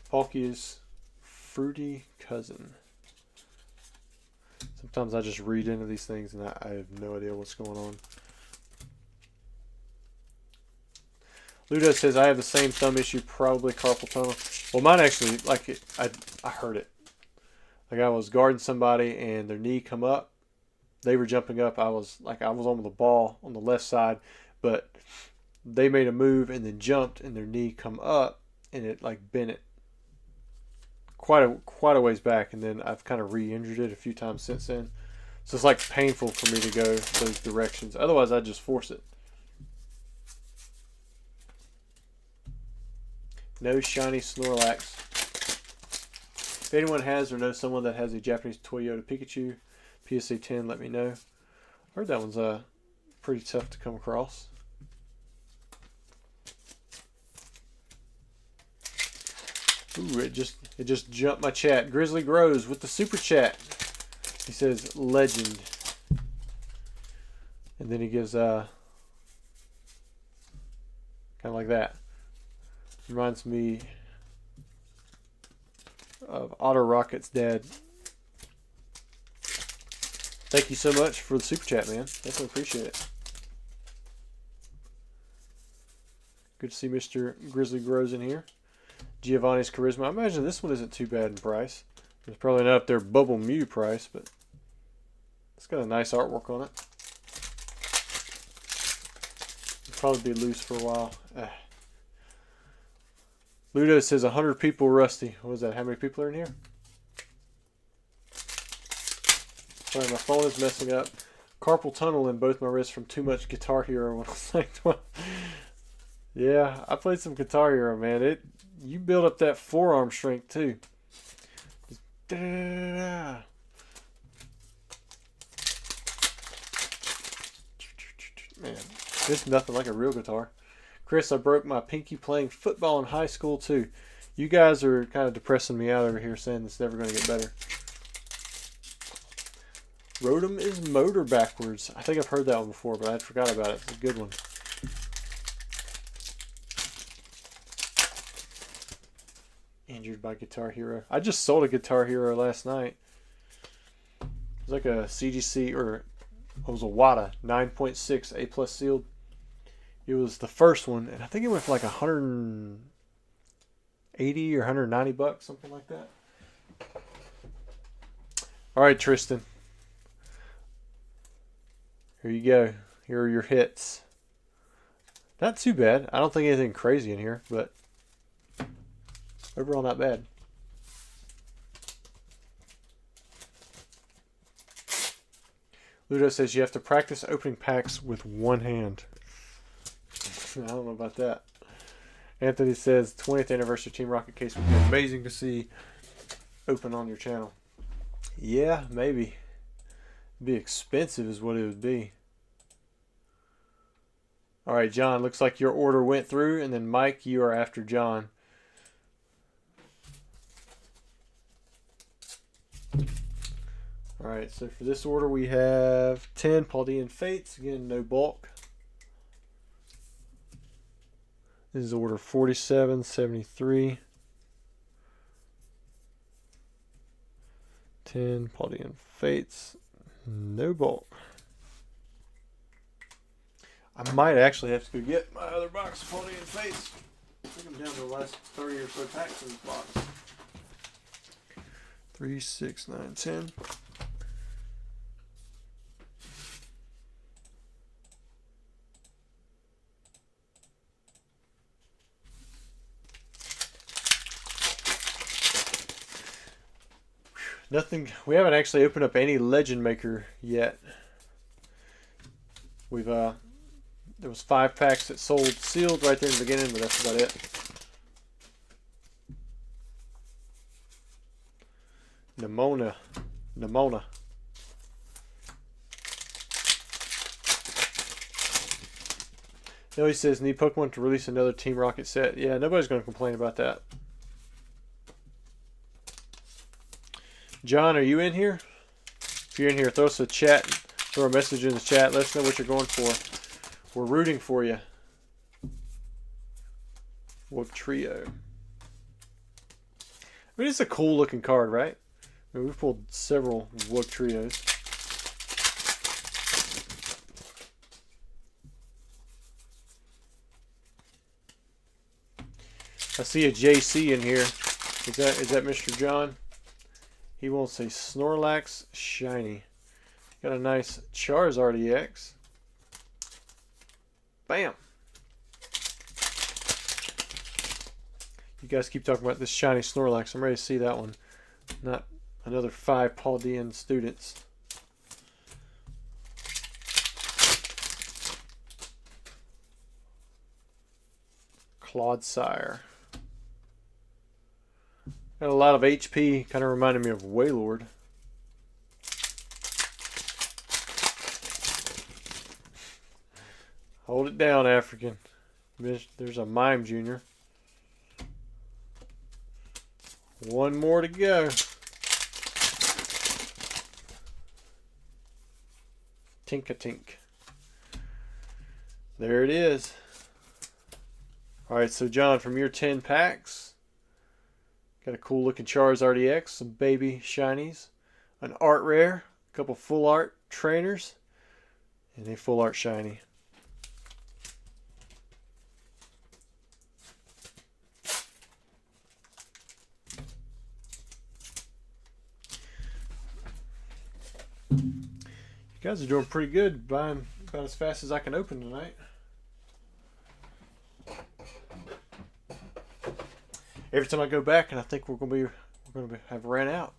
Palkia's Fruity Cousin. Sometimes I just read into these things and I have no idea what's going on. Ludo says, I have the same thumb issue, probably carpal tunnel. Well, mine actually, like, I heard it. Like, I was guarding somebody and their knee come up. They were jumping up. I was on the ball on the left side, but they made a move and then jumped and their knee come up and it, like, bent it quite a ways back, and then I've kind of re-injured it a few times since then. So it's, like, painful for me to go those directions. Otherwise, I'd just force it. No shiny Snorlax. If anyone has or knows someone that has a Japanese Toyota Pikachu PSA 10, let me know. I heard that one's pretty tough to come across. Ooh, it just jumped my chat. Grizzly Grows with the super chat. He says legend. And then he gives kind of like that. Reminds me of Otto Rocket's dad. Thank you so much for the super chat, man. Definitely appreciate it. Good to see Mr. Grizzly Grows in here. Giovanni's Charisma. I imagine this one isn't too bad in price. It's probably not up there Bubble Mew price, but it's got a nice artwork on it. It'll probably be loose for a while. Ludo says 100 people, Rusty. What was that? How many people are in here? Sorry, my phone is messing up. Carpal tunnel in both my wrists from too much Guitar Hero when I was like 12. Yeah, I played some Guitar Hero, man. You build up that forearm strength too. Just man, it's nothing like a real guitar. Chris, I broke my pinky playing football in high school too. You guys are kind of depressing me out over here saying it's never going to get better. Rotom is motor backwards. I think I've heard that one before, but I forgot about it. It's a good one. Injured by Guitar Hero. I just sold a Guitar Hero last night. It was like a CGC, or it was a WADA 9.6 A+ sealed. It was the first one, and I think it went for like 180 or 190 bucks, something like that. All right, Tristan. Here you go. Here are your hits. Not too bad. I don't think anything crazy in here, but overall not bad. Ludo says you have to practice opening packs with one hand. I don't know about that. Anthony says 20th anniversary Team Rocket case would be amazing to see open on your channel. Yeah, maybe. It'd be expensive is what it would be. Alright, John, looks like your order went through, and then Mike, you are after John. Alright, so for this order we have 10 Paldean Fates. Again, no bulk. This is order 4773. 10 Paldean Fates. No bulk. I might actually have to go get my other box of Paldean Fates. I think I'm down to the last 30 or so packs in this box. 3, 6, 9, 10. Nothing. We haven't actually opened up any Legend Maker yet. We've there was 5 packs that sold sealed right there in the beginning, but that's about it. Nimona. No, he says, need Pokemon to release another Team Rocket set. Yeah, nobody's going to complain about that. John, are you in here? If you're in here, throw us a chat, throw a message in the chat. Let us know what you're going for. We're rooting for you. Wolf Trio. I mean, it's a cool looking card, right? I mean, we've pulled several Wolf Trios. I see a JC in here. Is that Mr. John? He wants a Snorlax shiny. Got a nice Charizard EX. Bam. You guys keep talking about this shiny Snorlax. I'm ready to see that one. Not another 5 Paldean students. Clodsire. Got a lot of HP, kind of reminded me of Wailord. Hold it down, African. There's a Mime Jr. One more to go. Tink-a-tink. There it is. Alright, so John, from your 10 packs, got a cool looking Charizard EX, some baby shinies, an art rare, a couple full art trainers, and a full art shiny. You guys are doing pretty good, buying about as fast as I can open tonight. Every time I go back, and I think we're gonna have ran out.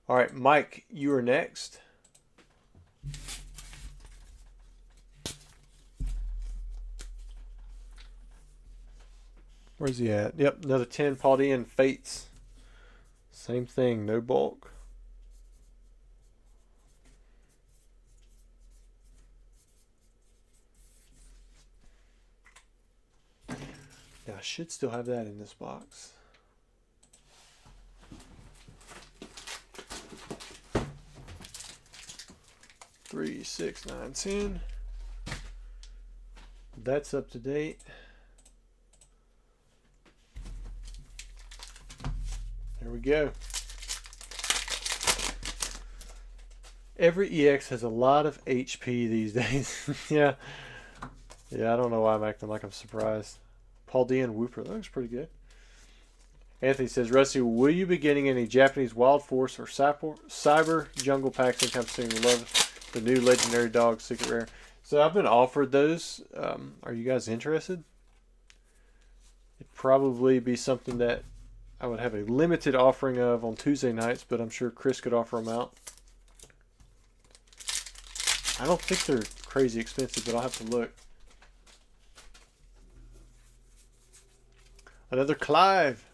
All right, Mike, you are next. Where's he at? Yep, another 10 Paldean Fates. Same thing, no bulk. Yeah, I should still have that in this box. Three, 6, 9, 10. That's up to date. There we go. Every EX has a lot of HP these days. Yeah. Yeah, I don't know why I'm acting like I'm surprised. Paldean Wooper, that looks pretty good. Anthony says, Rusty, will you be getting any Japanese Wild Force or Cyber Jungle packs anytime soon? We love the new Legendary Dog Secret Rare. So I've been offered those. Are you guys interested? It'd probably be something that I would have a limited offering of on Tuesday nights, but I'm sure Chris could offer them out. I don't think they're crazy expensive, but I'll have to look. Another Clive.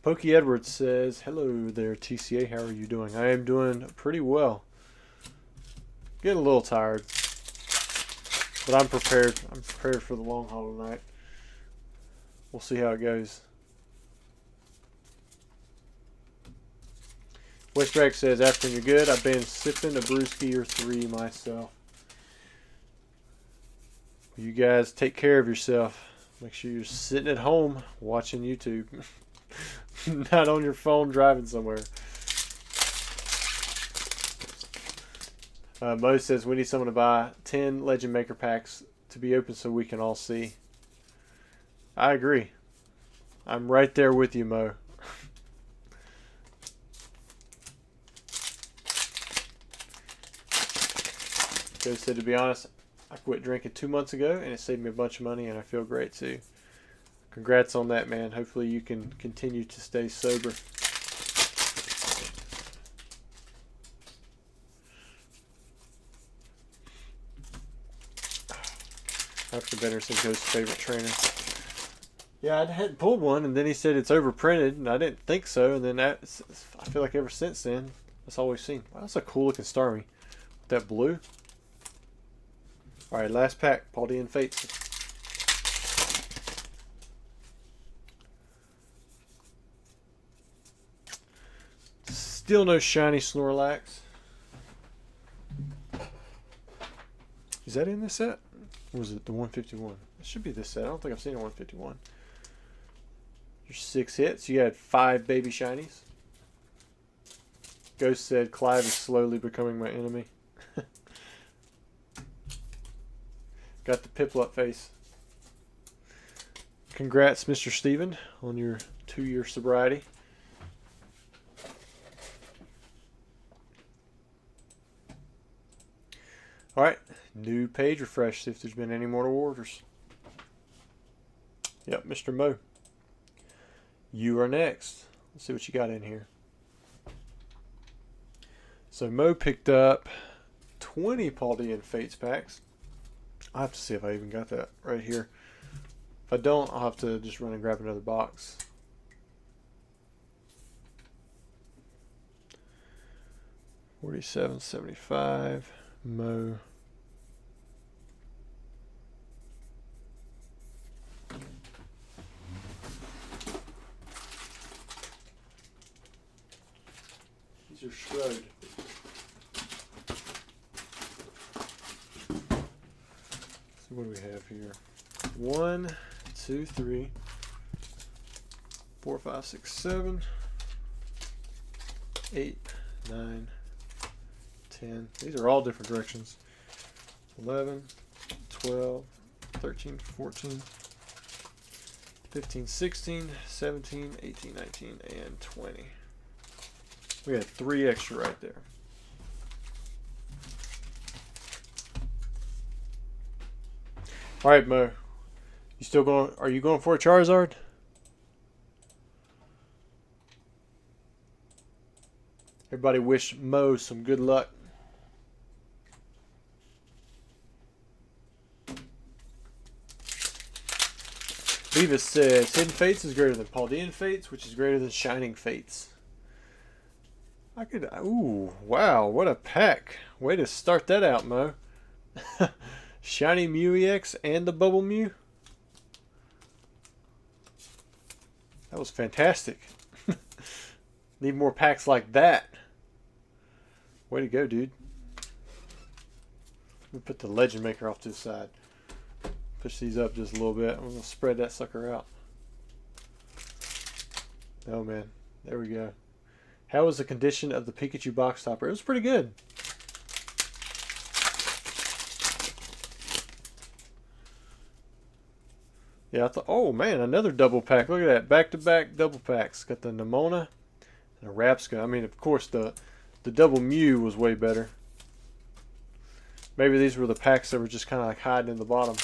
Pokey Edwards says, hello there, TCA. How are you doing? I am doing pretty well. Getting a little tired. But I'm prepared. I'm prepared for the long haul tonight. We'll see how it goes. Westdrag says, African, you're good. I've been sipping a brewski or 3 myself. You guys take care of yourself. Make sure you're sitting at home watching YouTube. Not on your phone driving somewhere. Mo says we need someone to buy 10 Legend Maker packs to be open so we can all see. I agree. I'm right there with you, Mo. Joe said, to be honest, I quit drinking 2 months ago, and it saved me a bunch of money, and I feel great too. Congrats on that, man. Hopefully you can continue to stay sober. Veteran said Ghost's favorite trainer. Yeah, I hadn't pulled one, and then he said it's overprinted, and I didn't think so. And then I feel like ever since then, that's all we've seen. Wow, that's a cool looking Starmie. With that blue. All right, last pack, Paldean Fates. Still no shiny Snorlax. Is that in this set? Or was it the 151? It should be this set. I don't think I've seen a 151. Your 6 hits. You had 5 baby shinies. Ghost said Clive is slowly becoming my enemy. Got the Piplup face. Congrats, Mr. Steven, on your 2-year sobriety. Alright, new page refresh, see if there's been any mortal orders. Yep, Mr. Mo. You are next. Let's see what you got in here. So Mo picked up 20 Paldean Fates packs. I'll have to see if I even got that right here. If I don't, I'll have to just run and grab another box. $47.75. Mo. These are Shroud. So what do we have here? 1, 2, 3, 4, 5, 6, 7, 8, 9, 10. These are all different directions. 11, 12, 13, 14, 15, 16, 17, 18, 19, and 20. We had 3 extra right there. All right, Mo. You still going? Are you going for a Charizard? Everybody wish Mo some good luck. Beavis says Hidden Fates is greater than Paldean Fates, which is greater than Shining Fates. I could. Ooh, wow, what a pack! Way to start that out, Mo. Shiny Mew EX and the Bubble Mew. That was fantastic. Need more packs like that. Way to go, dude. Let me put the Legend Maker off to the side. Push these up just a little bit. I'm going to spread that sucker out. Oh, man. There we go. How was the condition of the Pikachu box topper? It was pretty good. Yeah, I thought, oh man, another double pack. Look at that. Back-to-back double packs. Got the Nimona and a Rapska. I mean, of course, the double Mew was way better. Maybe these were the packs that were just kind of like hiding in the bottom.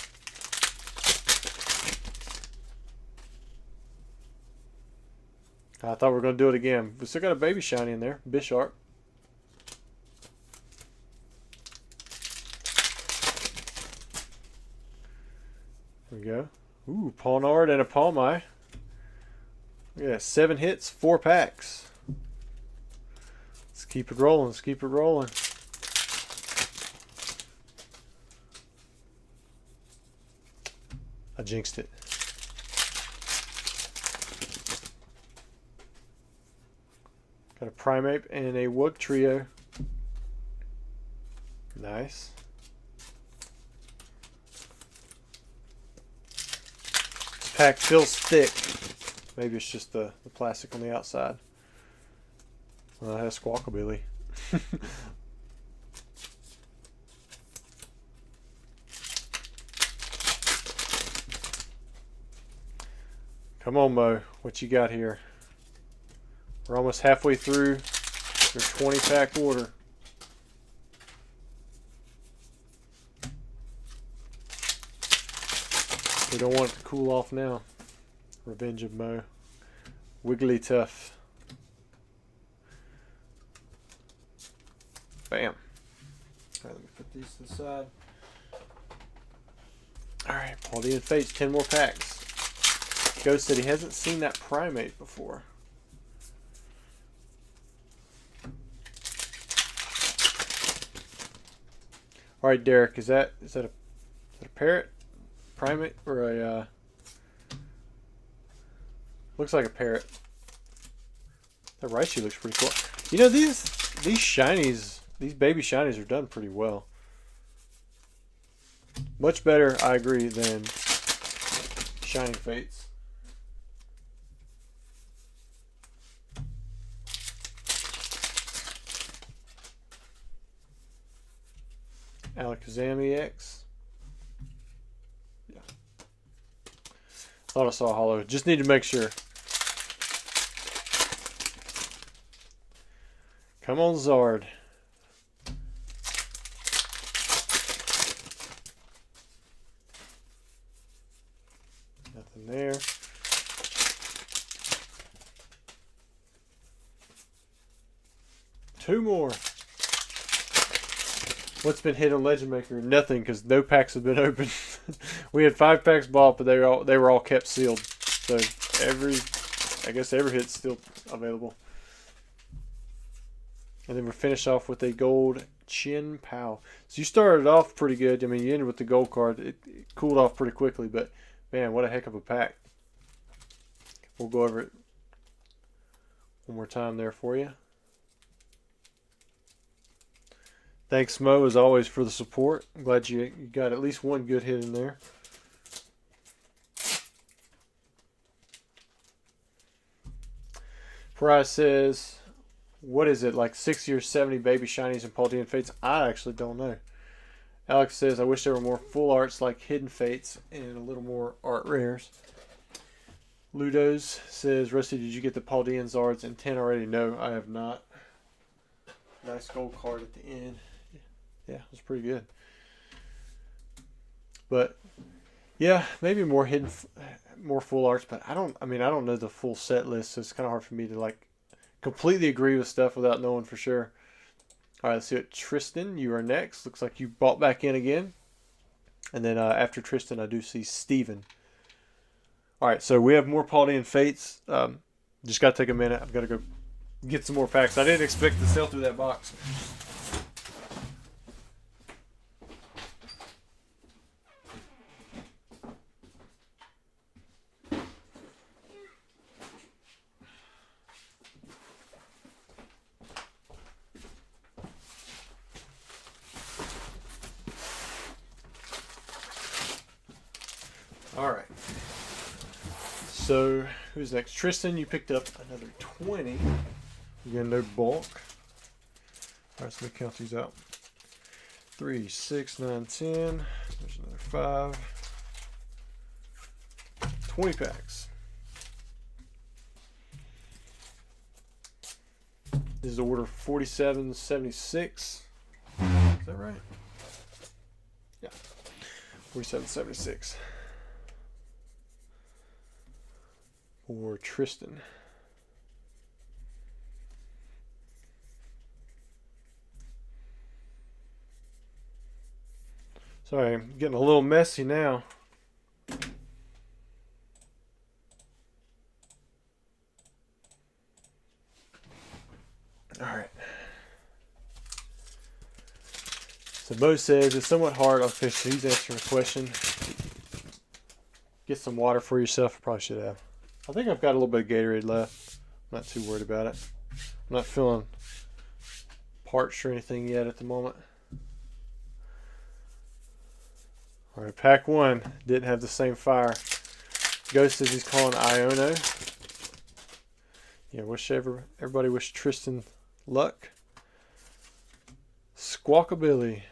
I thought we were going to do it again. We still got a baby shiny in there. Bisharp. There we go. Ooh, Pawniard and a Palmeye. Yeah, 7 hits, 4 packs. Let's keep it rolling. Let's keep it rolling. I jinxed it. Got a Primeape and a Wug Trio. Nice. This pack feels thick. Maybe it's just the plastic on the outside. Well, it has Squawkabilly. Come on, Mo. What you got here? We're almost halfway through your 20-pack order. We don't want it to cool off now. Revenge of Mo. Wigglytuff. Bam. All right, let me put these to the side. Alright, Paldean Fates, 10 more packs. Ghost said he hasn't seen that primate before. Alright, Derek, is that a parrot? Primate? Or a looks like a parrot. That Raichu looks pretty cool. You know, these shinies, these baby shinies are done pretty well. Much better, I agree, than Shining Fates. Alakazam EX. Yeah. Thought I saw a hollow. Just need to make sure. Come on, Zard. Nothing there. Two more. What's been hit on Legend Maker? Nothing, because no packs have been opened. We had 5 packs bought, but they were all kept sealed. So I guess every hit's still available. And then we're finished off with a gold Chin Pao. So you started off pretty good. I mean, you ended with the gold card. It cooled off pretty quickly, but man, what a heck of a pack. We'll go over it one more time there for you. Thanks, Mo, as always, for the support. I'm glad you got at least one good hit in there. Price says, what is it, like 60 or 70 baby shinies and Paldean Fates? I actually don't know. Alex says, I wish there were more full arts like Hidden Fates and a little more art rares. Ludos says, Rusty, did you get the Paldean Zards in 10 already? No, I have not. Nice gold card at the end. Yeah, it was pretty good. But yeah, maybe more full arts, but I don't know the full set list, so it's kind of hard for me to like completely agree with stuff without knowing for sure. All right, let's see what Tristan, you are next. Looks like you bought back in again. And then after Tristan, I do see Steven. All right, so we have more Paldean Fates. Just got to take a minute. I've got to go get some more packs. I didn't expect to sell through that box. All right. So, who's next? Tristan, you picked up another 20. Again, no bulk. All right, so let me count these out. 3, 6, 9, 10. There's another 5. 20 packs. This is order 4776. Is that right? Yeah. 4776. For Tristan. Sorry, I'm getting a little messy now. All right. So Mo says it's somewhat hard. Okay, so he's answering a question. Get some water for yourself. I probably should have. I think I've got a little bit of Gatorade left. I'm not too worried about it. I'm not feeling parched or anything yet at the moment. All right, pack 1 didn't have the same fire. Ghost says he's calling Iono. Yeah, everybody wish Tristan luck. Squawkabilly.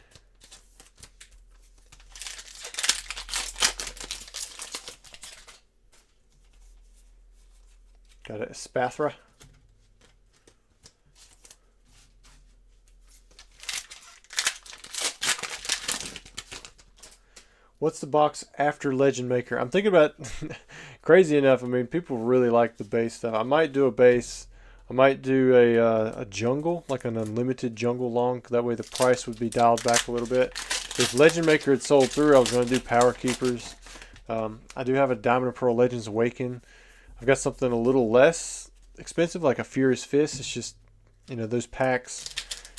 Got a Spathra. What's the box after Legend Maker? I'm thinking about, crazy enough, I mean, people really like the base stuff. I might do a base. I might do a jungle, like an unlimited jungle long. That way the price would be dialed back a little bit. If Legend Maker had sold through, I was going to do Power Keepers. I do have a Diamond and Pearl Legends Awaken. I've got something a little less expensive, like a Furious Fist. It's just, you know, those packs,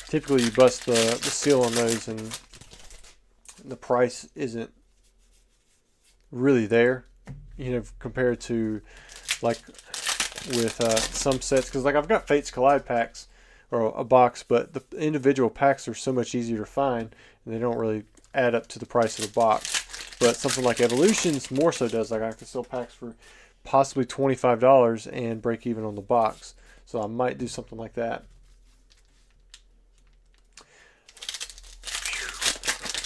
typically you bust the seal on those and the price isn't really there, you know, compared to like with some sets. Because like I've got Fates Collide packs, or a box, but the individual packs are so much easier to find and they don't really add up to the price of the box. But something like Evolutions more so does. Like I can sell packs for possibly $25 and break even on the box. So I might do something like that.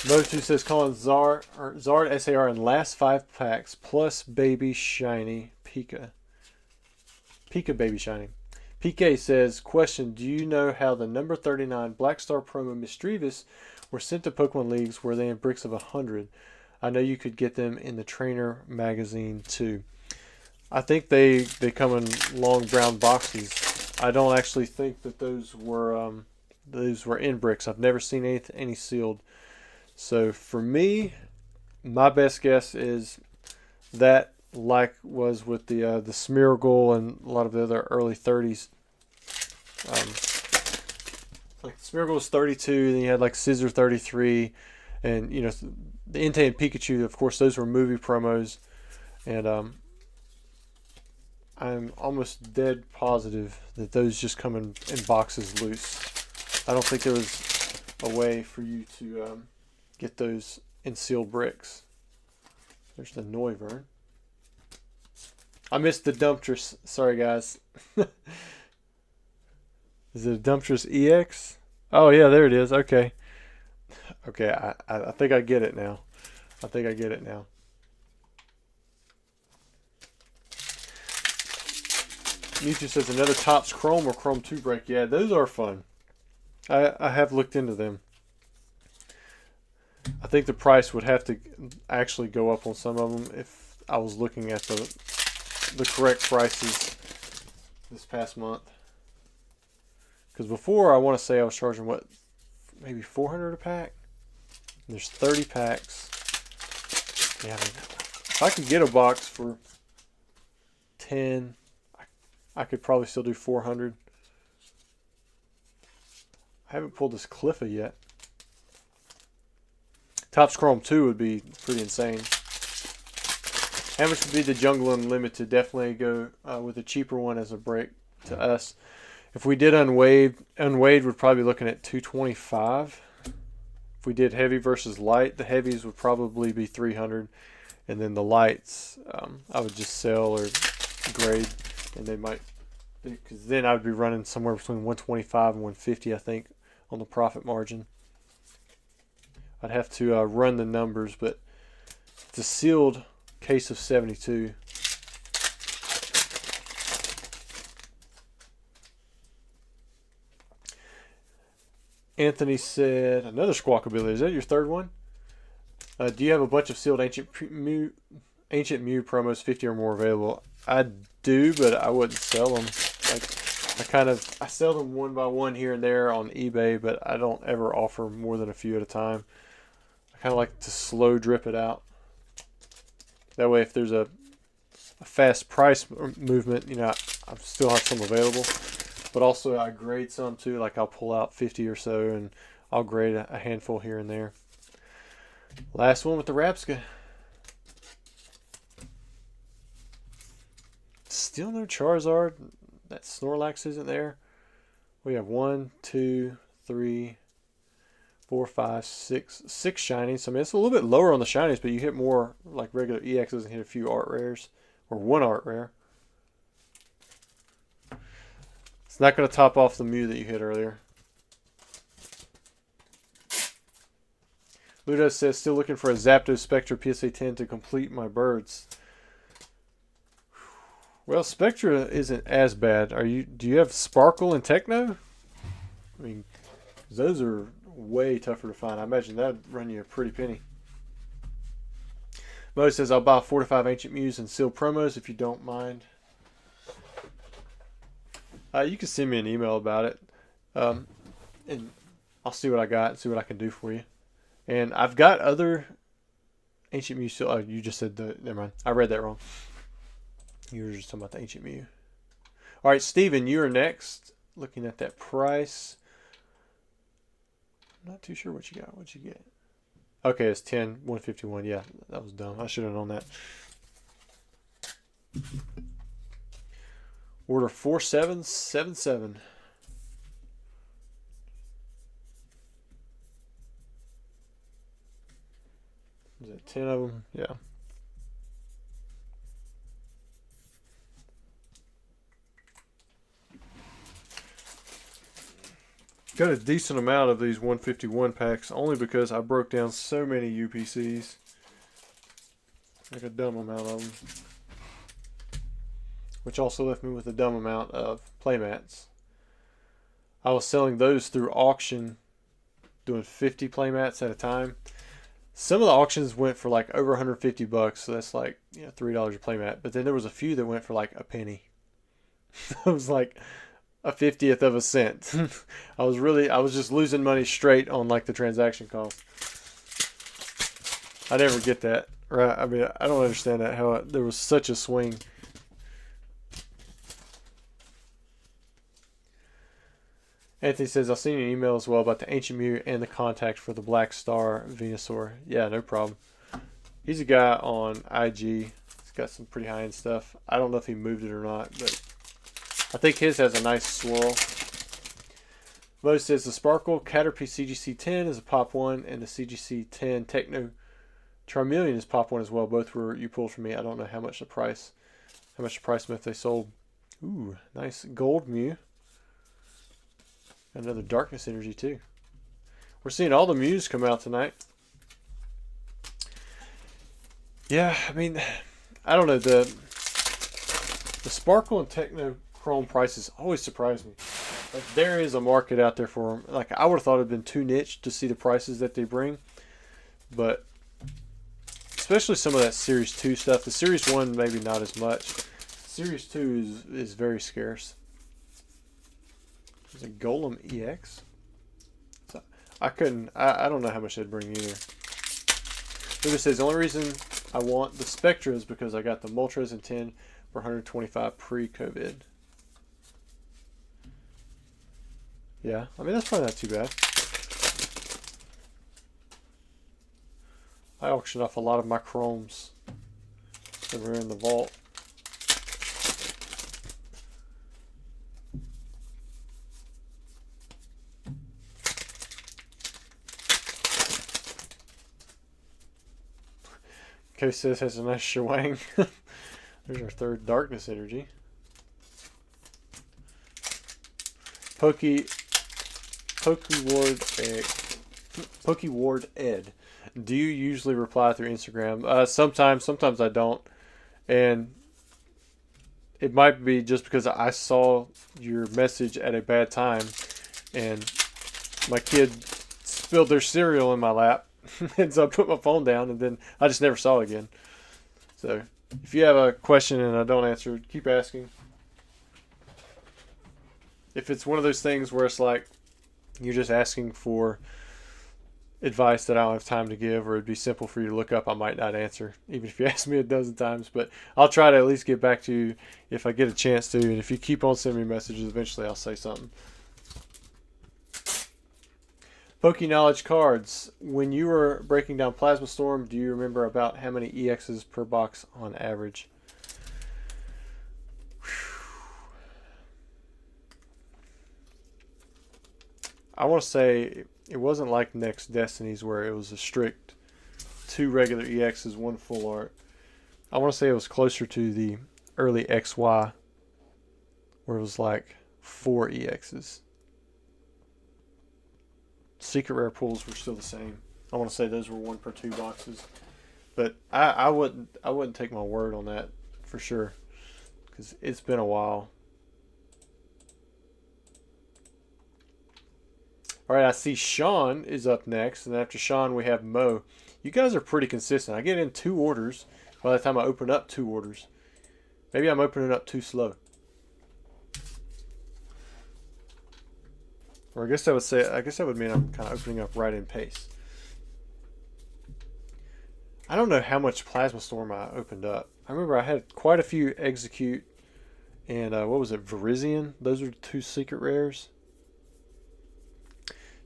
Moto2 says Colin Zard SAR in last 5 packs plus baby shiny Pika. Pika baby shiny. PK says, question, do you know how the number 39 Black Star promo Misdreavus were sent to Pokemon Leagues? Were they in bricks of 100? I know you could get them in the trainer magazine too. I think they come in long brown boxes. I don't actually think that those were in bricks. I've never seen any sealed. So for me, my best guess is that, like was with the Smeargle and a lot of the other early 30s. Like Smeargle was 32, then you had like Scissor 33, and you know the Entei and Pikachu. Of course, those were movie promos, and I'm almost dead positive that those just come in boxes loose. I don't think there was a way for you to get those in sealed bricks. There's the Noivern. I missed the Dumptress. Sorry, guys. Is it a Dumptress EX? Oh, yeah, there it is. Okay. Okay, I think I get it now. I think I get it now. Mewtwo says another Topps Chrome or Chrome 2 break. Yeah, those are fun. I have looked into them. I think the price would have to actually go up on some of them if I was looking at the correct prices this past month. Because before, I want to say I was charging, what, maybe $400 a pack? And there's 30 packs. Yeah, I mean, if I could get a box for 10, I could probably still do 400. I haven't pulled this Cliffa yet. Topps Chrome 2 would be pretty insane. How much would be the Jungle Unlimited? Definitely go with a cheaper one as a break to us. If we did unweighed would probably be looking at $225. If we did heavy versus light, the heavies would probably be $300, and then the lights I would just sell or grade, and they might, because then I would be running somewhere between $125 and $150, I think, on the profit margin. I'd have to run the numbers, but it's a sealed case of 72. Anthony said, another Squawkabilly. Is that your third one? Do you have a bunch of sealed Ancient Mew promos, 50 or more available? I do, but I wouldn't sell them. Like I sell them one by one here and there on eBay, but I don't ever offer more than a few at a time. I kind of like to slow drip it out. That way, if there's a fast price movement, you know, I still have some available. But also, I grade some too. Like I'll pull out 50 or so, and I'll grade a handful here and there. Last one with the Rapska. Still no Charizard. That Snorlax isn't there. We have 1, 2, 3, 4, 5, 6 shinies. I mean, it's a little bit lower on the shinies, but you hit more like regular EXs and hit a few art rares, or one art rare. It's not going to top off the Mew that you hit earlier. Ludo says, still looking for a Zapdos Spectra PSA 10 to complete my birds. Well, Spectra isn't as bad. Do you have Sparkle and Techno? I mean, those are way tougher to find. I imagine that would run you a pretty penny. Mo says, I'll buy 4 to 5 Ancient Mews and sealed promos if you don't mind. You can send me an email about it. And I'll see what I got and see what I can do for you. And I've got other Ancient Mew still. Oh, you just said the. Never mind. I read that wrong. You were just talking about the Ancient Mew. All right, Steven, you are next. Looking at that price. I'm not too sure what you got. What'd you get? Okay, it's 151. Yeah, that was dumb. I should have known that. Order 4777. Is that 10 of them? Yeah. Got a decent amount of these 151 packs only because I broke down so many UPCs. Like a dumb amount of them. Which also left me with a dumb amount of playmats. I was selling those through auction, doing 50 playmats at a time. Some of the auctions went for like over 150 bucks, so that's like, you know, $3 a playmat. But then there was a few that went for like a penny. It was like a 50th of a cent. I was just losing money straight on like the transaction cost. I never get that, right? I mean, I don't understand that, how there was such a swing. Anthony says, I've seen an email as well about the Ancient Mew and the contact for the Black Star Venusaur. Yeah, no problem. He's a guy on IG. He's got some pretty high-end stuff. I don't know if he moved it or not, but I think his has a nice swirl. Mo says the Sparkle Caterpie CGC-10 is a pop 1, and the CGC-10 Techno Charmeleon is pop 1 as well. Both were you pulled from me. I don't know how much the price if they sold. Ooh, nice gold Mew. Another Darkness Energy too. We're seeing all the Mews come out tonight. Yeah, I mean, I don't know, the Sparkle and Techno Chrome prices always surprise me. Like, there is a market out there for them. Like, I would have thought it'd been too niche to see the prices that they bring, but especially some of that Series 2 stuff. The Series 1 maybe not as much. Series 2 is very scarce. There's a Golem EX. So I don't know how much they'd bring either. Lucas says the only reason I want the Spectra is because I got the Moltres and 10 for 125 pre-COVID. Yeah, I mean, that's probably not too bad. I auctioned off a lot of my Chromes that were in the vault. Coach says has a nice Shawang. There's our third Darkness Energy. Pokeward Ed. Do you usually reply through Instagram? Sometimes I don't. And it might be just because I saw your message at a bad time and my kid spilled their cereal in my lap. And so I put my phone down and then I just never saw it again. So if you have a question and I don't answer, keep asking. If it's one of those things where it's like you're just asking for advice that I don't have time to give, or it'd be simple for you to look up, I might not answer, even if you ask me a dozen times. But I'll try to at least get back to you if I get a chance to. And if you keep on sending me messages, eventually I'll say something. Poke Knowledge cards. When you were breaking down Plasma Storm, do you remember about how many EXs per box on average? I want to say it wasn't like Next Destinies where it was a strict 2 regular EXs, 1 full art. I want to say it was closer to the early XY where it was like 4 EXs. Secret rare pulls were still the same. I want to say those were 1 per 2 boxes, but I wouldn't take my word on that for sure because it's been a while. All right, I see Sean is up next, and after Sean we have Mo. You guys are pretty consistent. I get in 2 orders by the time I open up 2 orders. Maybe I'm opening up too slow. Or I guess that would mean I'm kind of opening up right in pace. I don't know how much Plasma Storm I opened up. I remember I had quite a few Execute and what was it, Virizion? Those are the 2 secret rares.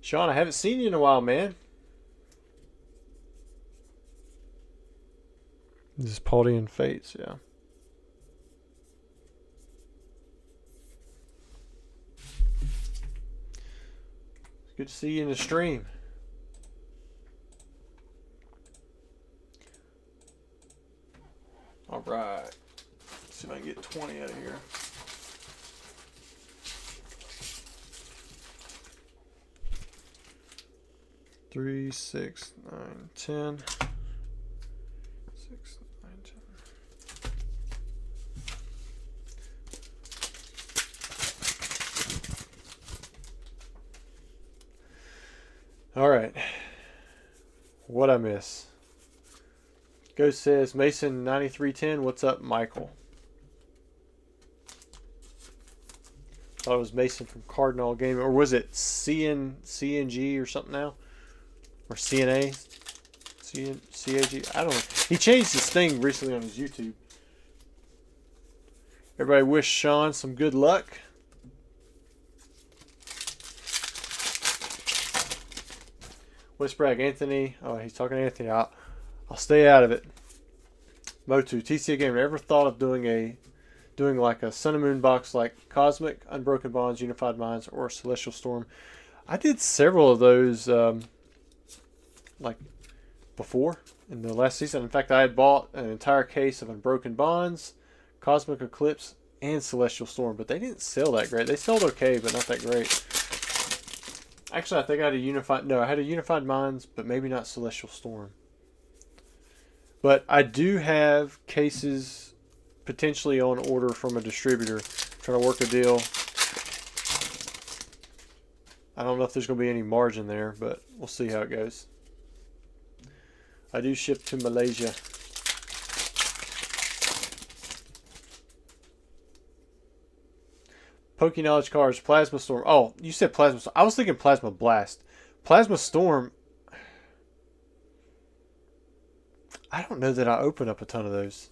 Sean, I haven't seen you in a while, man. This is Paldean Fates, yeah. It's good to see you in the stream. All right. Let's see if I can get 20 out of here. Three, 6, 9, 10. 6, 9, 10. All right. What'd I miss? Ghost says, Mason 9310, what's up, Michael? Thought it was Mason from Cardinal Gaming. Or was it CNG or something now? Or CNA? CAG? I don't know. He changed his thing recently on his YouTube. Everybody wish Sean some good luck. Westbrag Anthony. Oh, he's talking to Anthony. I'll stay out of it. Motu, TCA Gamer, ever thought of doing like a Sun and Moon box like Cosmic, Unbroken Bonds, Unified Minds, or Celestial Storm? I did several of those like before in the last season. In fact, I had bought an entire case of Unbroken Bonds, Cosmic Eclipse, and Celestial Storm, but they didn't sell that great. They sold okay, but not that great. Actually, I think I had a Unified Minds, but maybe not Celestial Storm. But I do have cases potentially on order from a distributor. Trying to work a deal. I don't know if there's going to be any margin there, but we'll see how it goes. I do ship to Malaysia. Poke Knowledge Cards, Plasma Storm. Oh, you said Plasma Storm. I was thinking Plasma Blast. Plasma Storm. I don't know that I opened up a ton of those.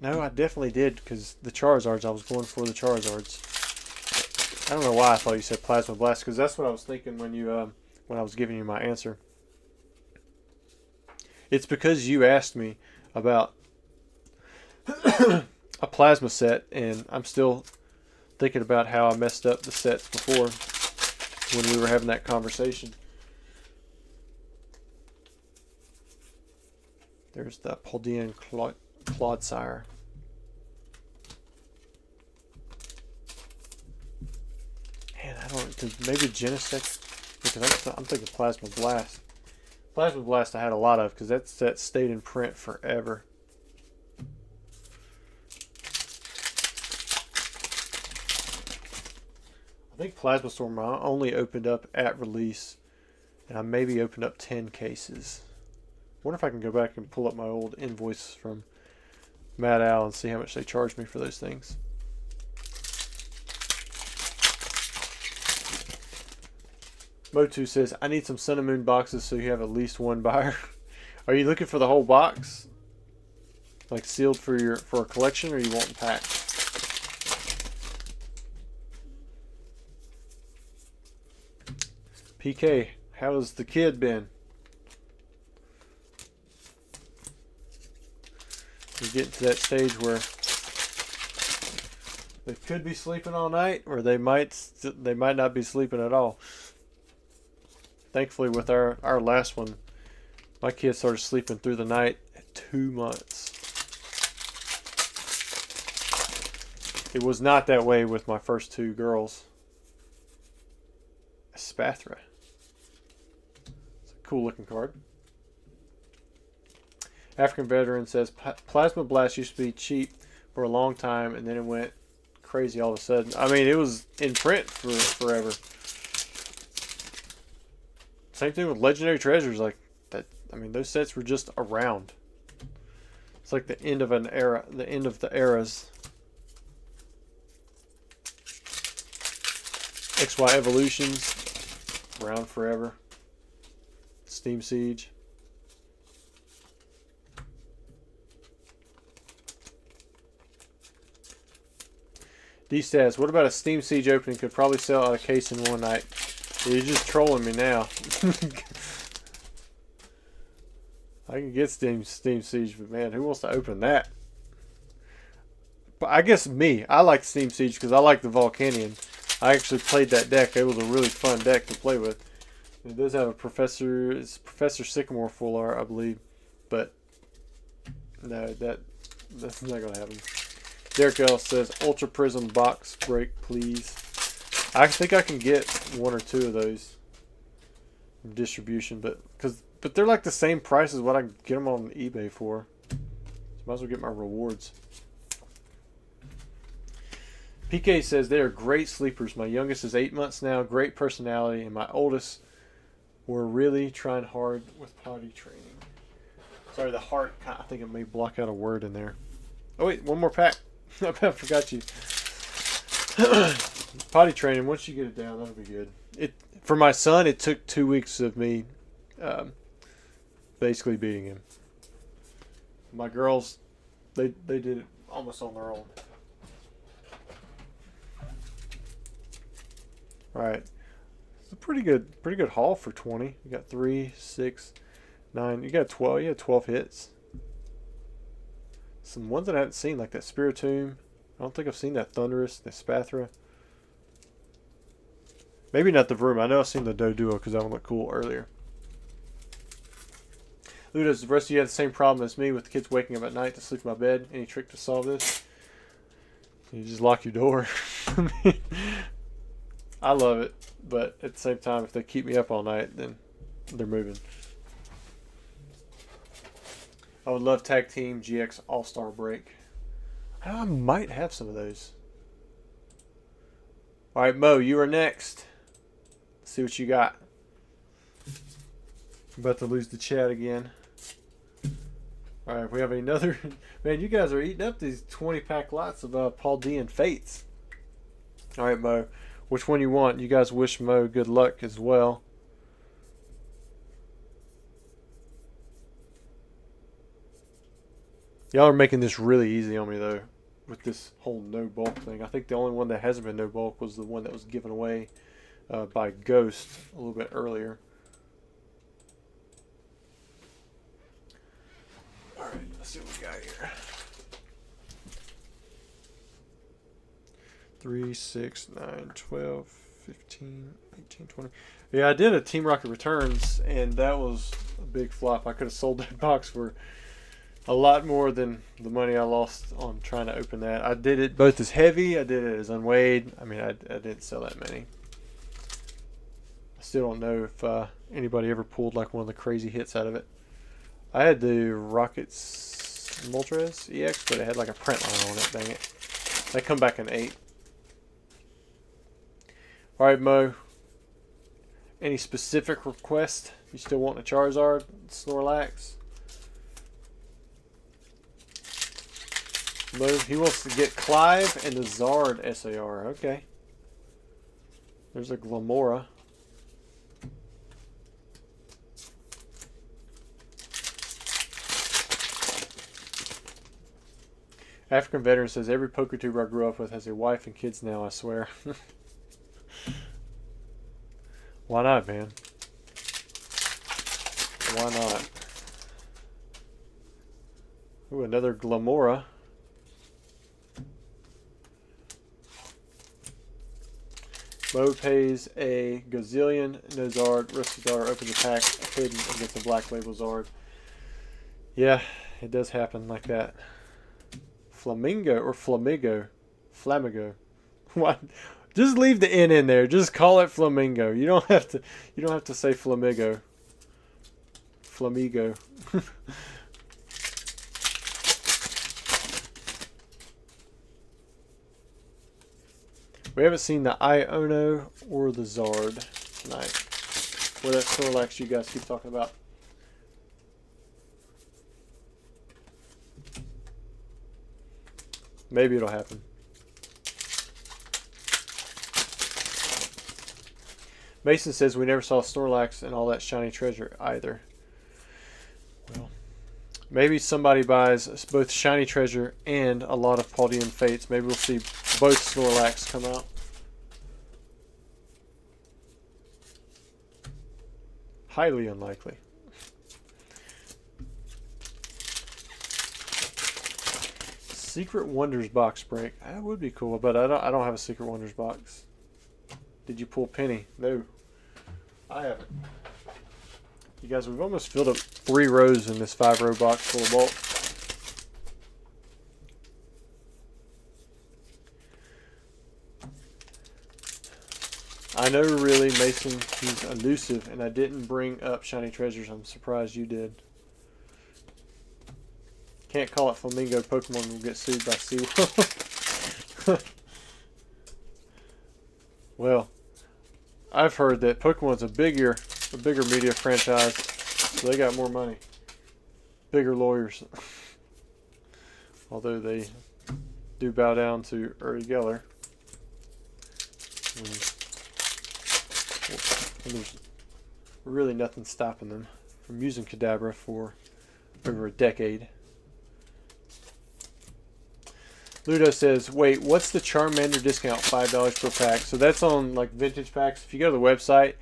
No, I definitely did, because the Charizards, I was going for the Charizards. I don't know why I thought you said Plasma Blast, because that's what I was thinking when I was giving you my answer. It's because you asked me about a plasma set, and I'm still thinking about how I messed up the sets before when we were having that conversation. There's the Paldean Clodsire. Man, I don't. Maybe Genesect, because I'm thinking Plasma Blast. Plasma Blast I had a lot of, because that set stayed in print forever. I think Plasma Storm I only opened up at release, and I maybe opened up 10 cases. I wonder if I can go back and pull up my old invoice from Mad Al and see how much they charged me for those things. Motu says, I need some Sun and Moon boxes so you have at least one buyer. Are you looking for the whole box? Like sealed for a collection, or you want them packed? PK, how has the kid been? We're getting to that stage where they could be sleeping all night, or they might not be sleeping at all. Thankfully, with our last one, my kid started sleeping through the night at 2 months. It was not that way with my first 2 girls. Spathra. It's a cool looking card. African Veteran says, Plasma Blast used to be cheap for a long time, and then it went crazy all of a sudden. I mean, it was in print for forever. Same thing with Legendary Treasures, like that. I mean, those sets were just around. It's like the end of an era, the end of the eras. XY Evolutions, around forever. Steam Siege. D-Stats, what about a Steam Siege opening? Could probably sell out a case in one night. You're just trolling me now. I can get Steam Siege, but man, who wants to open that? But I guess me. I like Steam Siege because I like the Volcanion. I actually played that deck. It was a really fun deck to play with. It does have a Professor. It's Professor Sycamore full art, I believe. But no, that's not gonna happen. Derek L says Ultra Prism box break, please. I think I can get one or two of those from distribution, but they're like the same price as what I can get them on eBay for. So might as well get my rewards. PK says they are great sleepers. My youngest is 8 months now, great personality, and my oldest, we're really trying hard with potty training. Sorry, the heart, I think it may block out a word in there. Oh wait, one more pack. I forgot you. Potty training, once you get it down, that'll be good. For my son, it took 2 weeks of me basically beating him. My girls, they did it almost on their own. Alright. It's a pretty good haul for 20. You got 3, 6, 9. You got 12. You had 12 hits. Some ones that I haven't seen, like that Spiritomb. I don't think I've seen that Thundurus, the Spathra. Maybe not the Vroom. I know I've seen the Doduo because that one looked cool earlier. Lou, does the rest of you have the same problem as me with the kids waking up at night to sleep in my bed? Any trick to solve this? You just lock your door. I love it, but at the same time, if they keep me up all night, then they're moving. I would love Tag Team GX All-Star Break. I might have some of those. All right, Mo, you are next. Let's see what you got. I'm about to lose the chat again. All right, we have another. Man, you guys are eating up these 20-pack lots of Paldean Fates. All right, Mo. Which one you want? You guys wish Mo good luck as well. Y'all are making this really easy on me, though, with this whole no bulk thing. I think the only one that hasn't been no bulk was the one that was given away by Ghost a little bit earlier. All right, let's see what we got here. 3, 6, 9, 12, 15, 18, 20. Yeah, I did a Team Rocket Returns, and that was a big flop. I could have sold that box for a lot more than the money I lost on trying to open that. I did it both as heavy, I did it as unweighed. I mean, I didn't sell that many. I still don't know if anybody ever pulled like one of the crazy hits out of it. I had the Rockets Moltres EX, but it had like a print line on it, dang it. They come back in 8. Alright, Mo. Any specific request? You still want a Charizard? Snorlax? Mo, he wants to get Clive and the Zard SAR. Okay. There's a Glamora. African Veteran says, every PokeTuber I grew up with has a wife and kids now, I swear. Why not, man? Why not? Ooh, another Glamora. Mo pays a gazillion, no Zard, Risky Zard, opens the pack, hidden, and gets a Black Label Zard. Yeah, it does happen like that. Flamingo or Flamigo? Flamigo. What? Just leave the N in there. Just call it Flamingo. You don't have to. You don't have to say Flamigo. Flamigo. We haven't seen the Iono or the Zard tonight. Or that Snorlax you guys keep talking about. Maybe it'll happen. Mason says we never saw Snorlax and all that shiny treasure either. Well, maybe somebody buys both shiny treasure and a lot of Paldean Fates. Maybe we'll see both Snorlax come out. Highly unlikely. Secret Wonders box break. That would be cool, but I don't have a Secret Wonders box. Did you pull Penny? No. I haven't. You guys, we've almost filled up 3 rows in this 5-row box full of bulk. I know, really, Mason, he's elusive, and I didn't bring up Shiny Treasures. I'm surprised you did. Can't call it Flamingo. Pokemon will get sued by SeaWorld. Well, I've heard that Pokemon's a bigger media franchise, so they got more money. Bigger lawyers. Although they do bow down to Uri Geller. And there's really nothing stopping them from using Kadabra for over a decade. Ludo says, wait, what's the Charmander discount? $5 per pack. So that's on like vintage packs. If you go to the website,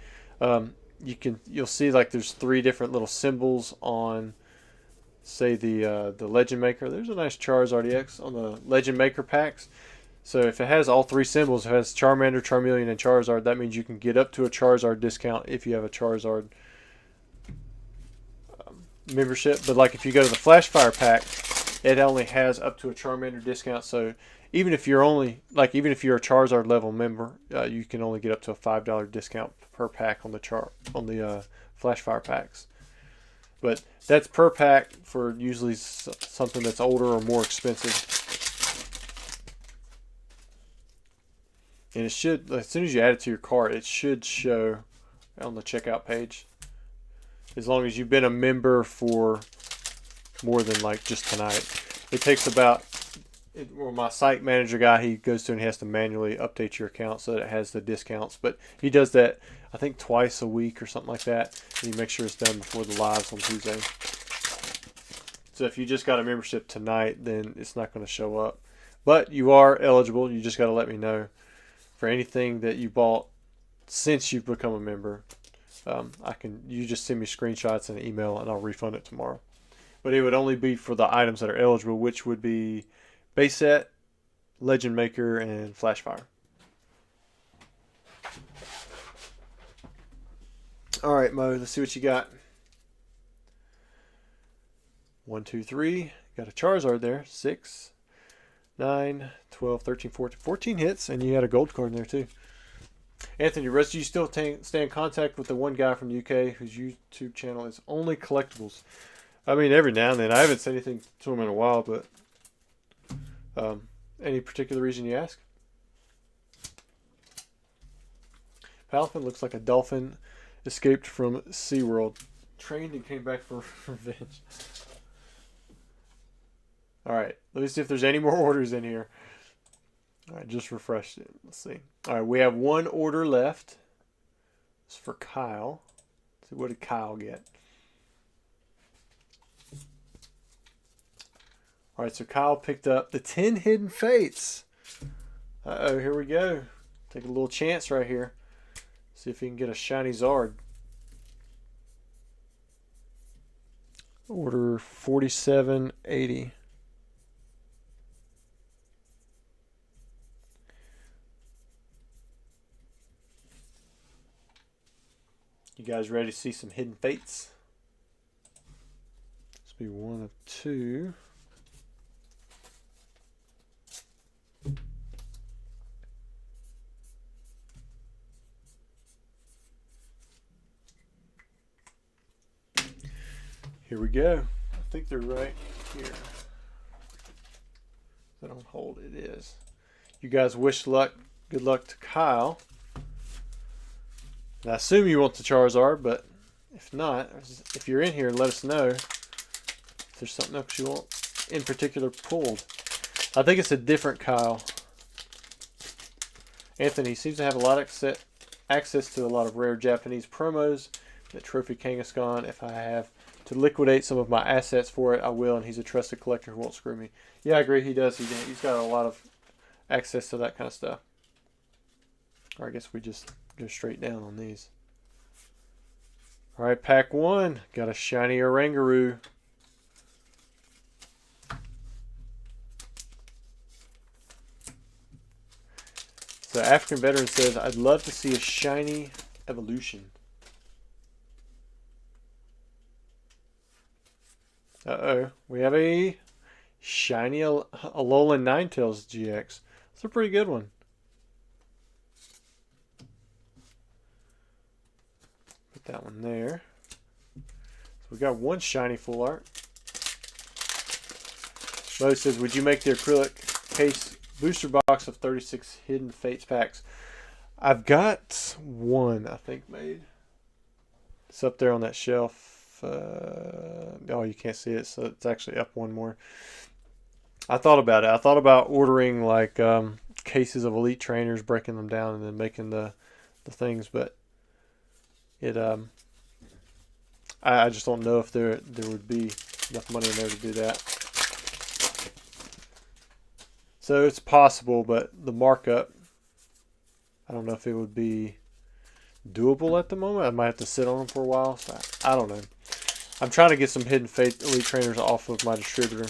you'll see like there's 3 different little symbols on, say, the Legend Maker. There's a nice Charizard EX on the Legend Maker packs. So if it has all 3 symbols, if it has Charmander, Charmeleon, and Charizard, that means you can get up to a Charizard discount if you have a Charizard membership. But like if you go to the Flashfire pack, it only has up to a Charmander discount. So even if you're a Charizard level member, you can only get up to a $5 discount per pack on the Flashfire packs. But that's per pack for usually something that's older or more expensive. And it should, as soon as you add it to your cart, it should show on the checkout page. As long as you've been a member for more than like just tonight. It takes about, well, my site manager guy, he goes through and he has to manually update your account so that it has the discounts. But he does that, I think, twice a week or something like that. And he makes sure it's done before the lives on Tuesday. So if you just got a membership tonight, then it's not going to show up. But you are eligible. You just got to let me know for anything that you bought since you've become a member. You just send me screenshots and an email and I'll refund it tomorrow. But it would only be for the items that are eligible, which would be base set, Legend Maker, and Flashfire. All right, Mo, let's see what you got. 1, 2, 3. Got a Charizard there. 6, 9, 12, 13, 14 hits, and you had a gold card in there too. Anthony, do you still stay in contact with the one guy from the UK whose YouTube channel is only collectibles? I mean, every now and then. I haven't said anything to him in a while, but any particular reason you ask? Palpin looks like a dolphin escaped from SeaWorld. Trained and came back for revenge. Alright, let me see if there's any more orders in here. Alright, just refreshed it. Let's see. Alright, we have 1 order left. It's for Kyle. Let's see, what did Kyle get? Alright, so Kyle picked up the 10 Hidden Fates. Uh-oh, here we go. Take a little chance right here. See if he can get a shiny Zard. Order 4780. You guys ready to see some Hidden Fates? This will be 1 of 2. Here we go. I think they're right here. If I don't hold it is. You guys wish luck. Good luck to Kyle. And I assume you want the Charizard, but if not, if you're in here, let us know if there's something else you want in particular pulled. I think it's a different Kyle. Anthony seems to have a lot of access to a lot of rare Japanese promos. The Trophy Kangaskhan. If I have to liquidate some of my assets for it, I will, and he's a trusted collector who won't screw me. Yeah, I agree, he does. He's got a lot of access to that kind of stuff. Or I guess we just go straight down on these. All right, pack 1. Got a shiny Oranguru. So African Veteran says, I'd love to see a shiny evolution. Uh-oh. We have a shiny Alolan Ninetales GX. It's a pretty good one. Put that one there. So we got one shiny full art. Mo says, would you make the acrylic case booster box of 36 Hidden Fates packs? I've got one, I think, made. It's up there on that shelf. Oh, you can't see it, so it's actually up one more. I thought about it. I thought about ordering like cases of Elite Trainers, breaking them down, and then making the things, but it I just don't know if there would be enough money in there to do that. So it's possible, but the markup, I don't know if it would be doable at the moment. I might have to sit on them for a while. So I don't know. I'm trying to get some Hidden Fate Elite Trainers off of my distributor.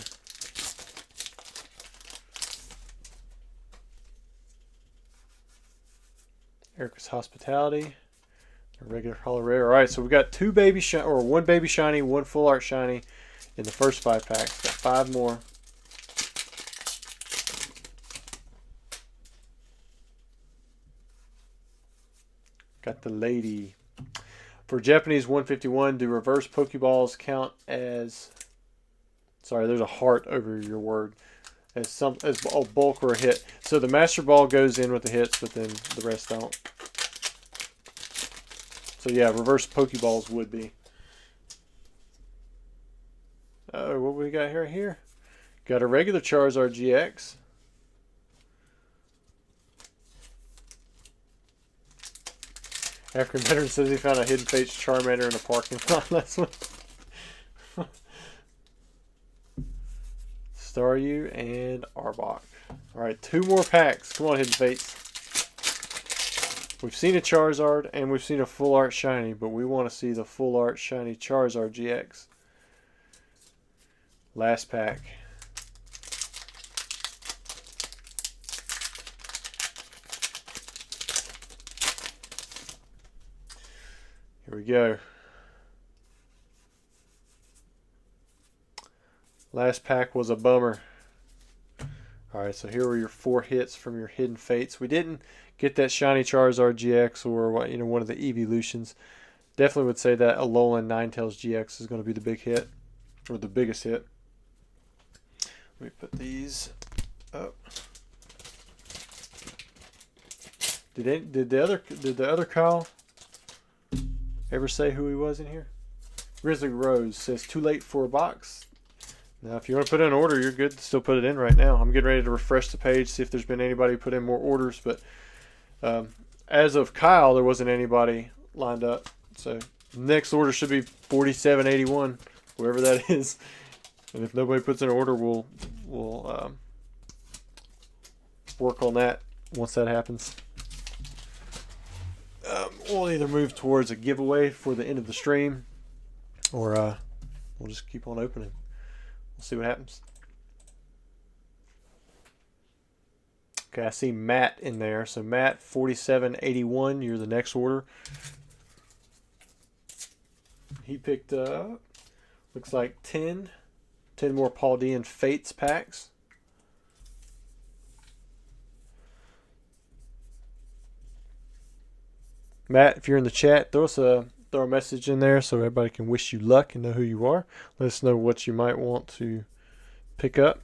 Erica's Hospitality. A regular Hollow Rare. Alright, so we've got one baby shiny, one full art shiny in the first 5 packs. Got 5 more. Got the lady. For Japanese 151, do reverse Pokeballs count as... Sorry, there's a heart over your word. As a bulk or a hit. So the Master Ball goes in with the hits, but then the rest don't. So yeah, reverse Pokeballs would be. What we got here? Got a regular Charizard GX. African Veteran says he found a Hidden Fates Charmander in a parking lot. That's what. Staryu and Arbok. Alright, 2 more packs. Come on, Hidden Fates. We've seen a Charizard and we've seen a full art shiny, but we want to see the full art shiny Charizard GX. Last pack. Here we go. Last pack was a bummer. Alright, so here were your 4 hits from your Hidden Fates. We didn't get that shiny Charizard GX or one of the Evolutions. Definitely would say that Alolan Ninetales GX is going to be the big hit, or the biggest hit. Let me put these up. Did the other Kyle ever say who he was in here? Grizzly Rose says too late for a box. Now, if you want to put in an order, you're good to still put it in right now. I'm getting ready to refresh the page, see if there's been anybody put in more orders. But as of Kyle, there wasn't anybody lined up. So next order should be 4781, whoever that is. And if nobody puts in an order, we'll work on that once that happens. We'll either move towards a giveaway for the end of the stream, or we'll just keep on opening. We'll see what happens. Okay, I see Matt in there. So Matt, 4781, you're the next order. He picked up, looks like 10 more Paldean Fates packs. Matt, if you're in the chat, throw a message in there so everybody can wish you luck and know who you are. Let us know what you might want to pick up,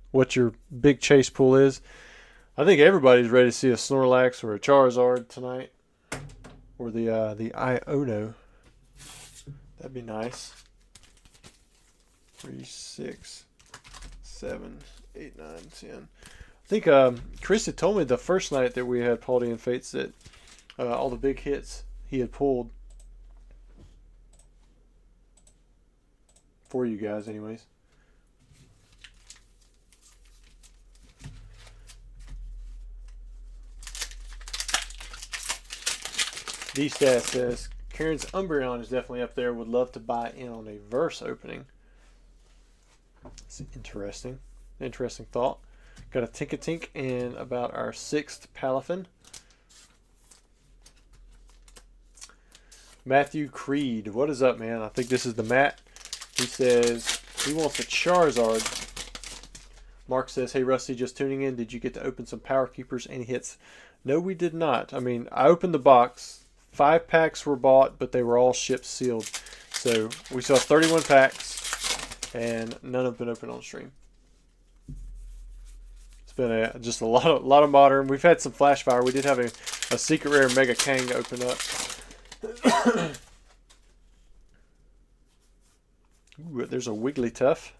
what your big chase pool is. I think everybody's ready to see a Snorlax or a Charizard tonight, or the Iono. That'd be nice. 3, 6, 7, 8, 9, 10. I think Chris had told me the first night that we had Paldean Fates that all the big hits he had pulled for you guys anyways. D-Stat says, Karen's Umbreon is definitely up there. Would love to buy in on a verse opening. It's interesting. Interesting thought. Got a Tinkatink and about our 6th Palafin. Matthew Creed. What is up, man? I think this is the Matt. He says he wants a Charizard. Mark says, hey, Rusty, just tuning in. Did you get to open some Power Keepers? Any hits? No, we did not. I mean, I opened the box. 5 packs were bought, but they were all shipped sealed. So we saw 31 packs, and none have been opened on stream. It's been just a lot of modern. We've had some Flashfire. We did have a secret rare Mega Kang to open up. Ooh, there's a Wigglytuff.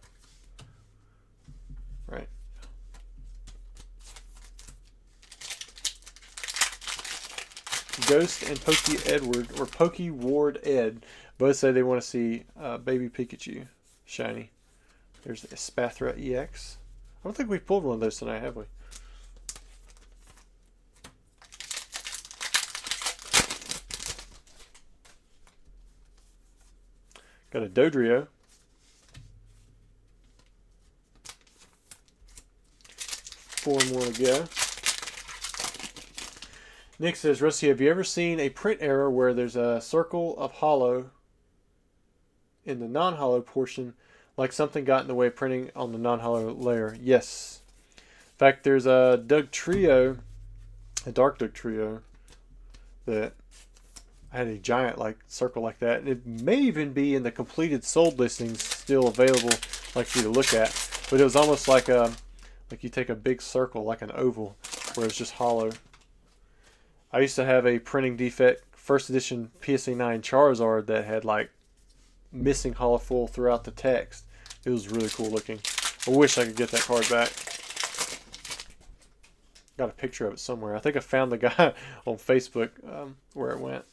Right. Ghost and Pokey Edward, or Pokey Ward Ed, both say they want to see Baby Pikachu shiny. There's the Espathra EX. I don't think we've pulled one of those tonight, have we? Got a Dodrio. Four more to go. Nick says, Rusty, have you ever seen a print error where there's a circle of hollow in the non-hollow portion, like something got in the way of printing on the non-hollow layer? Yes. In fact, there's a Doug Trio, a Dark Doug Trio, that had a giant circle like that. And it may even be in the completed sold listings still available, like for you to look at. But it was almost like you take a big circle, like an oval, where it's just hollow. I used to have a printing defect first edition PSA 9 Charizard that had missing hollow full throughout the text. It was really cool looking. I wish I could get that card back. Got a picture of it somewhere. I think I found the guy on Facebook where it went.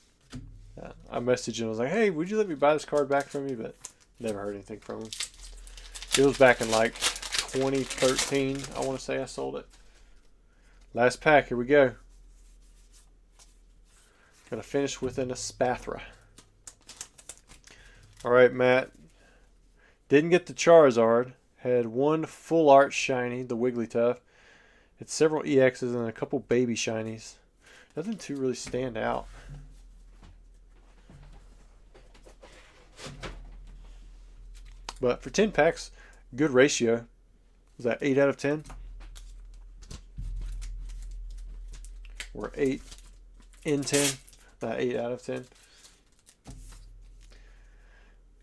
I messaged him. I was like, hey, would you let me buy this card back from you? But never heard anything from him. It was back in 2013, I want to say I sold it. Last pack, here we go. Gonna finish with an Espathra. Alright, Matt. Didn't get the Charizard. Had one full art shiny, the Wigglytuff. Had several EXs and a couple baby shinies. Nothing to really stand out. But for 10 packs, good ratio. Was that 8 out of 10? Or 8 in 10? 8 out of 10.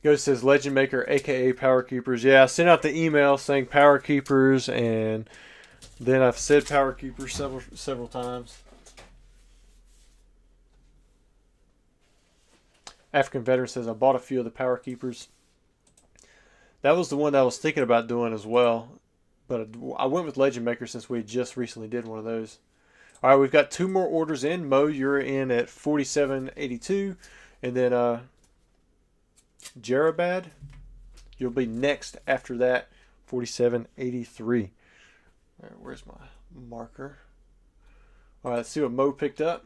Ghost says Legend Maker, aka Power Keepers. Yeah, I sent out the email saying Power Keepers, and then I've said Power Keepers several times. African Veteran says I bought a few of the Power Keepers. That was the one that I was thinking about doing as well, but I went with Legend Maker since we just recently did one of those. All right, we've got 2 more orders in. Mo, you're in at 47.82, and then Jarabad, you'll be next after that, 47.83. All right, where's my marker? All right, let's see what Mo picked up.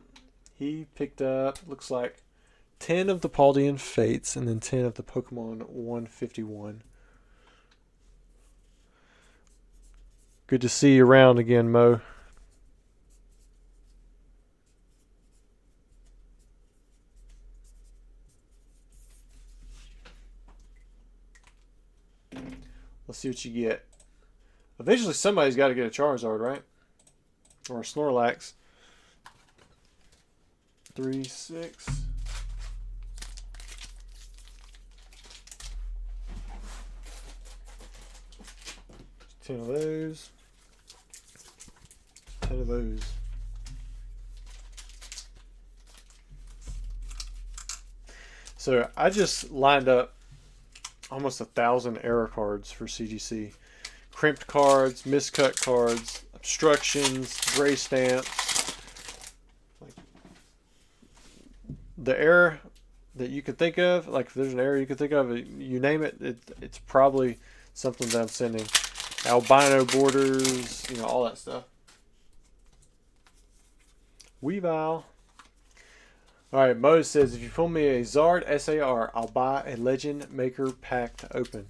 He picked up, looks like 10 of the Paldean Fates, and then 10 of the Pokemon 151. Good to see you around again, Mo. Let's see what you get. Eventually somebody's got to get a Charizard, right? Or a Snorlax. 3, 6. Ten of those. 10 of those. So I just lined up almost 1,000 error cards for CGC. Crimped cards, miscut cards, obstructions, gray stamps. The error that you can think of, if there's an error you can think of, you name it, it's probably something that I'm sending. Albino borders, all that stuff. Weavile. All right, Mo says, if you pull me a Zard SAR, I'll buy a Legend Maker pack to open.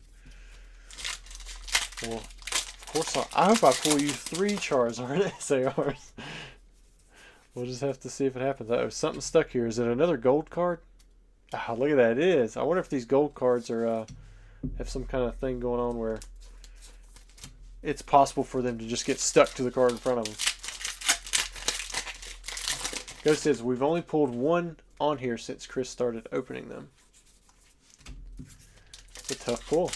Well, of course, I hope I pull you 3 Charizard SARs. We'll just have to see if it happens. Oh, something stuck here. Is it another gold card? Ah, look at that. It is. I wonder if these gold cards are have some kind of thing going on where it's possible for them to just get stuck to the card in front of them. Ghost says, we've only pulled 1 on here since Chris started opening them. It's a tough pull.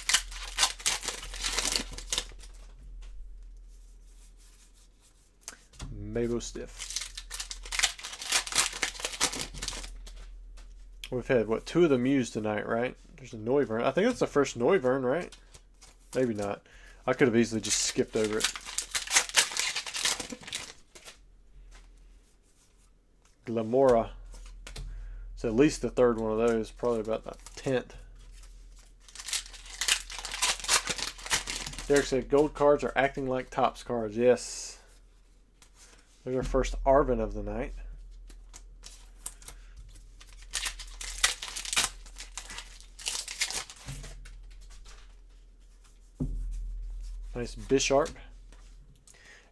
Mabo Stiff. We've had, what, 2 of the Mews tonight, right? There's a Noivern. I think that's the first Noivern, right? Maybe not. I could have easily just skipped over it. Glamora. It's at least the 3rd one of those. Probably about the 10th. Derek said, gold cards are acting like tops cards. Yes. There's our first Arvin of the night. Nice Bisharp.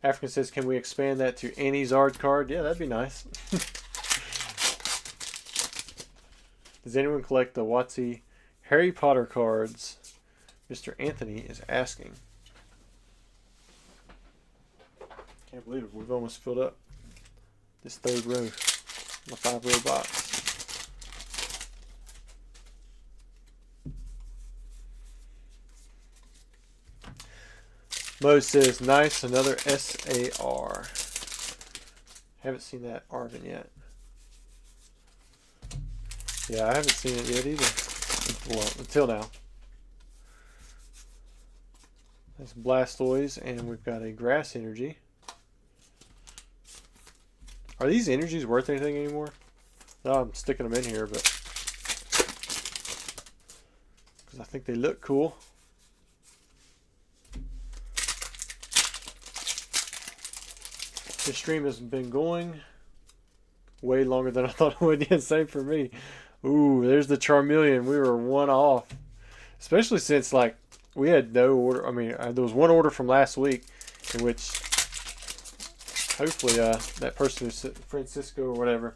African says, can we expand that to any Zard card? Yeah, that'd be nice. Does anyone collect the WotC Harry Potter cards? Mr. Anthony is asking. Can't believe it. We've almost filled up this 3rd row. My 5-row box. Mo says, nice, another SAR. Haven't seen that Arvin yet. Yeah, I haven't seen it yet either. Well, until now. That's Blastoise, and we've got a Grass Energy. Are these energies worth anything anymore? No, I'm sticking them in here, but because I think they look cool. This stream has been going way longer than I thought it would. Yeah, same for me. Ooh, there's the Charmeleon. We were 1 off. Especially since, like, we had no order. I mean, there was 1 order from last week in which hopefully that person who's Francisco or whatever,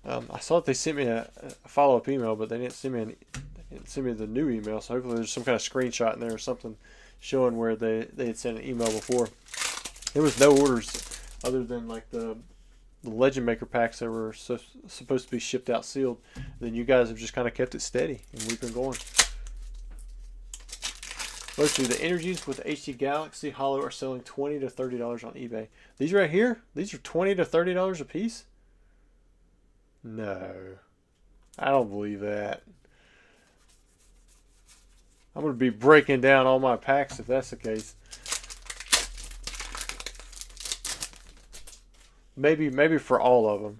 I saw that they sent me a follow-up email, but they didn't send me the new email. So hopefully there's some kind of screenshot in there or something showing where they had sent an email before. There was no orders other than like the Legend Maker packs that were supposed to be shipped out sealed. Then you guys have just kind of kept it steady, and we've been going. Let's see, the energies with the HD Galaxy Holo are selling $20 to $30 on eBay. These right here, these are $20 to $30 a piece? No. I don't believe that. I'm going to be breaking down all my packs if that's the case. Maybe for all of them.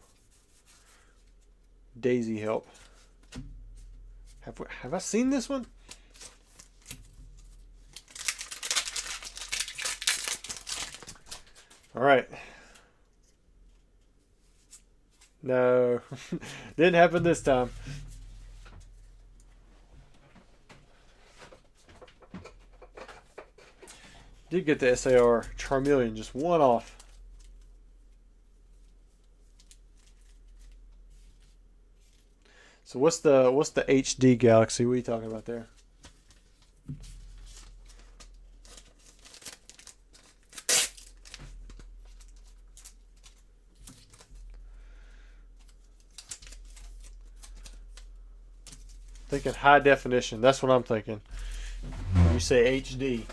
Daisy help. Have I seen this one? All right. No, didn't happen this time. Did get the SAR Charmeleon, just 1 off. So what's the HD Galaxy? What are you talking about there? Thinking high definition. That's what I'm thinking. You say HD.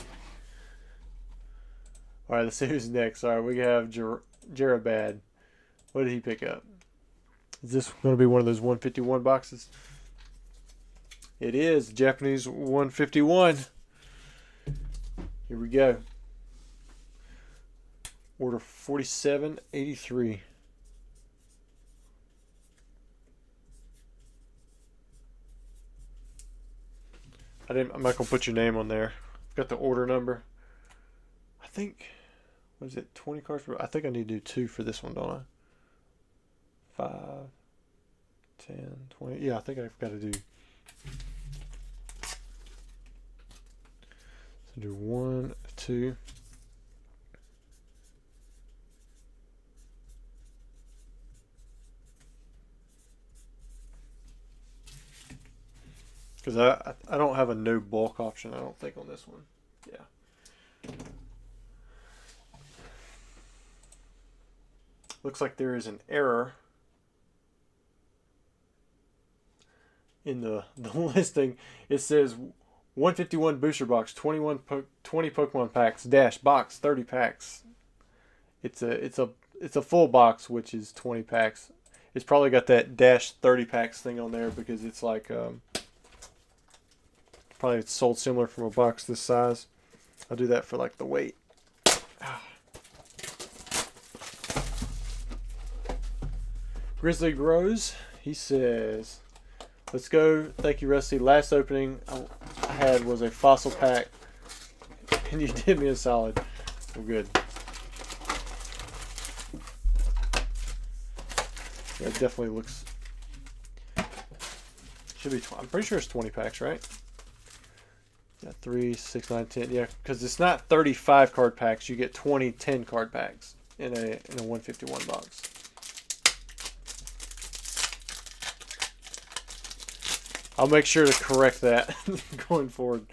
All right, let's see who's next. All right, we have Jarabad. What did he pick up? Is this going to be one of those 151 boxes? It is. Japanese 151. Here we go. Order 4783. I'm not going to put your name on there. I've got the order number. I think, what is it, 20 cards? I think I need to do 2 for this one, don't I? 5. 10, 20. Yeah, I think I've got to do. So do 1, 2. Because I don't have a no bulk option, I don't think, on this one. Yeah. Looks like there is an error in the listing. It says 151 booster box, 20 Pokemon packs dash box 30 packs. It's a full box, which is 20 packs. It's probably got that dash 30 packs thing on there because it's like probably it's sold similar from a box this size. I'll do that for like the weight. Grizzly Grows, he says, let's go. Thank you, Rusty. Last opening I had was a fossil pack, and you did me a solid. Well, good. Yeah, it definitely looks. Should be. I'm pretty sure it's 20 packs, right? Yeah, 3, 6, 9, 10. Yeah, because it's not 35 card packs. You get 20 10 card packs in a 151 box. I'll make sure to correct that going forward.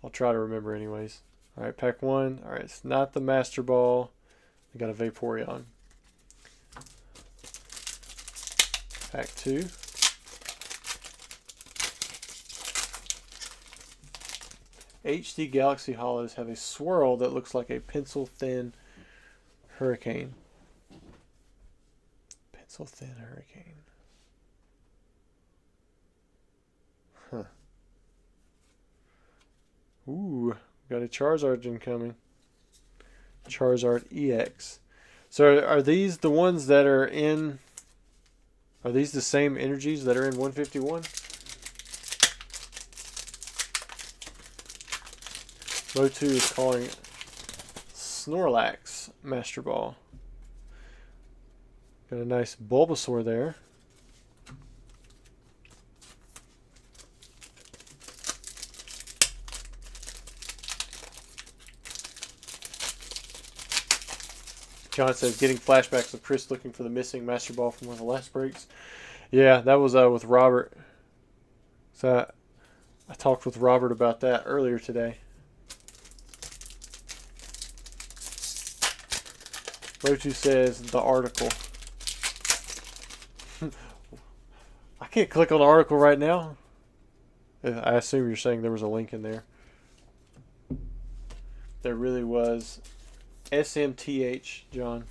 I'll try to remember anyways. All right, pack 1. All right, it's not the Master Ball. I got a Vaporeon. Pack 2. HD Galaxy Hollows have a swirl that looks like a pencil-thin hurricane. Pencil-thin hurricane. Huh. Ooh, got a Charizard incoming. Charizard EX. So are these the ones that are in... Are these the same energies that are in 151? Motu is calling it Snorlax Master Ball. Got a nice Bulbasaur there. John says, getting flashbacks of Chris looking for the missing Master Ball from one of the last breaks. Yeah, that was with Robert. So I talked with Robert about that earlier today. Motu says, the article. I can't click on the article right now. I assume you're saying there was a link in there. There really was. SMTH, John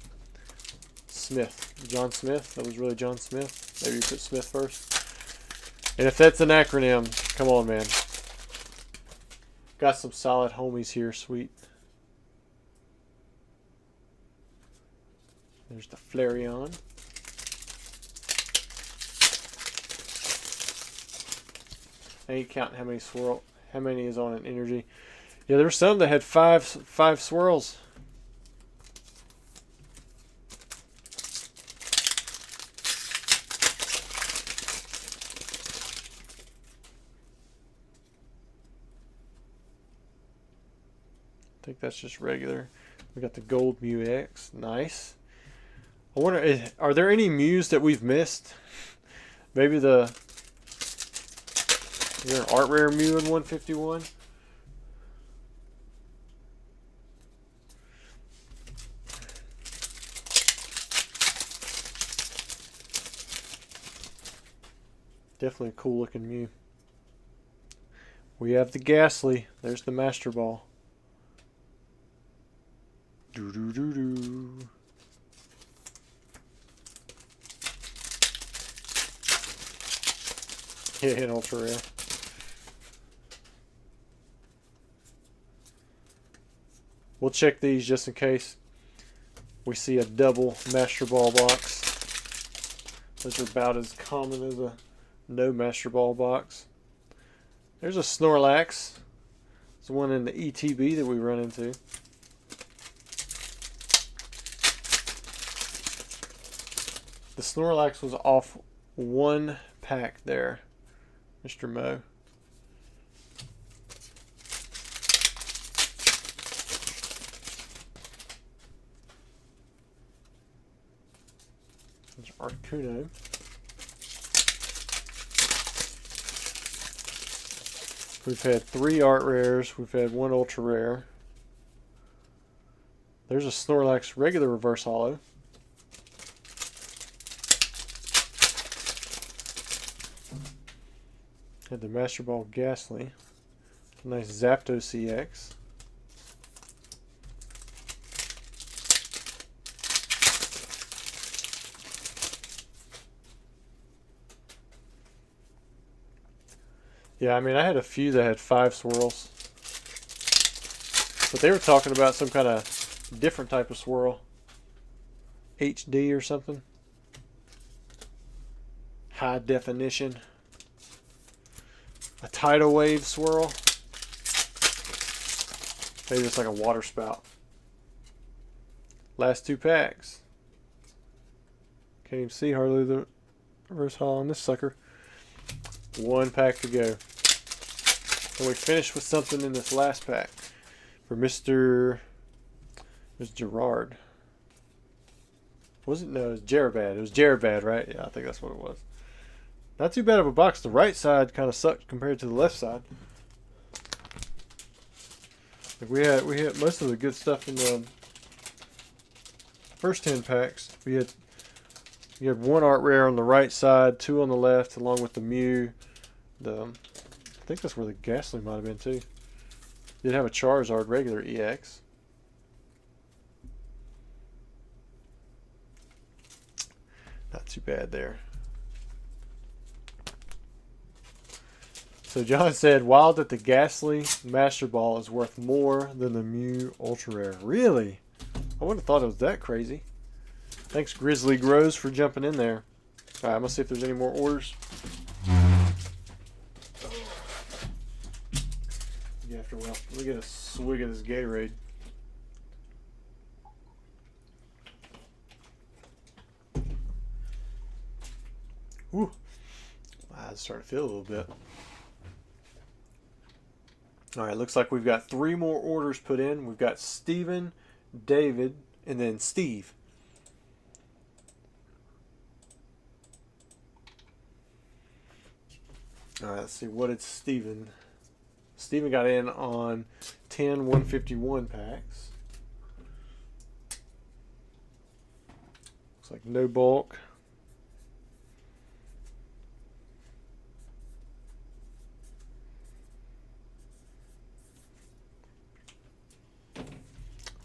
Smith. John Smith? That was really John Smith? Maybe you put Smith first. And if that's an acronym, come on, man. Got some solid homies here, sweet. There's the Flareon. I ain't counting how many is on an energy. Yeah, there were some that had five swirls. I think that's just regular. We got the Gold Mew X. Nice. I wonder, are there any Mews that we've missed? Maybe is there an art rare Mew in 151? Definitely a cool looking Mew. We have the Ghastly. There's the Master Ball. Doo doo doo doo. Yeah, an ultra rare. We'll check these just in case we see a double Master Ball box. Those are about as common as a no Master Ball box. There's a Snorlax. It's the one in the ETB that we run into. The Snorlax was off one pack there, Mr. Mo. There's Articuno. We've had 3 art rares. We've had 1 ultra rare. There's a Snorlax regular reverse holo. Had the Master Ball Ghastly. Nice Zapdos CX. Yeah, I mean, I had a few that had 5 swirls. But they were talking about some kind of different type of swirl. HD or something. High definition. A tidal wave swirl. Maybe just like a water spout. Last 2 packs. Can't even see hardly the reverse holo on this sucker. 1 pack to go. And we finished with something in this last pack for Mr. Gerard. Was it? No, it was Jarabad. It was Jarabad, right? Yeah, I think that's what it was. Not too bad of a box. The right side kind of sucked compared to the left side. We had most of the good stuff in the first 10 packs. You had 1 art rare on the right side, 2 on the left, along with the Mew. I think that's where the Ghastly might have been too. Did have a Charizard regular EX. Not too bad there. So John said, wild that the Ghastly Master Ball is worth more than the Mew Ultra Rare. Really? I wouldn't have thought it was that crazy. Thanks Grizzly Grows for jumping in there. Alright, I'm going to see if there's any more orders. After a while. Let me get a swig of this Gatorade. Whew. I starting to feel a little bit. Alright, looks like we've got 3 more orders put in. We've got Steven, David, and then Steve. Alright, let's see. What did Steven got in on 10 151 packs. Looks like no bulk.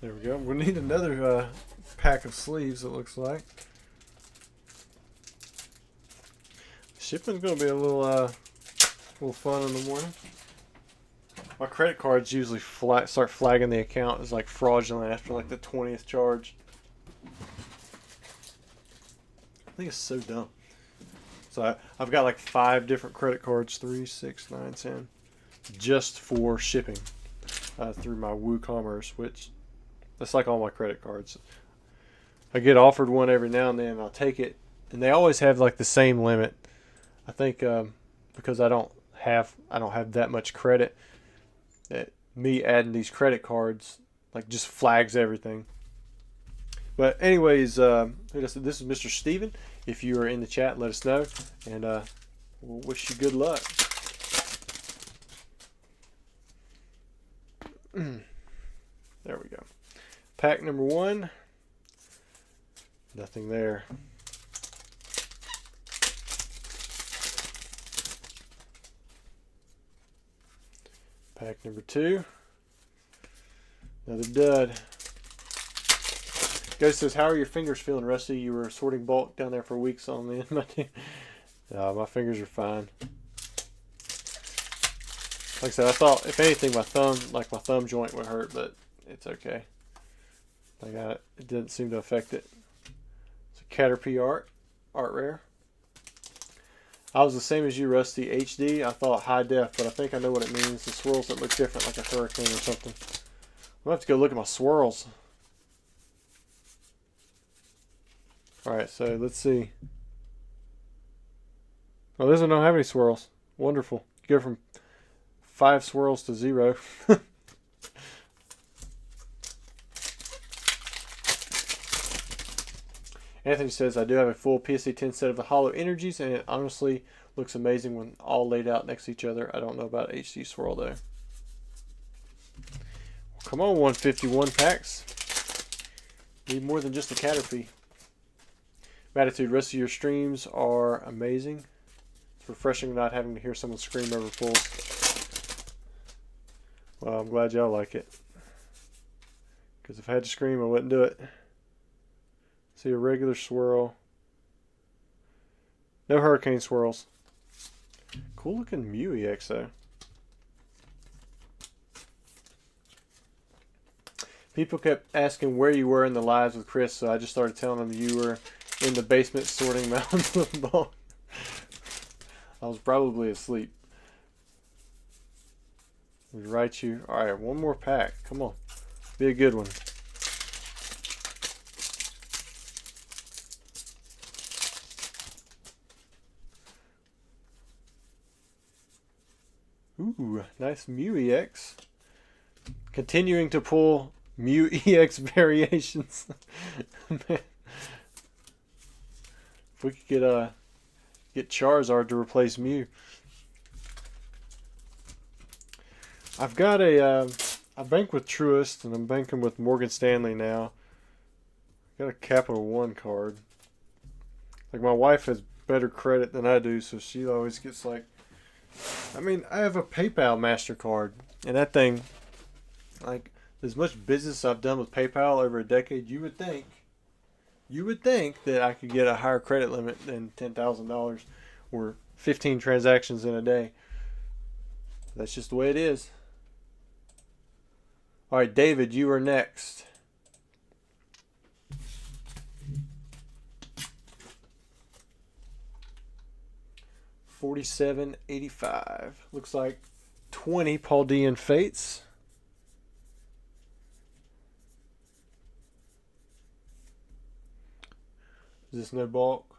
There we go. We'll need another pack of sleeves, it looks like. Shipping's going to be a little fun in the morning. My credit cards usually start flagging the account as like fraudulent after like the 20th charge. I think it's so dumb. So I've got like 5 different credit cards, 3, 6, 9, 10, just for shipping through my WooCommerce, which that's like all my credit cards. I get offered one every now and then, and I'll take it, and they always have like the same limit. I think because I don't have that much credit. That me adding these credit cards like just flags everything. But anyways, this is Mr. Steven. If you are in the chat, let us know, and we'll wish you good luck. There we go. Pack number 1. Nothing there. Pack number 2. Another dud. Ghost says, how are your fingers feeling, Rusty? You were sorting bulk down there for weeks on the end. My fingers are fine. Like I said, I thought, if anything, my thumb joint would hurt, but it's okay. It didn't seem to affect it. It's a Caterpie art rare. I was the same as you, Rusty. HD, I thought high def, but I think I know what it means. The swirls that look different, like a hurricane or something. I'll have to go look at my swirls. Alright, so let's see. Oh, this one don't have any swirls. Wonderful. You go from 5 swirls to 0. Anthony says, I do have a full PSA 10 set of the Hollow Energies, and it honestly looks amazing when all laid out next to each other. I don't know about HD Swirl, though. Well, come on, 151 packs. Need more than just a Caterpie. Gratitude, rest of your streams are amazing. It's refreshing not having to hear someone scream over pulls. Well, I'm glad y'all like it. Because if I had to scream, I wouldn't do it. See a regular swirl. No hurricane swirls. Cool looking Mew EX though. People kept asking where you were in the lives with Chris, so I just started telling them you were in the basement sorting mountains of ball. I was probably asleep. We write you. Alright, one more pack. Come on. Be a good one. Ooh, nice Mew EX. Continuing to pull Mew EX variations. Man. If we could get Charizard to replace Mew. I've got I bank with Truist and I'm banking with Morgan Stanley now. I've got a Capital One card. Like my wife has better credit than I do, so she always gets like, I mean, I have a PayPal MasterCard, and that thing, like, as much business I've done with PayPal over a decade, you would think that I could get a higher credit limit than $10,000 or 15 transactions in a day. That's just the way it is. All right, David, you are next. $47.85. Looks like 20 Paldean Fates. Is this no bulk?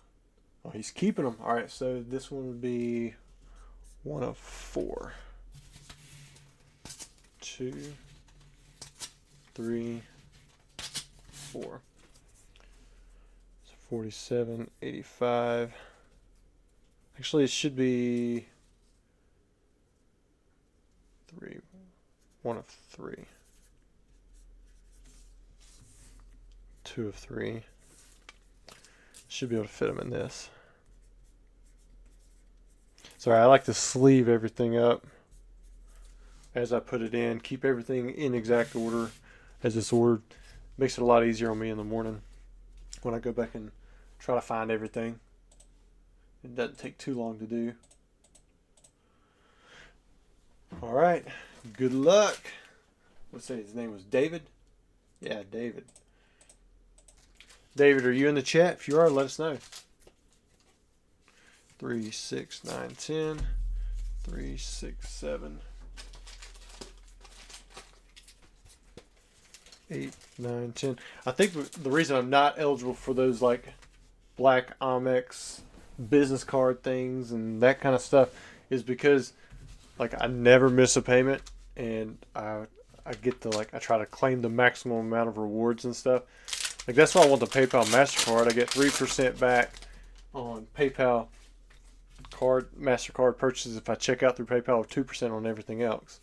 Oh, he's keeping them. All right, so this one would be 1 of 4. 2, 3, 4. So $47.85. Actually, it should be 1 of 3. 2 of 3. Should be able to fit them in this. Sorry, I like to sleeve everything up as I put it in. Keep everything in exact order as it's ordered. Makes it a lot easier on me in the morning when I go back and try to find everything. It doesn't take too long to do. All right. Good luck. Let's say his name was David. Yeah, David. David, are you in the chat? If you are, let us know. 3, 6, 9, 10. 3, 6, 7. 8, 9, 10. I think the reason I'm not eligible for those like black Amex business card things and that kind of stuff is because like I never miss a payment, and I get to like I try to claim the maximum amount of rewards and stuff. Like that's why I want the PayPal MasterCard. I get 3% back on PayPal MasterCard purchases if I check out through PayPal, or 2% on everything else.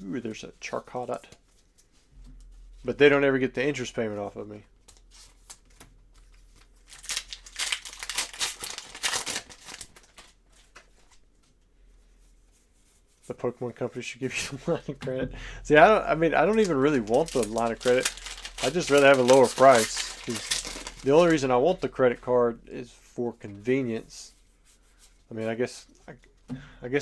Ooh, there's a Charcadat. But they don't ever get the interest payment off of me. The Pokemon company should give you the line of credit. See, I don't even really want the line of credit. I'd just rather have a lower price. 'Cause the only reason I want the credit card is for convenience. I mean, I guess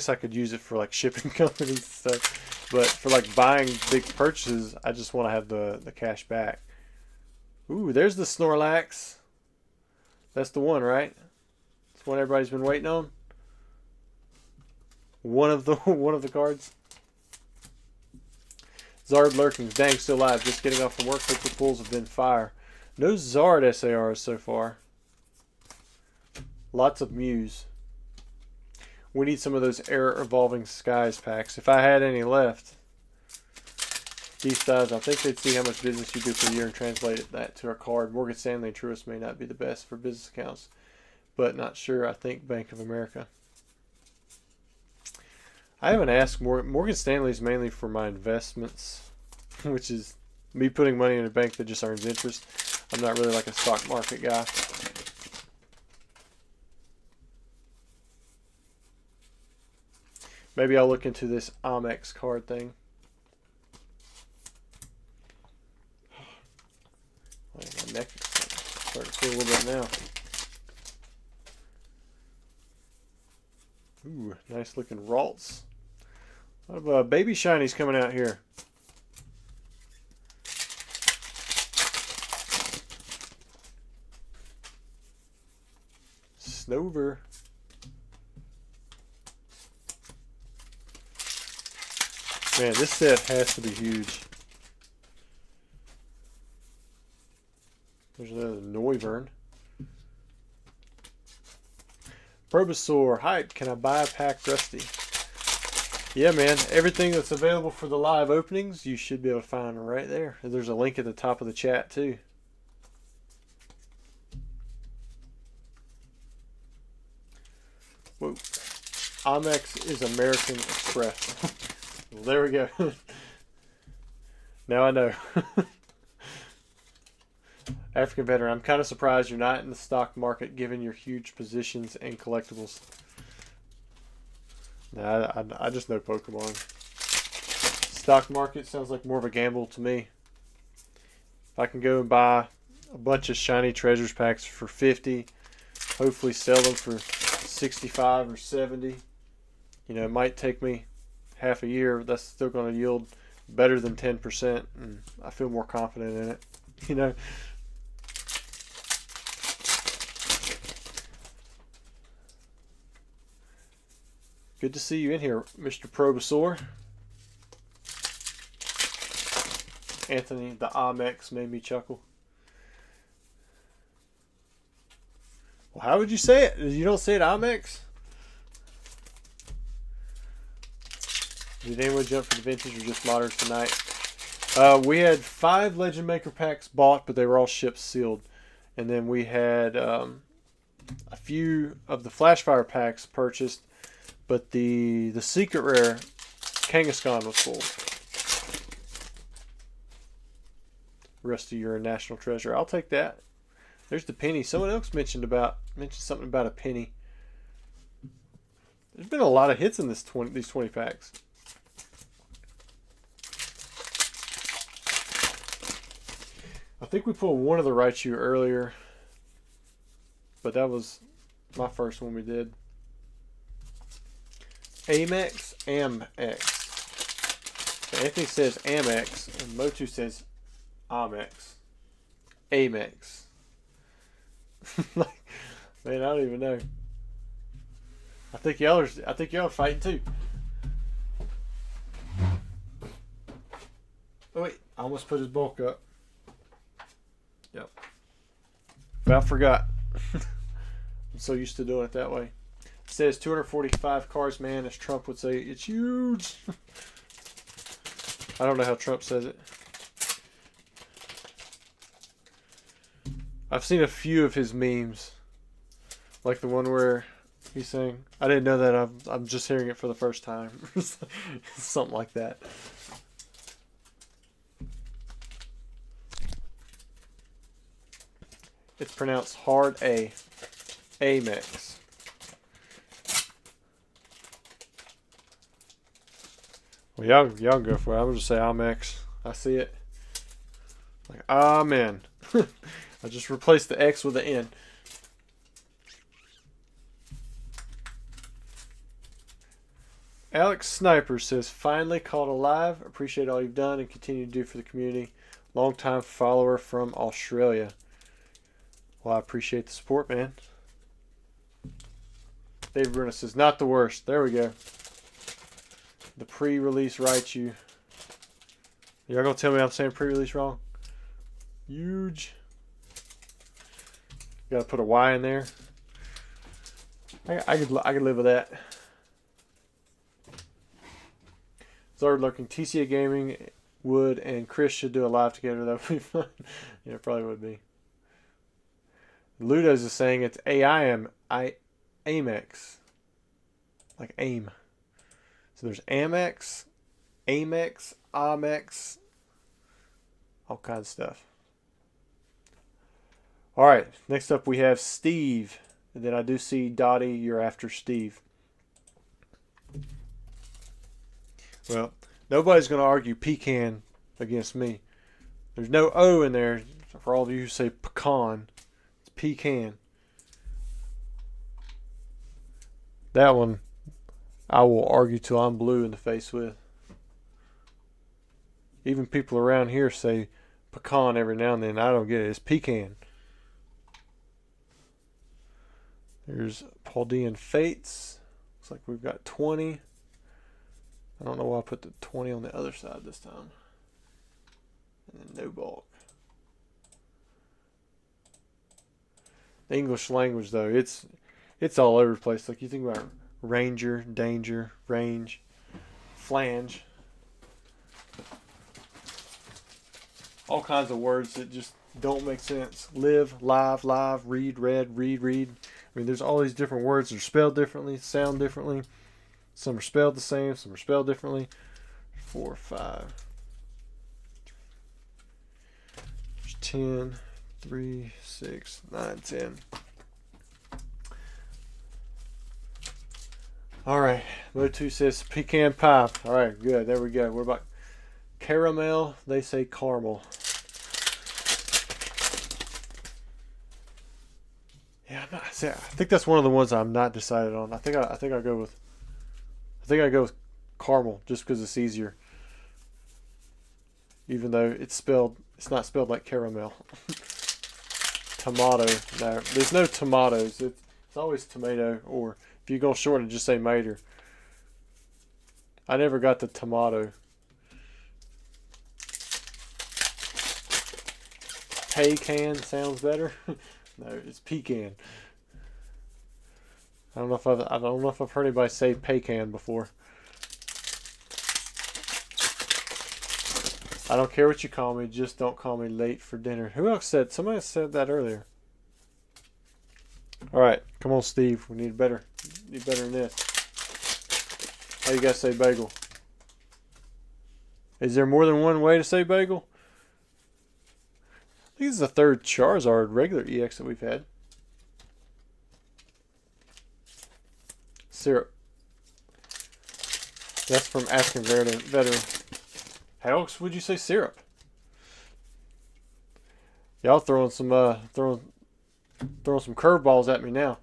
I could use it for like shipping companies and stuff. But for like buying big purchases, I just want to have the cash back. Ooh, there's the Snorlax. That's the one, right? It's the one everybody's been waiting on. One of the cards. Zard lurking. Dang, still alive. Just getting off from work. Hope the pulls have been fire. No Zard SARs so far. Lots of Mews. We need some of those Air Evolving Skies packs. If I had any left, these guys, I think they'd see how much business you do per year and translate that to our card. Morgan Stanley and Truist may not be the best for business accounts, but not sure. I think Bank of America. I haven't asked Morgan Stanley's mainly for my investments, which is me putting money in a bank that just earns interest. I'm not really like a stock market guy. Maybe I'll look into this Amex card thing. My neck is starting to feel a little bit now. Ooh, nice looking Ralts. A lot of baby shinies coming out here. Snover. Man, this set has to be huge. There's another Noivern. Probossaur. Hype. Can I buy a pack Rusty? Yeah, man. Everything that's available for the live openings, you should be able to find right there. There's a link at the top of the chat, too. Whoa. Amex is American Express. Well, there we go. Now I know. African Veteran. I'm kind of surprised you're not in the stock market given your huge positions and collectibles. Nah, I just know Pokemon. Stock market sounds like more of a gamble to me. If I can go and buy a bunch of shiny treasures packs for 50, hopefully sell them for 65 or 70. You know, it might take me half a year, but that's still going to yield better than 10%, and I feel more confident in it. You know. Good to see you in here, Mr. Probossaur. Anthony, the Amex made me chuckle. Well, how would you say it? You don't say it Amex? Did anyone jump for the vintage or just moderns tonight? We had 5 Legend Maker packs bought, but they were all shipped sealed. And then we had a few of the Flashfire packs purchased, but the secret rare Kangaskhan was full. Rusty, you're a national treasure. I'll take that. There's the penny. Someone else mentioned something about a penny. There's been a lot of hits in these 20 packs. I think we pulled one of the Raichu earlier, but that was my first one we did. Amex, Amex. So Anthony says Amex, and Motu says Amex. Amex. Like, man, I don't even know. I think y'all are fighting too. Oh wait, I almost put his bulk up. Yep. About forgot. I'm so used to doing it that way. It says 245 cards, man, as Trump would say, it's huge. I don't know how Trump says it. I've seen a few of his memes. Like the one where he's saying, I didn't know that, I'm just hearing it for the first time. Something like that. It's pronounced hard A. Amex. Well, y'all go for it. I'm going to say Amex. I see it. Like, amen. I just replaced the X with the N. Alex Sniper says, finally caught alive. Appreciate all you've done and continue to do for the community. Long-time follower from Australia. Well, I appreciate the support, man. Dave Bruna says, not the worst. There we go. The pre-release Raichu. Y'all gonna tell me I'm saying pre-release wrong? Huge. Gotta put a Y in there. I could live with that. Zard lurking. TCA Gaming would and Chris should do a live together. That would be fun. Yeah, it probably would be. Ludo's is saying it's AIM, Amex, like AIM. So there's Amex, Amex, Amex, all kinds of stuff. All right, next up we have Steve, and then I do see Dottie. You're after Steve. Well, nobody's going to argue pecan against me. There's no O in there for all of you who say pecan. It's pecan. That one I will argue till I'm blue in the face with. Even people around here say pecan every now and then. I don't get it. It's pecan. There's Paldean Fates. Looks like we've got 20. I don't know why I put the 20 on the other side this time. And then no bulk. The English language, though, it's all over the place. Like you think about ranger, danger, range, flange. All kinds of words that just don't make sense. Live, live, read, read, read, read. I mean, there's all these different words that are spelled differently, sound differently. Some are spelled the same, some are spelled differently. 4, 5. There's 10, 3, 6, 9, 10. All right, Mo2 says pecan pie. All right, good. There we go. What about caramel? They say caramel. Yeah, I think that's one of the ones I'm not decided on. I think I go with caramel just because it's easier. Even though it's not spelled like caramel. Tomato. No, there's no tomatoes. It's always tomato, or if you go short and just say mater. I never got the tomato. Pecan sounds better. No, it's pecan. I don't know if I've heard anybody say pecan before. I don't care what you call me, just don't call me late for dinner. Who else said? Somebody said that earlier. All right, come on, Steve. We need better than this. How you guys say bagel? Is there more than one way to say bagel? I think this is the third Charizard regular EX that we've had. Syrup. That's from African Veteran. How else would you say syrup? Y'all throwing some curveballs at me now.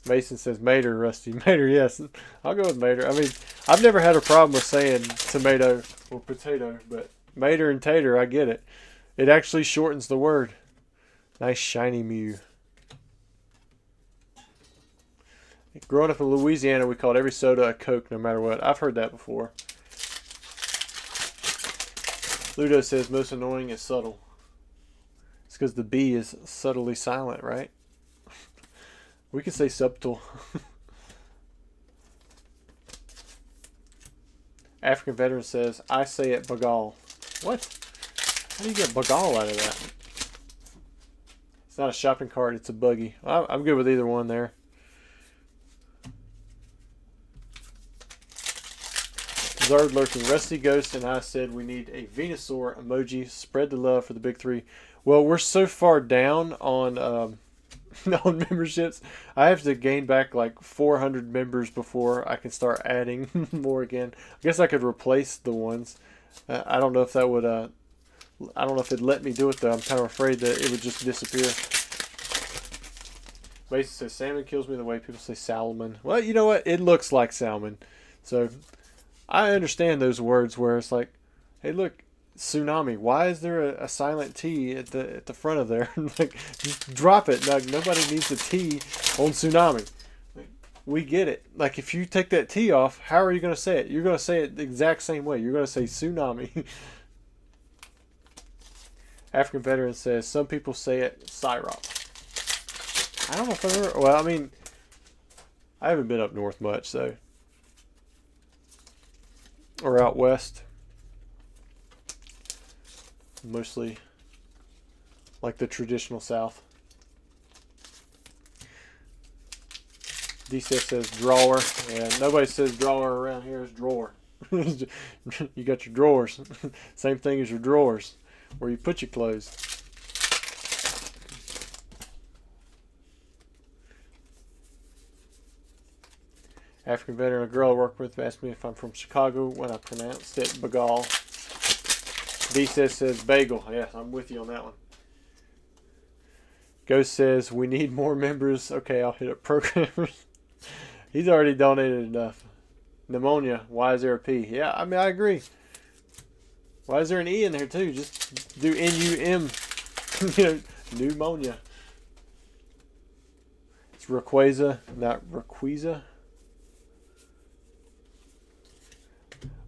Mason says Mater, Rusty. Mater, yes. I'll go with Mater. I mean, I've never had a problem with saying tomato or potato, but Mater and tater, I get it. It actually shortens the word. Nice shiny Mew. Growing up in Louisiana, we called every soda a Coke no matter what. I've heard that before. Ludo says most annoying is subtle. It's because the B is subtly silent, right? We could say subtle. African Veteran says, I say it bagal. What? How do you get bagal out of that? It's not a shopping cart, it's a buggy. I'm good with either one there. Zard lurking. Rusty Ghost and I said we need a Venusaur emoji. Spread the love for the big three. Well, we're so far down on on memberships. I have to gain back like 400 members before I can start adding more again. I guess I could replace the ones. I don't know if that would. I don't know if it'd let me do it though. I'm kind of afraid that it would just disappear. Mason says salmon kills me the way people say salmon. Well, you know what? It looks like salmon, so. I understand those words where it's like, hey, look, tsunami. Why is there a silent T at the front of there? Like, just drop it. Like, nobody needs a T on tsunami. Like, we get it. Like, if you take that T off, how are you going to say it? You're going to say it the exact same way. You're going to say tsunami. African Veteran says, some people say it Cyrop. I don't know if I've ever... Well, I mean, I haven't been up north much, so... or out west. Mostly like the traditional South. DCF says drawer. Yeah, nobody says drawer around here. It's drawer. You got your drawers. Same thing as your drawers, where you put your clothes. African veteran, a girl I work with, asked me if I'm from Chicago when I pronounced it Bagel. DCF says bagel. Yeah, I'm with you on that one. Ghost says we need more members. Okay, I'll hit up programmers. He's already donated enough. Pneumonia. Why is there a P? Yeah, I mean, I agree. Why is there an E in there too? Just do N-U-M. You know, pneumonia. It's Rayquaza, not Rayquaza.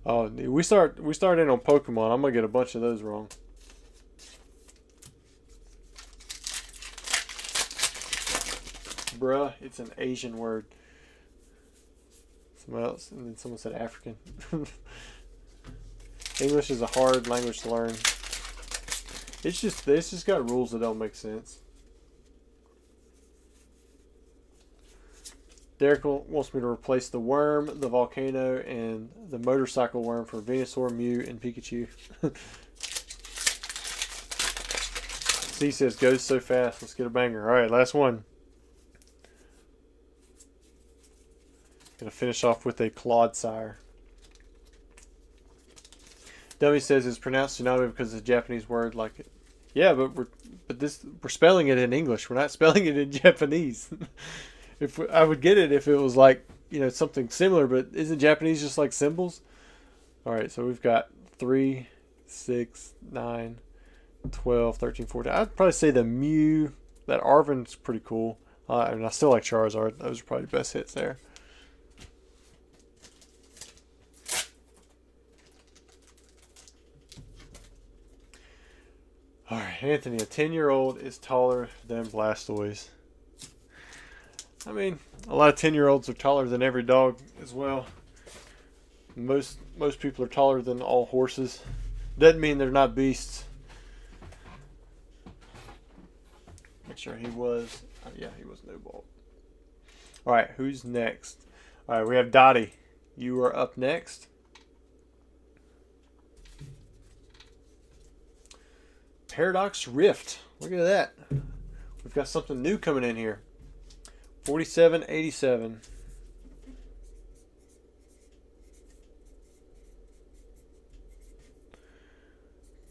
Oh, we start in on Pokemon. I'm gonna get a bunch of those wrong. Bruh, it's an Asian word. Someone else, and then someone said African. English is a hard language to learn. It's just got rules that don't make sense. Derek wants me to replace the worm, the volcano, and the motorcycle worm for Venusaur, Mew, and Pikachu. C says, goes so fast. Let's get a banger. Alright, last one. Gonna finish off with a Clodsire. Dummy says it's pronounced tsunami because it's a Japanese word like it. Yeah, but we're spelling it in English. We're not spelling it in Japanese. If I would get it if it was like, you know, something similar, but isn't Japanese just like symbols? All right, so we've got 3, 6, 9, 12, 13, 14. I'd probably say the Mew. That Arven's pretty cool. And I still like Charizard. Those are probably the best hits there. All right, Anthony, a 10-year-old is taller than Blastoise. I mean, a lot of 10-year-olds are taller than every dog as well. Most people are taller than all horses. Doesn't mean they're not beasts. Make sure he was. Yeah, he was no ball. All right, who's next? All right, we have Dottie. You are up next. Paradox Rift. Look at that. We've got something new coming in here. 4787.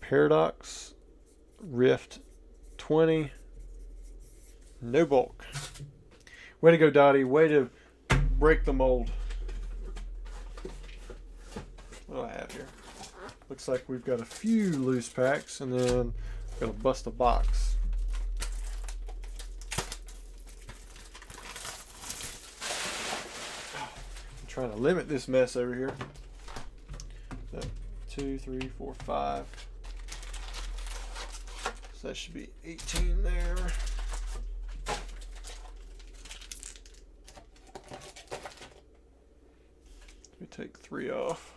Paradox Rift 20. No bulk. Way to go, Dottie. Way to break the mold. What do I have here? Looks like we've got a few loose packs and then got to bust a box. Trying to limit this mess over here. So 2, 3, 4, 5. So that should be 18 there. Let me take 3 off.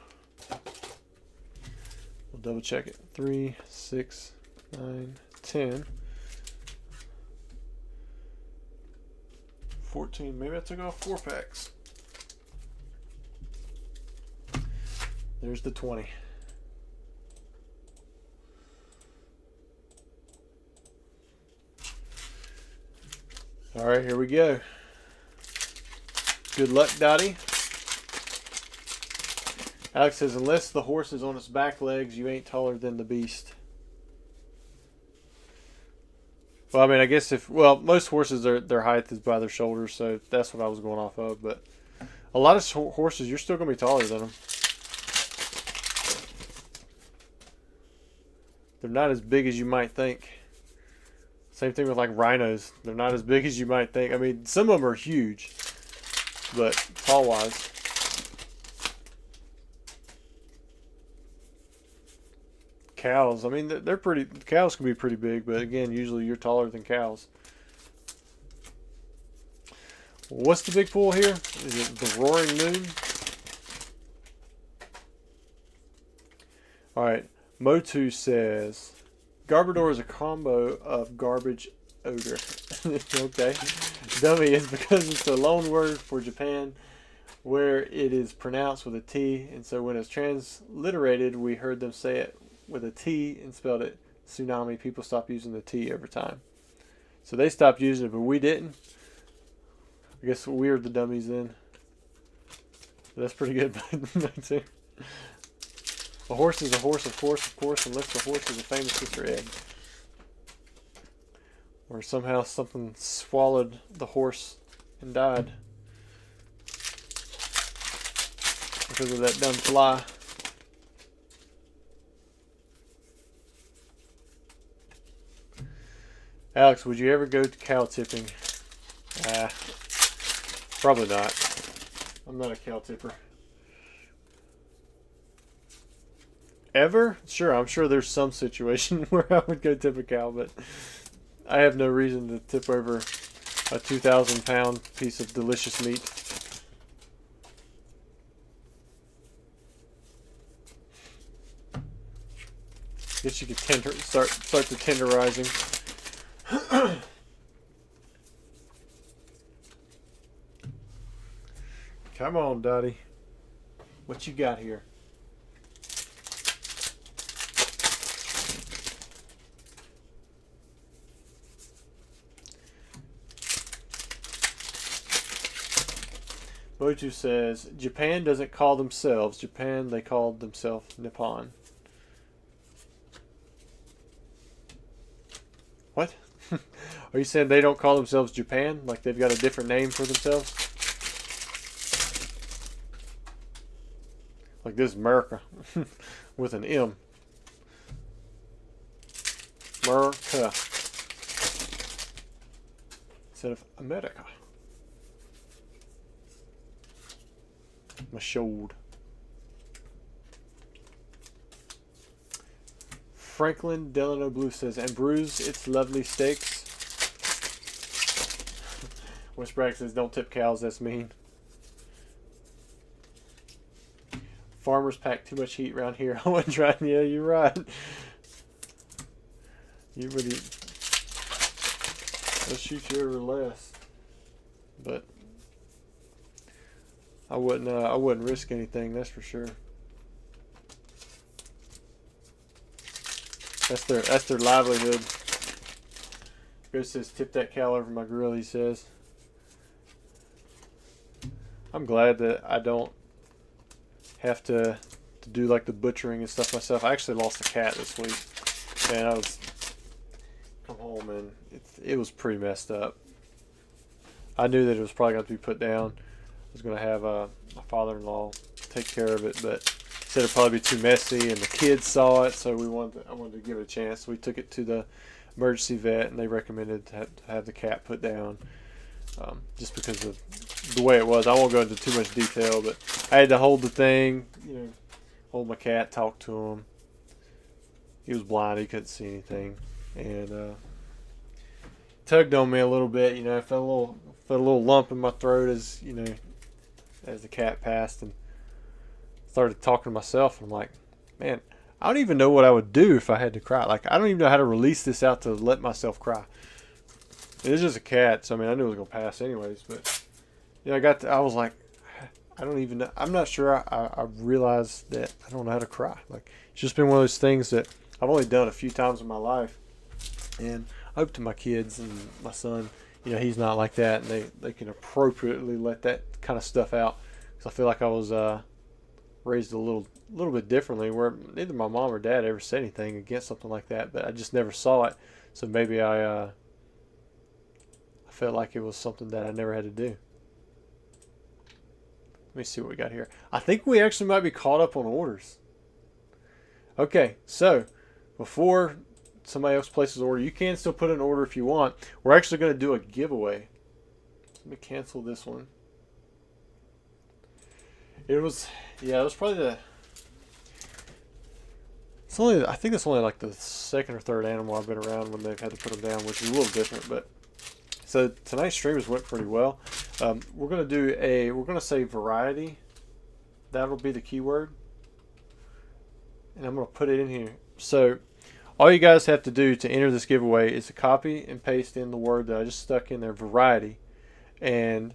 We'll double check it. 3, 6, 9, 10. 14. Maybe I took off 4 packs. There's the 20. All right, here we go. Good luck, Dottie. Alex says, unless the horse is on its back legs, you ain't taller than the beast. Well, I mean, I guess most horses, their height is by their shoulders, so that's what I was going off of. But a lot of horses, you're still going to be taller than them. They're not as big as you might think. Same thing with like rhinos. They're not as big as you might think. I mean, some of them are huge, but tall-wise. Cows, I mean, they're pretty. Cows can be pretty big, but again, usually you're taller than cows. What's the big pull here? Is it the Roaring Moon? All right. Motu says, Garbodor is a combo of garbage odor. Okay. Dummy is because it's a loan word for Japan where it is pronounced with a T, and so when it's transliterated, we heard them say it with a T and spelled it tsunami. People stopped using the T over time. So they stopped using it, but we didn't. I guess we're the dummies then. That's pretty good too. A horse is a horse, of course, unless the horse is a famous Sister Ed. Or somehow something swallowed the horse and died because of that dumb fly. Alex, would you ever go to cow tipping? Probably not. I'm not a cow tipper. Ever? Sure, I'm sure there's some situation where I would go tip a cow, but I have no reason to tip over a 2,000-pound piece of delicious meat. Guess you could start the tenderizing. Come on, Dottie. What you got here? Moju says, Japan doesn't call themselves Japan, they call themselves Nippon. What? Are you saying they don't call themselves Japan? Like they've got a different name for themselves? Like this is America with an M. America instead of America. My shoulder. Franklin Delano Blue says, and bruise its lovely steaks. Westbragg says, don't tip cows, that's mean. Farmers pack too much heat around here. I wasn't trying. Yeah, you're right. You would eat. They'll shoot you over less. But I wouldn't risk anything, that's for sure. That's their livelihood. Ghost says, tip that cow over my grill, he says. I'm glad that I don't have to do like the butchering and stuff myself. I actually lost a cat this week. Man, I was come home and it was pretty messed up. I knew that it was probably going to be put down. I was going to have my father-in-law take care of it, but said it'd probably be too messy, and the kids saw it, so I wanted to give it a chance. We took it to the emergency vet, and they recommended to have the cat put down, just because of the way it was. I won't go into too much detail, but I had to hold the thing, hold my cat, talk to him. He was blind; he couldn't see anything, and tugged on me a little bit. I felt a little lump in my throat as the cat passed, and started talking to myself. And I'm like, man, I don't even know what I would do if I had to cry. Like, I don't even know how to release this out to let myself cry. It was just a cat, so I mean, I knew it was gonna pass anyways. But I was like, I don't even know. I'm not sure. I realized that I don't know how to cry. Like, it's just been one of those things that I've only done a few times in my life, and I hope to my kids and my son, he's not like that, and they can appropriately let that kind of stuff out. Because I feel like I was raised a little bit differently, where neither my mom or dad ever said anything against something like that, but I just never saw it. So maybe I felt like it was something that I never had to do. Let me see what we got here. I think we actually might be caught up on orders. Okay, so before somebody else places an order, you can still put an order if you want. We're actually going to do a giveaway. Let me cancel this one. It was probably I think it's only like the second or third animal I've been around when they've had to put them down, which is a little different. But so tonight's streamers went pretty well. We're gonna say variety. That'll be the keyword. and I'm going to put it in here. So all you guys have to do to enter this giveaway is to copy and paste in the word that I just stuck in there, variety, and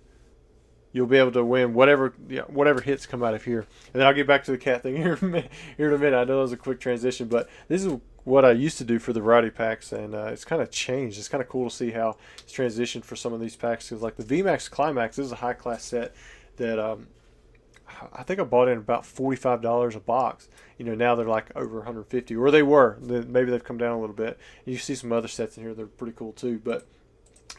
you'll be able to win whatever hits come out of here. And then I'll get back to the cat thing here in a minute. I know that was a quick transition, but this is what I used to do for the variety packs, and it's kind of changed. It's kind of cool to see how it's transitioned for some of these packs, because like the VMAX Climax, this is a high class set that I think I bought in about $45 a box. You know, now they're like over 150, or they were. Maybe they've come down a little bit. You see some other sets in here that are pretty cool too. But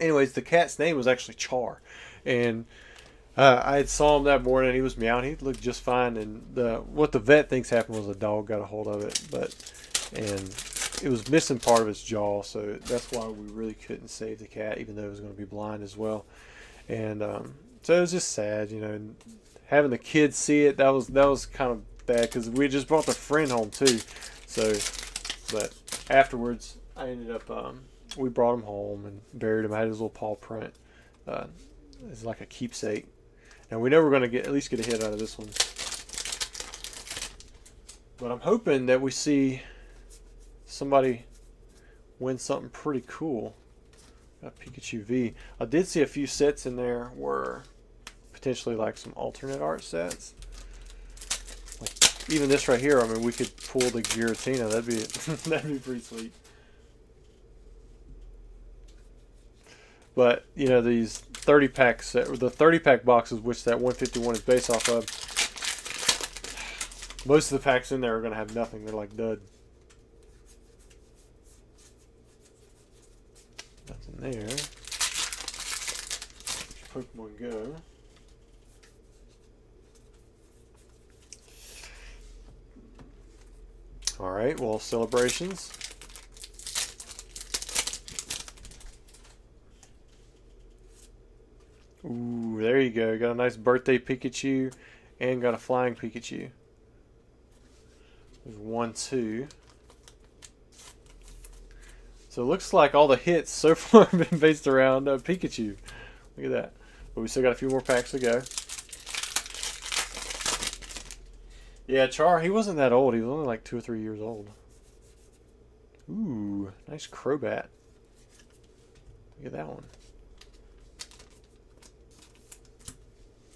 anyways, the cat's name was actually Char, and I had saw him that morning. He was meowing. He looked just fine. And what the vet thinks happened was a dog got a hold of it, and it was missing part of its jaw. So that's why we really couldn't save the cat, even though it was going to be blind as well. And so it was just sad, you know. And having the kids see it, that was kind of bad, because we just brought the friend home too. So, but afterwards, I ended up we brought him home and buried him. I had his little paw print. It's like a keepsake. And we know we're going to at least get a hit out of this one. But I'm hoping that we see somebody win something pretty cool. Got Pikachu V. I did see a few sets in there were potentially like some alternate art sets. Like even this right here, I mean, we could pull the Giratina. That'd be pretty sweet. But you know, these 30 packs, the 30 pack boxes, which that 151 is based off of, most of the packs in there are going to have nothing. They're like dud. Nothing there. Pokemon Go. Alright, well, celebrations. Ooh, there you go. Got a nice birthday Pikachu and got a flying Pikachu. There's 1, 2. So it looks like all the hits so far have been based around Pikachu. Look at that. But we still got a few more packs to go. Yeah, Char, he wasn't that old. He was only like 2 or 3 years old. Ooh, nice Crobat. Look at that one.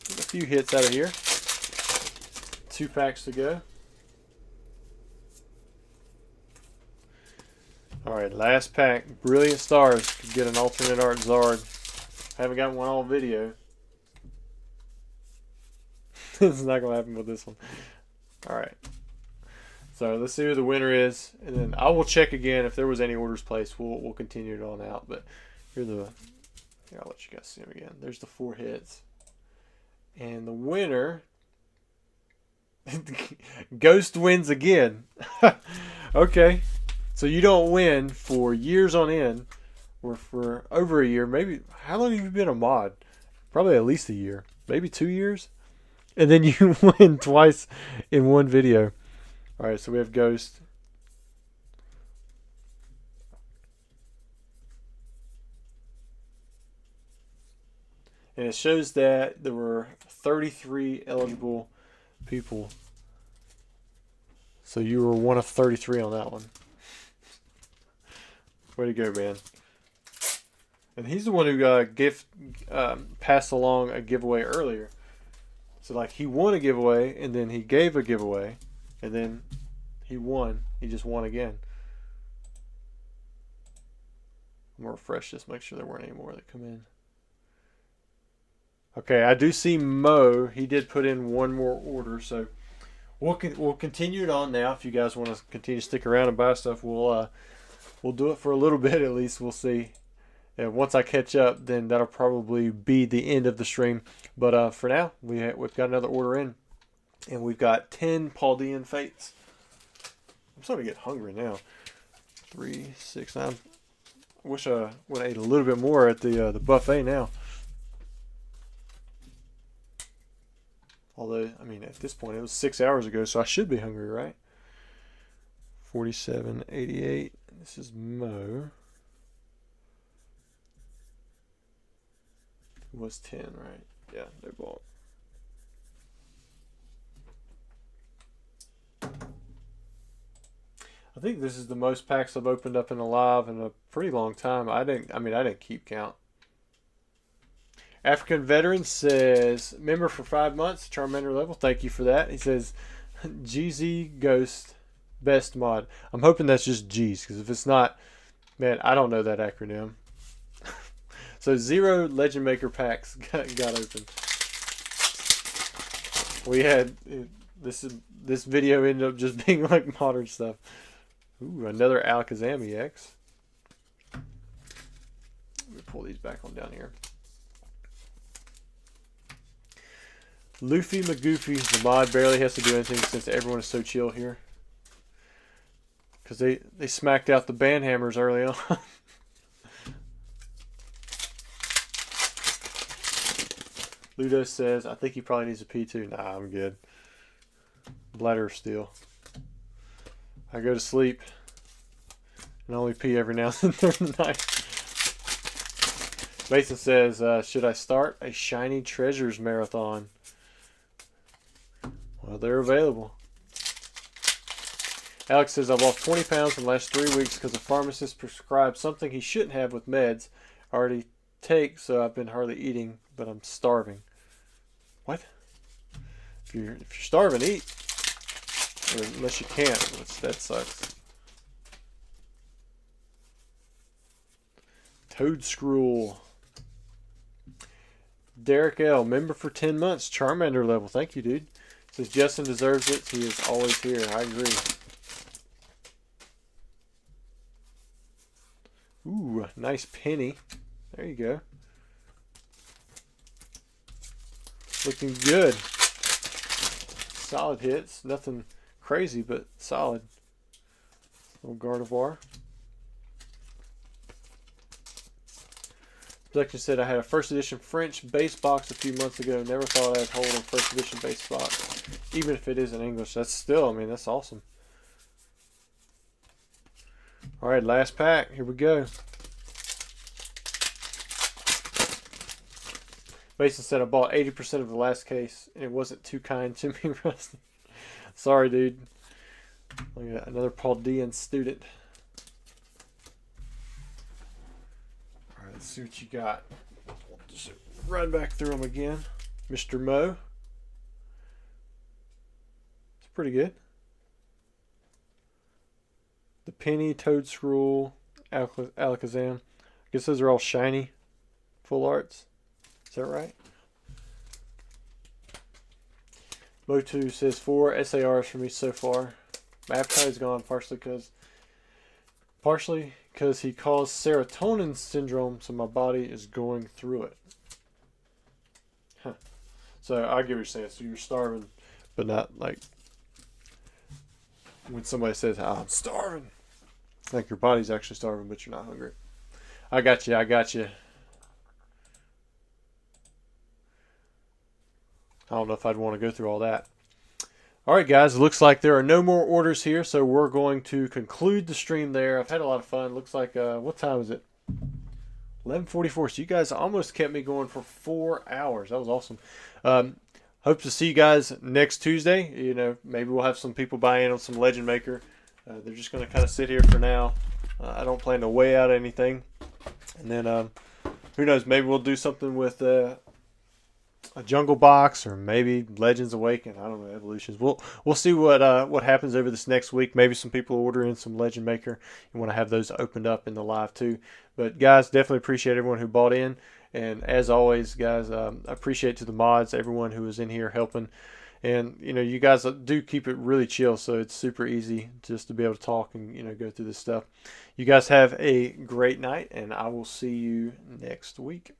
Get a few hits out of here. 2 packs to go. Alright, last pack. Brilliant Stars could get an alternate art Zard. Haven't got one all video. This is not going to happen with this one. Alright. So let's see who the winner is. And then I will check again if there was any orders placed. We'll continue it on out. But here I'll let you guys see them again. There's the 4 hits. And the winner, Ghost wins again. Okay. So you don't win for years on end, or for over a year. Maybe, how long have you been a mod? Probably at least a year. Maybe 2 years. And then you win twice in one video. Alright, so we have Ghost. And it shows that there were 33 eligible people. So you were one of 33 on that one. Way to go, man. And he's the one who passed along a giveaway earlier. So like he won a giveaway, and then he gave a giveaway, and then he won. He just won again. I'm going to refresh this, make sure there weren't any more that come in. Okay, I do see Mo. He did put in one more order, so we'll continue it on now. If you guys want to continue to stick around and buy stuff, we'll do it for a little bit at least. We'll see. And once I catch up, then that'll probably be the end of the stream. But for now, we've got another order in, and we've got 10 Paldean Fates. I'm starting to get hungry now. 3, 6, 9. I wish I would have ate a little bit more at the buffet now. Although, I mean, at this point, it was 6 hours ago, so I should be hungry, right? 47.88. This is Mo. It was 10, right? Yeah, they bought. I think this is the most packs I've opened up in a live in a pretty long time. I didn't keep count. African Veteran says, member for 5 months, Charmander level. Thank you for that. He says, GZ Ghost best mod. I'm hoping that's just G's, because if it's not, man, I don't know that acronym. So 0 Legend Maker packs got opened. We had this video ended up just being like modern stuff. Ooh, another Alakazam EX. Let me pull these back on down here. Luffy McGoofy, the mod barely has to do anything since everyone is so chill here. Because they smacked out the Banhammers early on. Ludo says, I think he probably needs a pee too. Nah, I'm good. Bladder of steel. I go to sleep and only pee every now and then during the night. Mason says, should I start a Shiny Treasures marathon? Well, they're available. Alex says, I've lost 20 pounds in the last 3 weeks because a pharmacist prescribed something he shouldn't have with meds I already take, so I've been hardly eating, but I'm starving. What? If you're starving, eat. Or unless you can't, that sucks. Toad Scroll. Derek L, member for 10 months, Charmander level. Thank you, dude. Says Justin deserves it. He is always here. I agree. Ooh, nice penny. There you go. Looking good. Solid hits. Nothing crazy, but solid. Little Gardevoir. Production said, I had a first edition French base box a few months ago. Never thought I'd hold a first edition base box. Even if it is in English. That's still, I mean, that's awesome. Alright, last pack. Here we go. Mason said, I bought 80% of the last case, and it wasn't too kind to me, Rusty. Sorry, dude. Look at another Paldean student. Alright, let's see what you got. Just run back through them again. Mr. Mo. It's pretty good. The Penny, Toad Scroll, Alakazam. I guess those are all shiny. Full arts. Is that right? Motu says 4 SARs for me so far. My appetite is gone partially because he caused serotonin syndrome, so my body is going through it. Huh. So I get what you're saying. So you're starving, but not like when somebody says, oh, I'm starving. Like your body's actually starving, but you're not hungry. I got you. I got you. I don't know if I'd want to go through all that. All right, guys. It looks like there are no more orders here, so we're going to conclude the stream there. I've had a lot of fun. Looks like, what time is it? 11:44. So you guys almost kept me going for 4 hours. That was awesome. Hope to see you guys next Tuesday. You know, maybe we'll have some people buy in on some Legend Maker. They're just going to kind of sit here for now. I don't plan to weigh out anything. And then, who knows, maybe we'll do something with a Jungle Box or maybe Legends Awaken. I don't know, Evolutions. We'll see what happens over this next week. Maybe some people order in some Legend Maker and want to have those opened up in the live too. But guys, definitely appreciate everyone who bought in. And as always, guys, I appreciate to the mods, everyone who was in here helping. And, you know, you guys do keep it really chill, so it's super easy just to be able to talk and, you know, go through this stuff. You guys have a great night, and I will see you next week.